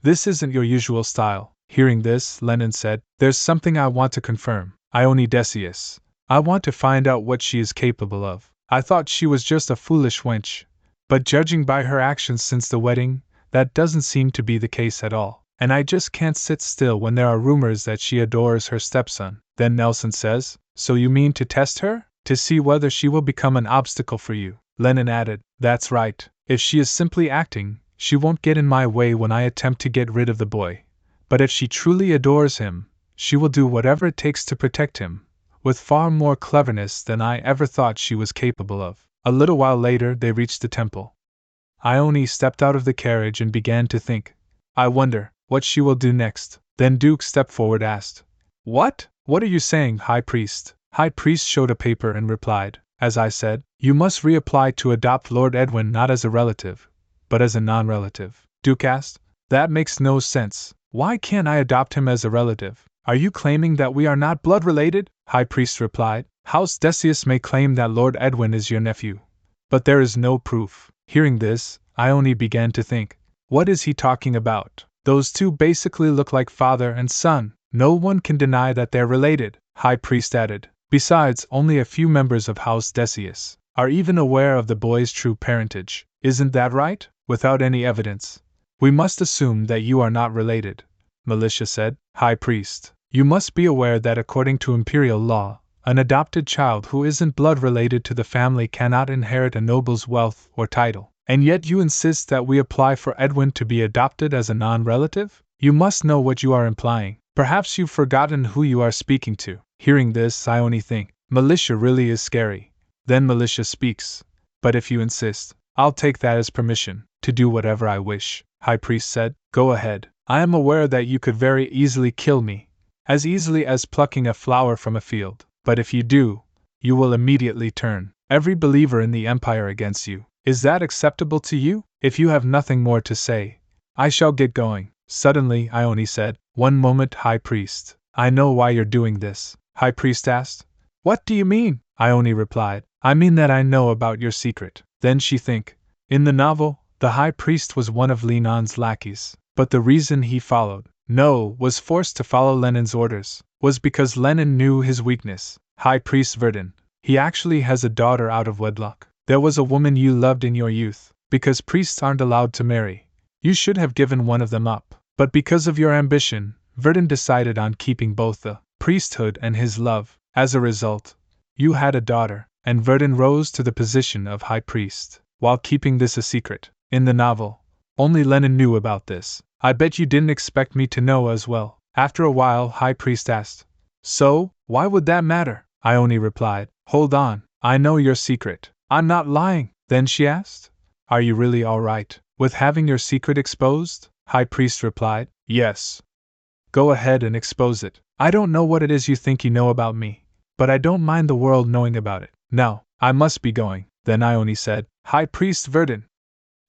This isn't your usual style. Hearing this, Lenin said, there's something I want to confirm. Ione Decius. I want to find out what she is capable of. I thought she was just a foolish wench. But judging by her actions since the wedding, that doesn't seem to be the case at all. And I just can't sit still when there are rumors that she adores her stepson. Then Nelson says, so you mean to test her? To see whether she will become an obstacle for you? Lenin added, that's right. If she is simply acting, she won't get in my way when I attempt to get rid of the boy. But if she truly adores him, she will do whatever it takes to protect him, with far more cleverness than I ever thought she was capable of. A little while later they reached the temple. Ione stepped out of the carriage and began to think. I wonder what she will do next. Then Duke stepped forward and asked, What are you saying, High Priest? High Priest showed a paper and replied, as I said, you must reapply to adopt Lord Edwin not as a relative, but as a non-relative. Duke asked, that makes no sense. Why can't I adopt him as a relative? Are you claiming that we are not blood-related? High Priest replied, House Decius may claim that Lord Edwin is your nephew, but there is no proof. Hearing this, Ione began to think, what is he talking about? Those two basically look like father and son. No one can deny that they're related, High Priest added. Besides, only a few members of House Decius are even aware of the boy's true parentage. Isn't that right? Without any evidence, we must assume that you are not related. Militia said, High Priest, you must be aware that according to imperial law, an adopted child who isn't blood related to the family cannot inherit a noble's wealth or title. And yet you insist that we apply for Edwin to be adopted as a non-relative? You must know what you are implying. Perhaps you've forgotten who you are speaking to. Hearing this, Ione think, Militia really is scary. Then Militia speaks. But if you insist, I'll take that as permission to do whatever I wish. High Priest said, go ahead. I am aware that you could very easily kill me, as easily as plucking a flower from a field. But if you do, you will immediately turn every believer in the Empire against you. Is that acceptable to you? If you have nothing more to say, I shall get going. Suddenly, Ione said, one moment, High Priest. I know why you're doing this. High Priest asked. What do you mean? Ione replied. I mean that I know about your secret. Then she think. In the novel, the High Priest was one of Lenin's lackeys, but the reason he was forced to follow Lenin's orders, was because Lenin knew his weakness. High Priest Verdun. He actually has a daughter out of wedlock. There was a woman you loved in your youth. Because priests aren't allowed to marry, you should have given one of them up. But because of your ambition, Verdun decided on keeping both the priesthood and his love. As a result, you had a daughter, and Verdun rose to the position of High Priest, while keeping this a secret. In the novel, only Lenin knew about this. I bet you didn't expect me to know as well. After a while, High Priest asked, so, why would that matter? Ione replied, hold on, I know your secret. I'm not lying. Then she asked, are you really all right with having your secret exposed? High Priest replied, yes. Go ahead and expose it. I don't know what it is you think you know about me, but I don't mind the world knowing about it. Now, I must be going. Then Ione said, High Priest Verdun.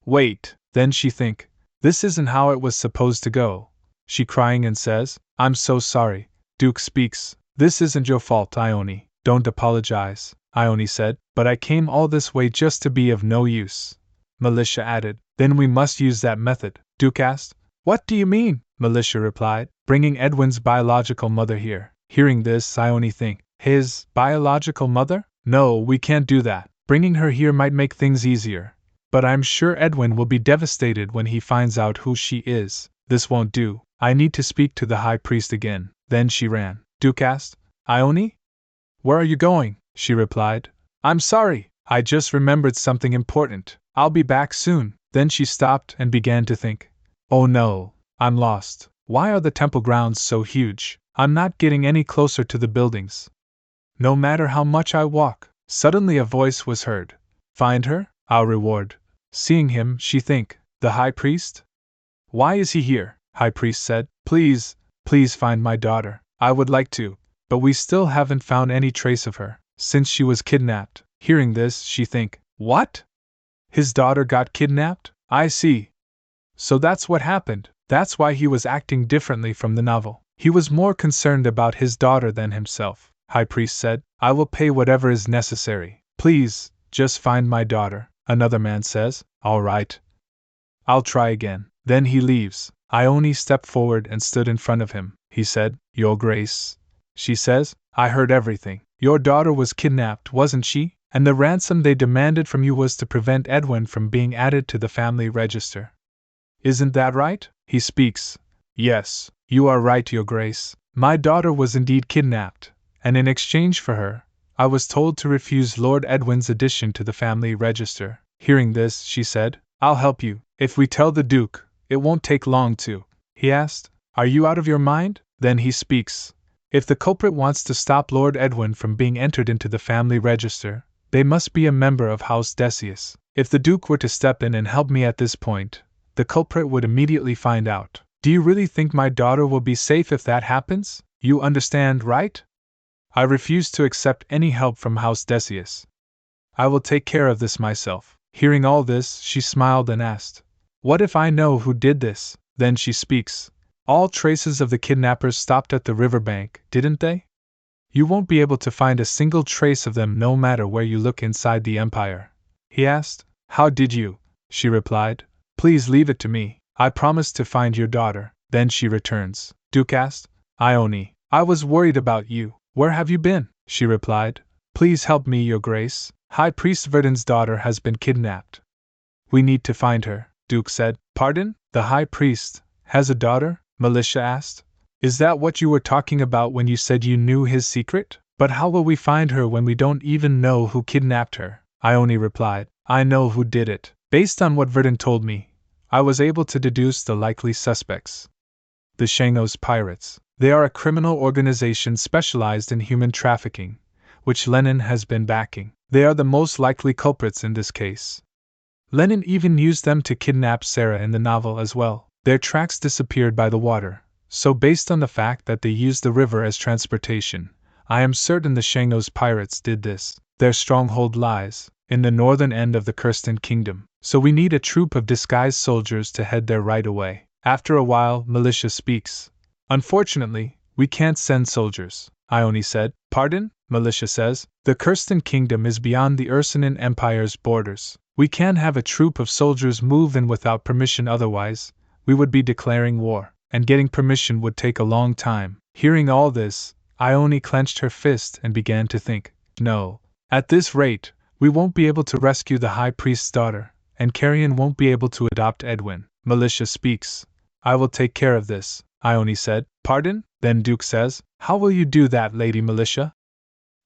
Wait. Then she think, this isn't how it was supposed to go. She crying and says, I'm so sorry. Duke speaks, this isn't your fault, Ione. Don't apologize. Ione said, but I came all this way just to be of no use. Militia added, then we must use that method. Duke asked, what do you mean? Militia replied, bringing Edwin's biological mother here. Hearing this, Ione think, his biological mother? No, we can't do that. Bringing her here might make things easier. But I'm sure Edwin will be devastated when he finds out who she is. This won't do. I need to speak to the High Priest again. Then she ran. Duke asked, Ione? Where are you going? She replied, I'm sorry, I just remembered something important. I'll be back soon. Then she stopped and began to think. Oh no, I'm lost. Why are the temple grounds so huge? I'm not getting any closer to the buildings. No matter how much I walk. Suddenly a voice was heard. Find her? I'll reward. Seeing him, she think, the high priest? Why is he here? High priest said. Please find my daughter. I would like to, but we still haven't found any trace of her, since she was kidnapped. Hearing this, she think, what? His daughter got kidnapped? I see. So that's what happened. That's why he was acting differently from the novel. He was more concerned about his daughter than himself. High priest said, I will pay whatever is necessary. Please, just find my daughter. Another man says, all right. I'll try again. Then he leaves. Ione stepped forward and stood in front of him. He said, Your Grace. She says, I heard everything. Your daughter was kidnapped, wasn't she? And the ransom they demanded from you was to prevent Edwin from being added to the family register. Isn't that right? He speaks. Yes, you are right, Your Grace. My daughter was indeed kidnapped, and in exchange for her, I was told to refuse Lord Edwin's addition to the family register. Hearing this, she said, I'll help you. If we tell the Duke, it won't take long to. He asked, Are you out of your mind? Then he speaks. If the culprit wants to stop Lord Edwin from being entered into the family register, they must be a member of House Decius. If the Duke were to step in and help me at this point, the culprit would immediately find out. Do you really think my daughter will be safe if that happens? You understand, right? I refuse to accept any help from House Decius. I will take care of this myself. Hearing all this, she smiled and asked, What if I know who did this? Then she speaks. All traces of the kidnappers stopped at the riverbank, didn't they? You won't be able to find a single trace of them no matter where you look inside the Empire. He asked, How did you? She replied, Please leave it to me. I promised to find your daughter. Then she returns. Duke asked, Ione, I was worried about you. Where have you been? She replied, Please help me, Your Grace. High Priest Verdun's daughter has been kidnapped. We need to find her, Duke said. Pardon? The High Priest has a daughter? Militia asked. Is that what you were talking about when you said you knew his secret? But how will we find her when we don't even know who kidnapped her? Ione replied, I know who did it. Based on what Verdun told me, I was able to deduce the likely suspects. The Shangos Pirates. They are a criminal organization specialized in human trafficking, which Lenin has been backing. They are the most likely culprits in this case. Lenin even used them to kidnap Sarah in the novel as well. Their tracks disappeared by the water, so based on the fact that they used the river as transportation, I am certain the Shangos Pirates did this. Their stronghold lies in the northern end of the Kirsten Kingdom, so we need a troop of disguised soldiers to head there right away. After a while, Militia speaks. Unfortunately, we can't send soldiers, Ione said. Pardon? Militia says. The Kirsten Kingdom is beyond the Ursinen Empire's borders. We can't have a troop of soldiers move in without permission, otherwise, we would be declaring war, and getting permission would take a long time. Hearing all this, Ione clenched her fist and began to think. No. At this rate, we won't be able to rescue the High Priest's daughter, and Carrion won't be able to adopt Edwin. Militia speaks. I will take care of this, Ione said. Pardon? Then Duke says, How will you do that, Lady Militia?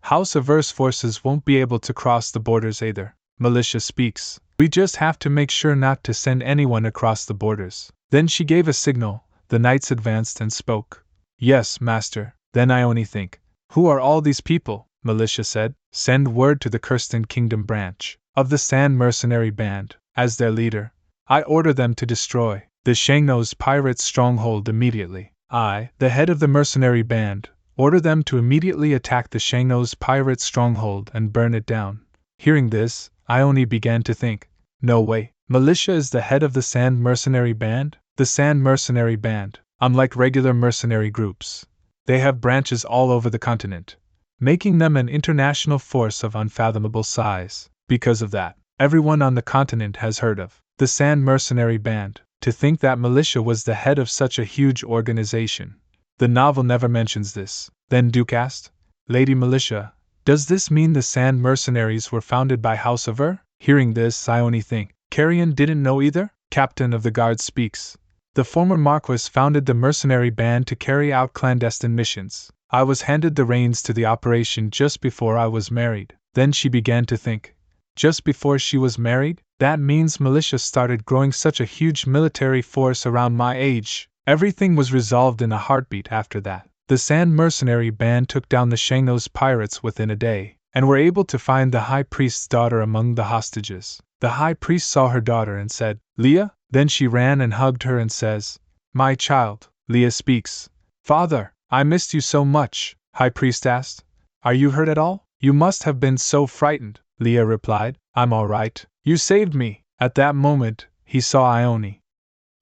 House-averse forces won't be able to cross the borders either. Militia speaks. We just have to make sure not to send anyone across the borders. Then she gave a signal. The knights advanced and spoke. Yes, master. Then Ione think. Who are all these people? Militia said. Send word to the Kirsten Kingdom branch of the Sand Mercenary Band. As their leader, I order them to destroy the Shangnos Pirates' stronghold immediately. I, the head of the mercenary band, order them to immediately attack the Shangnos Pirates' stronghold and burn it down. Hearing this, Ione began to think. No way. Militia is the head of the Sand Mercenary Band? The Sand Mercenary Band, unlike regular mercenary groups, they have branches all over the continent, making them an international force of unfathomable size. Because of that, everyone on the continent has heard of the Sand Mercenary Band. To think that Militia was the head of such a huge organization. The novel never mentions this. Then Duke asked, Lady Militia, does this mean the Sand Mercenaries were founded by House of Ur? Hearing this, Ione think. Carrion didn't know either? Captain of the Guard speaks. The former Marquis founded the mercenary band to carry out clandestine missions. I was handed the reins to the operation just before I was married. Then she began to think. Just before she was married? That means Militia started growing such a huge military force around my age. Everything was resolved in a heartbeat after that. The Sand Mercenary Band took down the Shangno's pirates within a day, and were able to find the High Priest's daughter among the hostages. The High Priest saw her daughter and said, "Leah?" Then she ran and hugged her and says, "My child." Leah speaks. "Father, I missed you so much," High Priest asked. "Are you hurt at all? You must have been so frightened." Leah replied, "I'm all right. You saved me." At that moment, he saw Ione.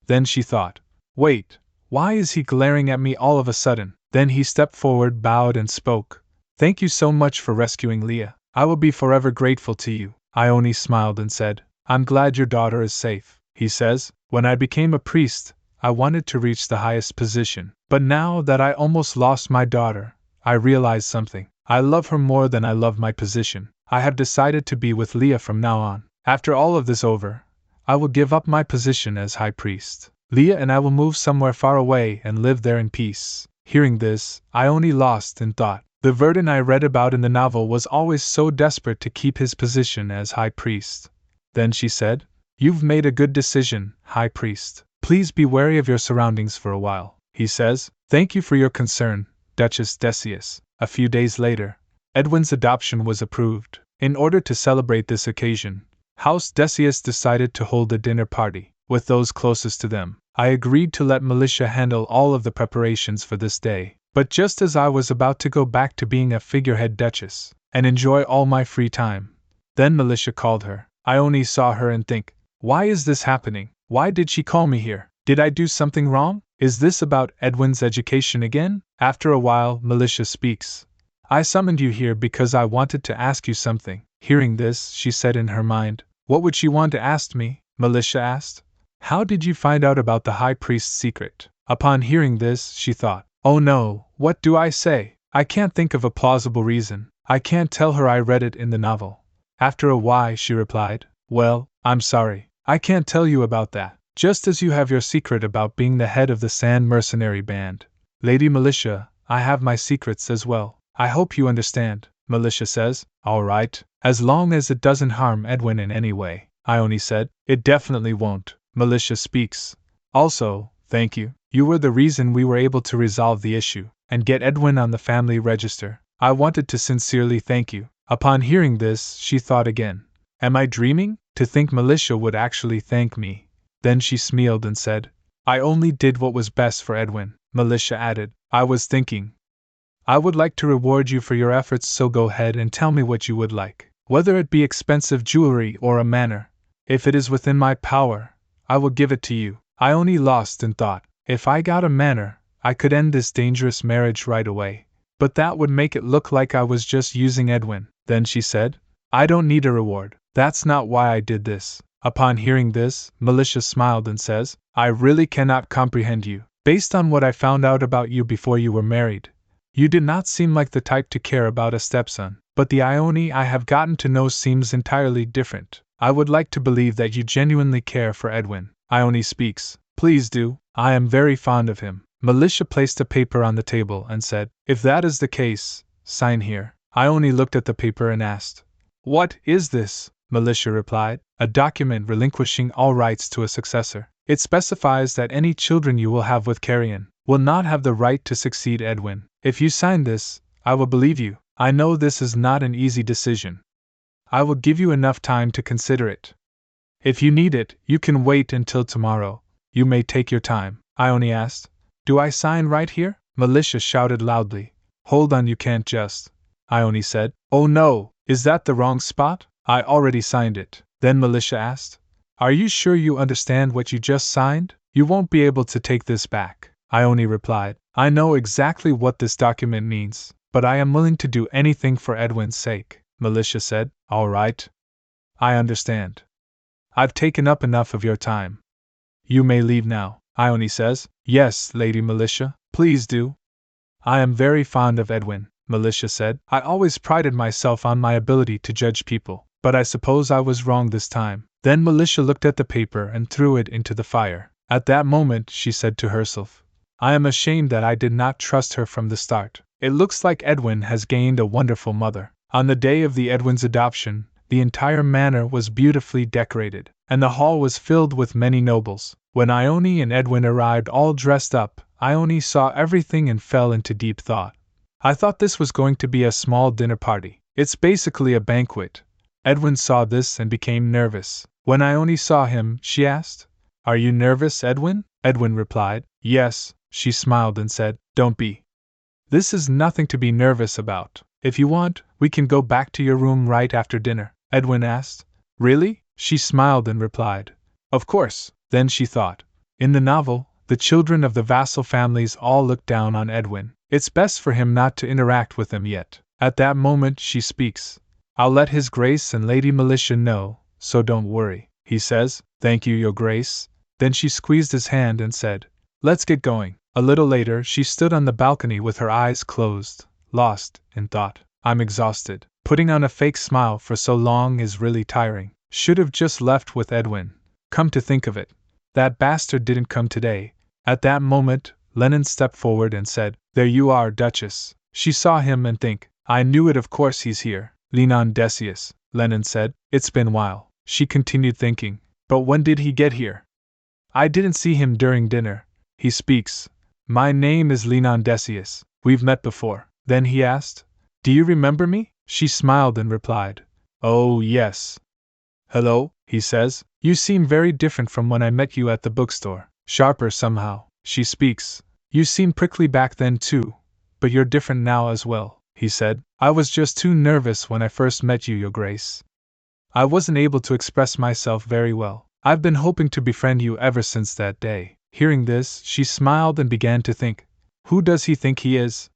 Then she thought, "Wait, why is he glaring at me all of a sudden?" Then he stepped forward, bowed, and spoke. "Thank you so much for rescuing Leah. I will be forever grateful to you." Ione smiled and said, "I'm glad your daughter is safe." He says, "When I became a priest, I wanted to reach the highest position. But now that I almost lost my daughter, I realize something. I love her more than I love my position. I have decided to be with Leah from now on. After all of this over, I will give up my position as High Priest. Leah and I will move somewhere far away and live there in peace." Hearing this, Ione lost in thought. The Verdun I read about in the novel was always so desperate to keep his position as High Priest. Then she said, "You've made a good decision, High Priest. Please be wary of your surroundings for a while." He says, "Thank you for your concern, Duchess Decius." A few days later, Edwin's adoption was approved. In order to celebrate this occasion, House Decius decided to hold a dinner party with those closest to them. I agreed to let Militia handle all of the preparations for this day, but just as I was about to go back to being a figurehead duchess and enjoy all my free time, then Militia called her. Ione saw her and think, "Why is this happening? Why did she call me here? Did I do something wrong? Is this about Edwin's education again?" After a while, Militia speaks. "I summoned you here because I wanted to ask you something." Hearing this, she said in her mind, "What would she want to ask me?" Militia asked, "How did you find out about the High Priest's secret?" Upon hearing this, she thought, "Oh no, what do I say? I can't think of a plausible reason. I can't tell her I read it in the novel." After a while, she replied, "Well, I'm sorry. I can't tell you about that. Just as you have your secret about being the head of the Sand Mercenary Band. Lady Militia, I have my secrets as well. I hope you understand." Militia says, "All right, as long as it doesn't harm Edwin in any way." Ione said, "It definitely won't." Militia speaks. "Also, thank you. You were the reason we were able to resolve the issue and get Edwin on the family register. I wanted to sincerely thank you." Upon hearing this, she thought again. "Am I dreaming? To think Militia would actually thank me." Then she smiled and said, "I only did what was best for Edwin." Militia added, "I was thinking. I would like to reward you for your efforts, so go ahead and tell me what you would like. Whether it be expensive jewelry or a manor. If it is within my power, I will give it to you." Ione lost in thought. If I got a manor, I could end this dangerous marriage right away. But that would make it look like I was just using Edwin. Then she said, "I don't need a reward. That's not why I did this." Upon hearing this, Militia smiled and says, "I really cannot comprehend you. Based on what I found out about you before you were married, you did not seem like the type to care about a stepson. But the Ione I have gotten to know seems entirely different. I would like to believe that you genuinely care for Edwin." Ione speaks. "Please do. I am very fond of him." Militia placed a paper on the table and said, "If that is the case, sign here." Ione looked at the paper and asked, "What is this?" Militia replied, "A document relinquishing all rights to a successor. It specifies that any children you will have with Carrion will not have the right to succeed Edwin. If you sign this, I will believe you. I know this is not an easy decision. I will give you enough time to consider it. If you need it, you can wait until tomorrow. You may take your time." Ione asked, "Do I sign right here?" Militia shouted loudly, "Hold on, you can't just." Ione said, "Oh no, is that the wrong spot? I already signed it." Then Militia asked, "Are you sure you understand what you just signed? You won't be able to take this back." Ione replied, "I know exactly what this document means, but I am willing to do anything for Edwin's sake." Militia said, "All right. I understand. I've taken up enough of your time. You may leave now." Ione says, "Yes, Lady Militia, please do. I am very fond of Edwin." Militia said, "I always prided myself on my ability to judge people, but I suppose I was wrong this time." Then Militia looked at the paper and threw it into the fire. At that moment, she said to herself, "I am ashamed that I did not trust her from the start. It looks like Edwin has gained a wonderful mother." On the day of the Edwin's adoption, the entire manor was beautifully decorated, and the hall was filled with many nobles. When Ione and Edwin arrived all dressed up, Ione saw everything and fell into deep thought. I thought this was going to be a small dinner party. It's basically a banquet. Edwin saw this and became nervous. When Ione saw him, she asked, "Are you nervous, Edwin?" Edwin replied, "Yes." She smiled and said, "Don't be. This is nothing to be nervous about. If you want, we can go back to your room right after dinner." Edwin asked. "Really?" She smiled and replied, "Of course." Then she thought. In the novel, the children of the vassal families all look down on Edwin. It's best for him not to interact with them yet. At that moment she speaks. "I'll let His Grace and Lady Militia know, so don't worry," he says. "Thank you, Your Grace." Then she squeezed his hand and said, "Let's get going." A little later she stood on the balcony with her eyes closed, lost in thought. "I'm exhausted. Putting on a fake smile for so long is really tiring. Should have just left with Edwin. Come to think of it, that bastard didn't come today." At that moment, Lennon stepped forward and said, "There you are, Duchess." She saw him and think, "I knew it, of course he's here." "Lenon Decius," Lennon said. "It's been a while." She continued thinking, "But when did he get here? I didn't see him during dinner." He speaks. "My name is Lenon Decius. We've met before." Then he asked, "Do you remember me?" She smiled and replied, "Oh, yes." "Hello," he says. "You seem very different from when I met you at the bookstore. Sharper somehow." She speaks. "You seemed prickly back then too, but you're different now as well," he said. "I was just too nervous when I first met you, Your Grace. I wasn't able to express myself very well. I've been hoping to befriend you ever since that day." Hearing this, she smiled and began to think, "Who does he think he is?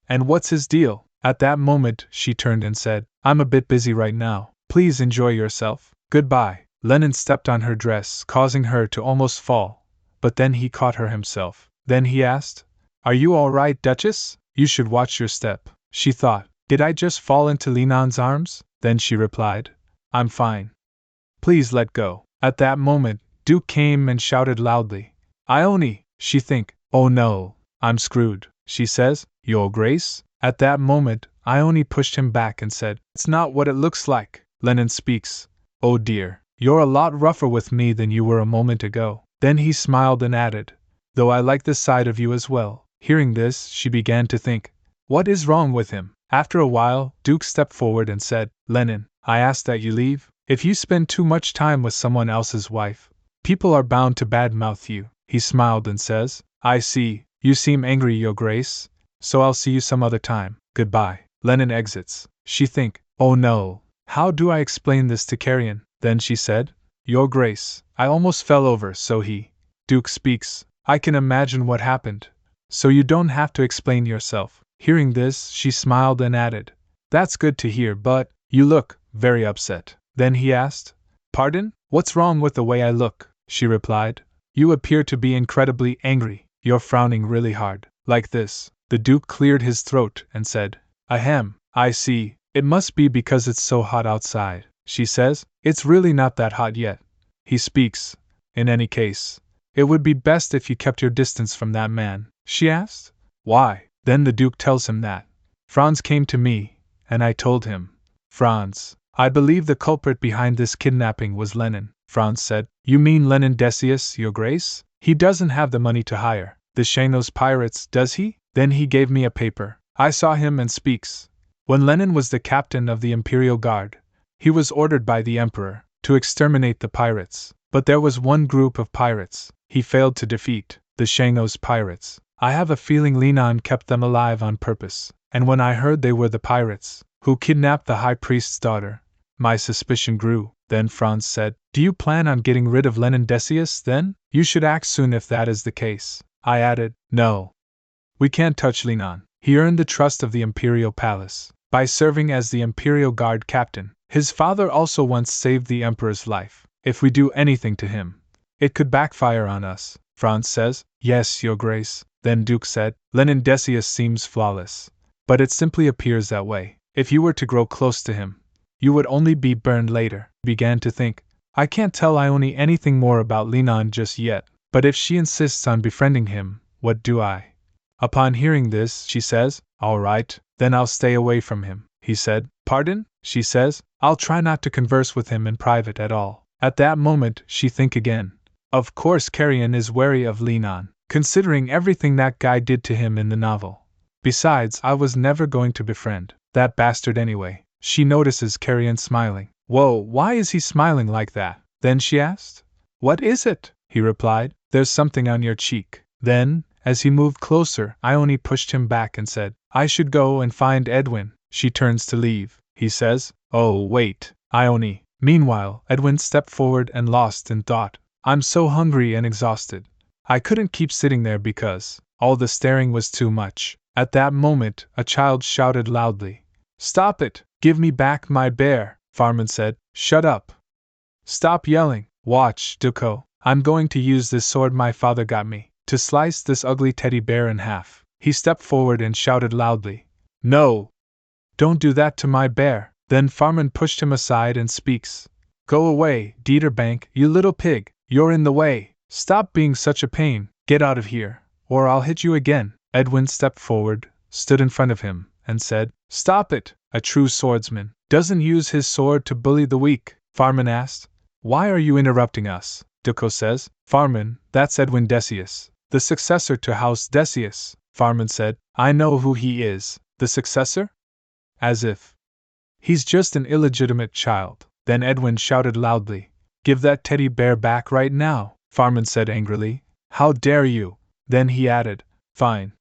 And what's his deal?" At that moment, she turned and said, "I'm a bit busy right now. Please enjoy yourself. Goodbye." Lennon stepped on her dress, causing her to almost fall, but then he caught her himself. Then he asked, "Are you all right, Duchess? You should watch your step." She thought, "Did I just fall into Lenon's arms?" Then she replied, "I'm fine. Please let go." At that moment, Duke came and shouted loudly, "Ione!" She think, "Oh no, I'm screwed." She says, "Your Grace?" At that moment, Ione pushed him back and said, "It's not what it looks like." Lennon speaks. "Oh dear, you're a lot rougher with me than you were a moment ago." Then he smiled and added, "Though I like this side of you as well." Hearing this, she began to think, what is wrong with him? After a while, Duke stepped forward and said, "Lennon, I ask that you leave. If you spend too much time with someone else's wife, people are bound to badmouth you." He smiled and says, "I see, you seem angry, Your Grace, so I'll see you some other time. Goodbye." Lennon exits. She think, "Oh no, how do I explain this to Carrion?" Then she said, "Your Grace, I almost fell over, so he." Duke speaks. "I can imagine what happened, so you don't have to explain yourself." Hearing this, she smiled and added, "That's good to hear, but you look very upset." Then he asked, "Pardon? What's wrong with the way I look?" She replied, "You appear to be incredibly angry. You're frowning really hard, like this." The Duke cleared his throat and said, "Ahem, I see, it must be because it's so hot outside." She says, "It's really not that hot yet." He speaks. "In any case, it would be best if you kept your distance from that man." She asked, "Why?" Then the Duke tells him that Franz came to me, and I told him. "Franz, I believe the culprit behind this kidnapping was Lennon." Franz said, "You mean Lenon Decius, Your Grace? He doesn't have the money to hire the Shanos pirates, does he?" Then he gave me a paper. I saw him and speaks. "When Lenon was the captain of the Imperial Guard, he was ordered by the Emperor to exterminate the pirates. But there was one group of pirates he failed to defeat, the Shanos pirates. I have a feeling Lenon kept them alive on purpose, and when I heard they were the pirates who kidnapped the High Priest's daughter, my suspicion grew." Then Franz said, "Do you plan on getting rid of Lenon Decius then? You should act soon if that is the case." I added, "No. We can't touch Lenon. He earned the trust of the Imperial Palace by serving as the Imperial Guard captain. His father also once saved the Emperor's life. If we do anything to him, it could backfire on us." Franz says, "Yes, Your Grace." Then Duke said, "Lenon Decius seems flawless, but it simply appears that way. If you were to grow close to him, you would only be burned later." Began to think, I can't tell Ione anything more about Lenon just yet, but if she insists on befriending him, what do I? Upon hearing this, she says, "All right, then I'll stay away from him." He said, "Pardon?" She says, "I'll try not to converse with him in private at all." At that moment, she think again, Of course, Carrion is wary of Leon, considering everything that guy did to him in the novel. Besides, I was never going to befriend that bastard anyway. She notices Carrion smiling. Whoa, why is he smiling like that? Then she asked. What is it? He replied. There's something on your cheek. Then, as he moved closer, Ione pushed him back and said, I should go and find Edwin. She turns to leave. He says, Oh, wait, Ione. Meanwhile, Edwin stepped forward and lost in thought. I'm so hungry and exhausted. I couldn't keep sitting there because all the staring was too much. At that moment, a child shouted loudly. Stop it! Give me back my bear, Farman said. Shut up. Stop yelling. Watch, Duco. I'm going to use this sword my father got me to slice this ugly teddy bear in half. He stepped forward and shouted loudly. No! Don't do that to my bear. Then Farman pushed him aside and speaks. Go away, Dieterbank, you little pig. You're in the way. Stop being such a pain. Get out of here, or I'll hit you again. Edwin stepped forward, stood in front of him, and said, Stop it! A true swordsman doesn't use his sword to bully the weak. Farman asked. Why are you interrupting us? Duco says. Farman, that's Edwin Decius, the successor to House Decius. Farman said. I know who he is. The successor? As if. He's just an illegitimate child. Then Edwin shouted loudly. Give that teddy bear back right now, Farman said angrily. How dare you? Then he added, Fine.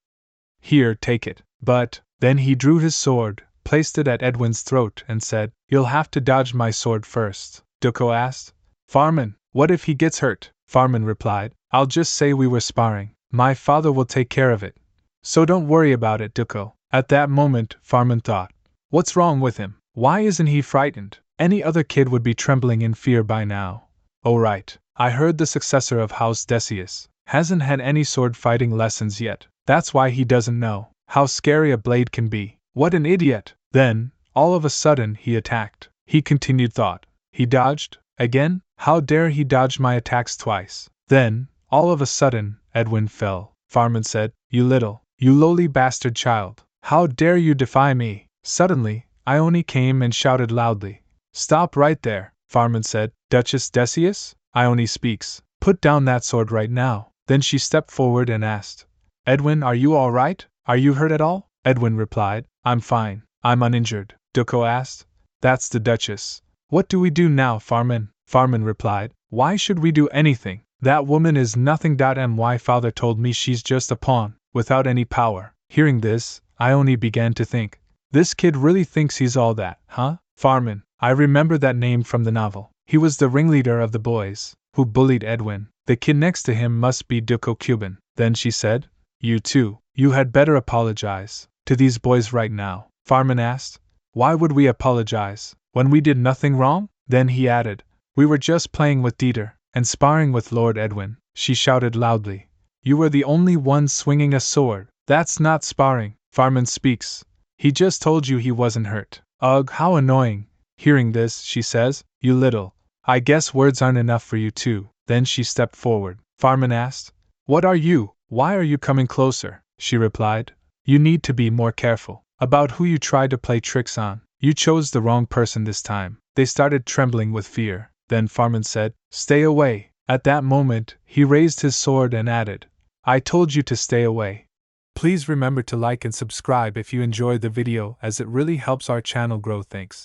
Here, take it. But, then he drew his sword, placed it at Edwin's throat, and said, You'll have to dodge my sword first. Duco asked. Farman, what if he gets hurt? Farman replied, I'll just say we were sparring. My father will take care of it. So don't worry about it, Duco. At that moment, Farman thought, What's wrong with him? Why isn't he frightened? Any other kid would be trembling in fear by now. Oh right, I heard the successor of House Decius hasn't had any sword fighting lessons yet. That's why he doesn't know how scary a blade can be. What an idiot! Then, all of a sudden, he attacked. He continued thought. He dodged? Again? How dare he dodge my attacks twice? Then, all of a sudden, Edwin fell. Farman said, You lowly bastard child. How dare you defy me? Suddenly, Ione came and shouted loudly. Stop right there, Farman said. Duchess Decius? Ione speaks. Put down that sword right now. Then she stepped forward and asked, Edwin, are you all right? Are you hurt at all? Edwin replied, I'm fine. I'm uninjured. Duco asked. That's the Duchess. What do we do now, Farman? Farman replied, Why should we do anything? That woman is nothing. My father told me she's just a pawn, without any power. Hearing this, Ione began to think. This kid really thinks he's all that, huh? Farman, I remember that name from the novel. He was the ringleader of the boys who bullied Edwin. The kid next to him must be Duco Cuban. Then she said, You too. You had better apologize to these boys right now. Farman asked, Why would we apologize, when we did nothing wrong? Then he added, We were just playing with Dieter, and sparring with Lord Edwin. She shouted loudly, You were the only one swinging a sword. That's not sparring. Farman speaks. He just told you he wasn't hurt. Ugh, how annoying. Hearing this, she says, You little. I guess words aren't enough for you too. Then she stepped forward. Farman asked, What are you? Why are you coming closer? She replied, You need to be more careful about who you try to play tricks on. You chose the wrong person this time. They started trembling with fear. Then Farman said, Stay away. At that moment, he raised his sword and added, I told you to stay away. Please remember to like and subscribe if you enjoyed the video, as it really helps our channel grow. Thanks.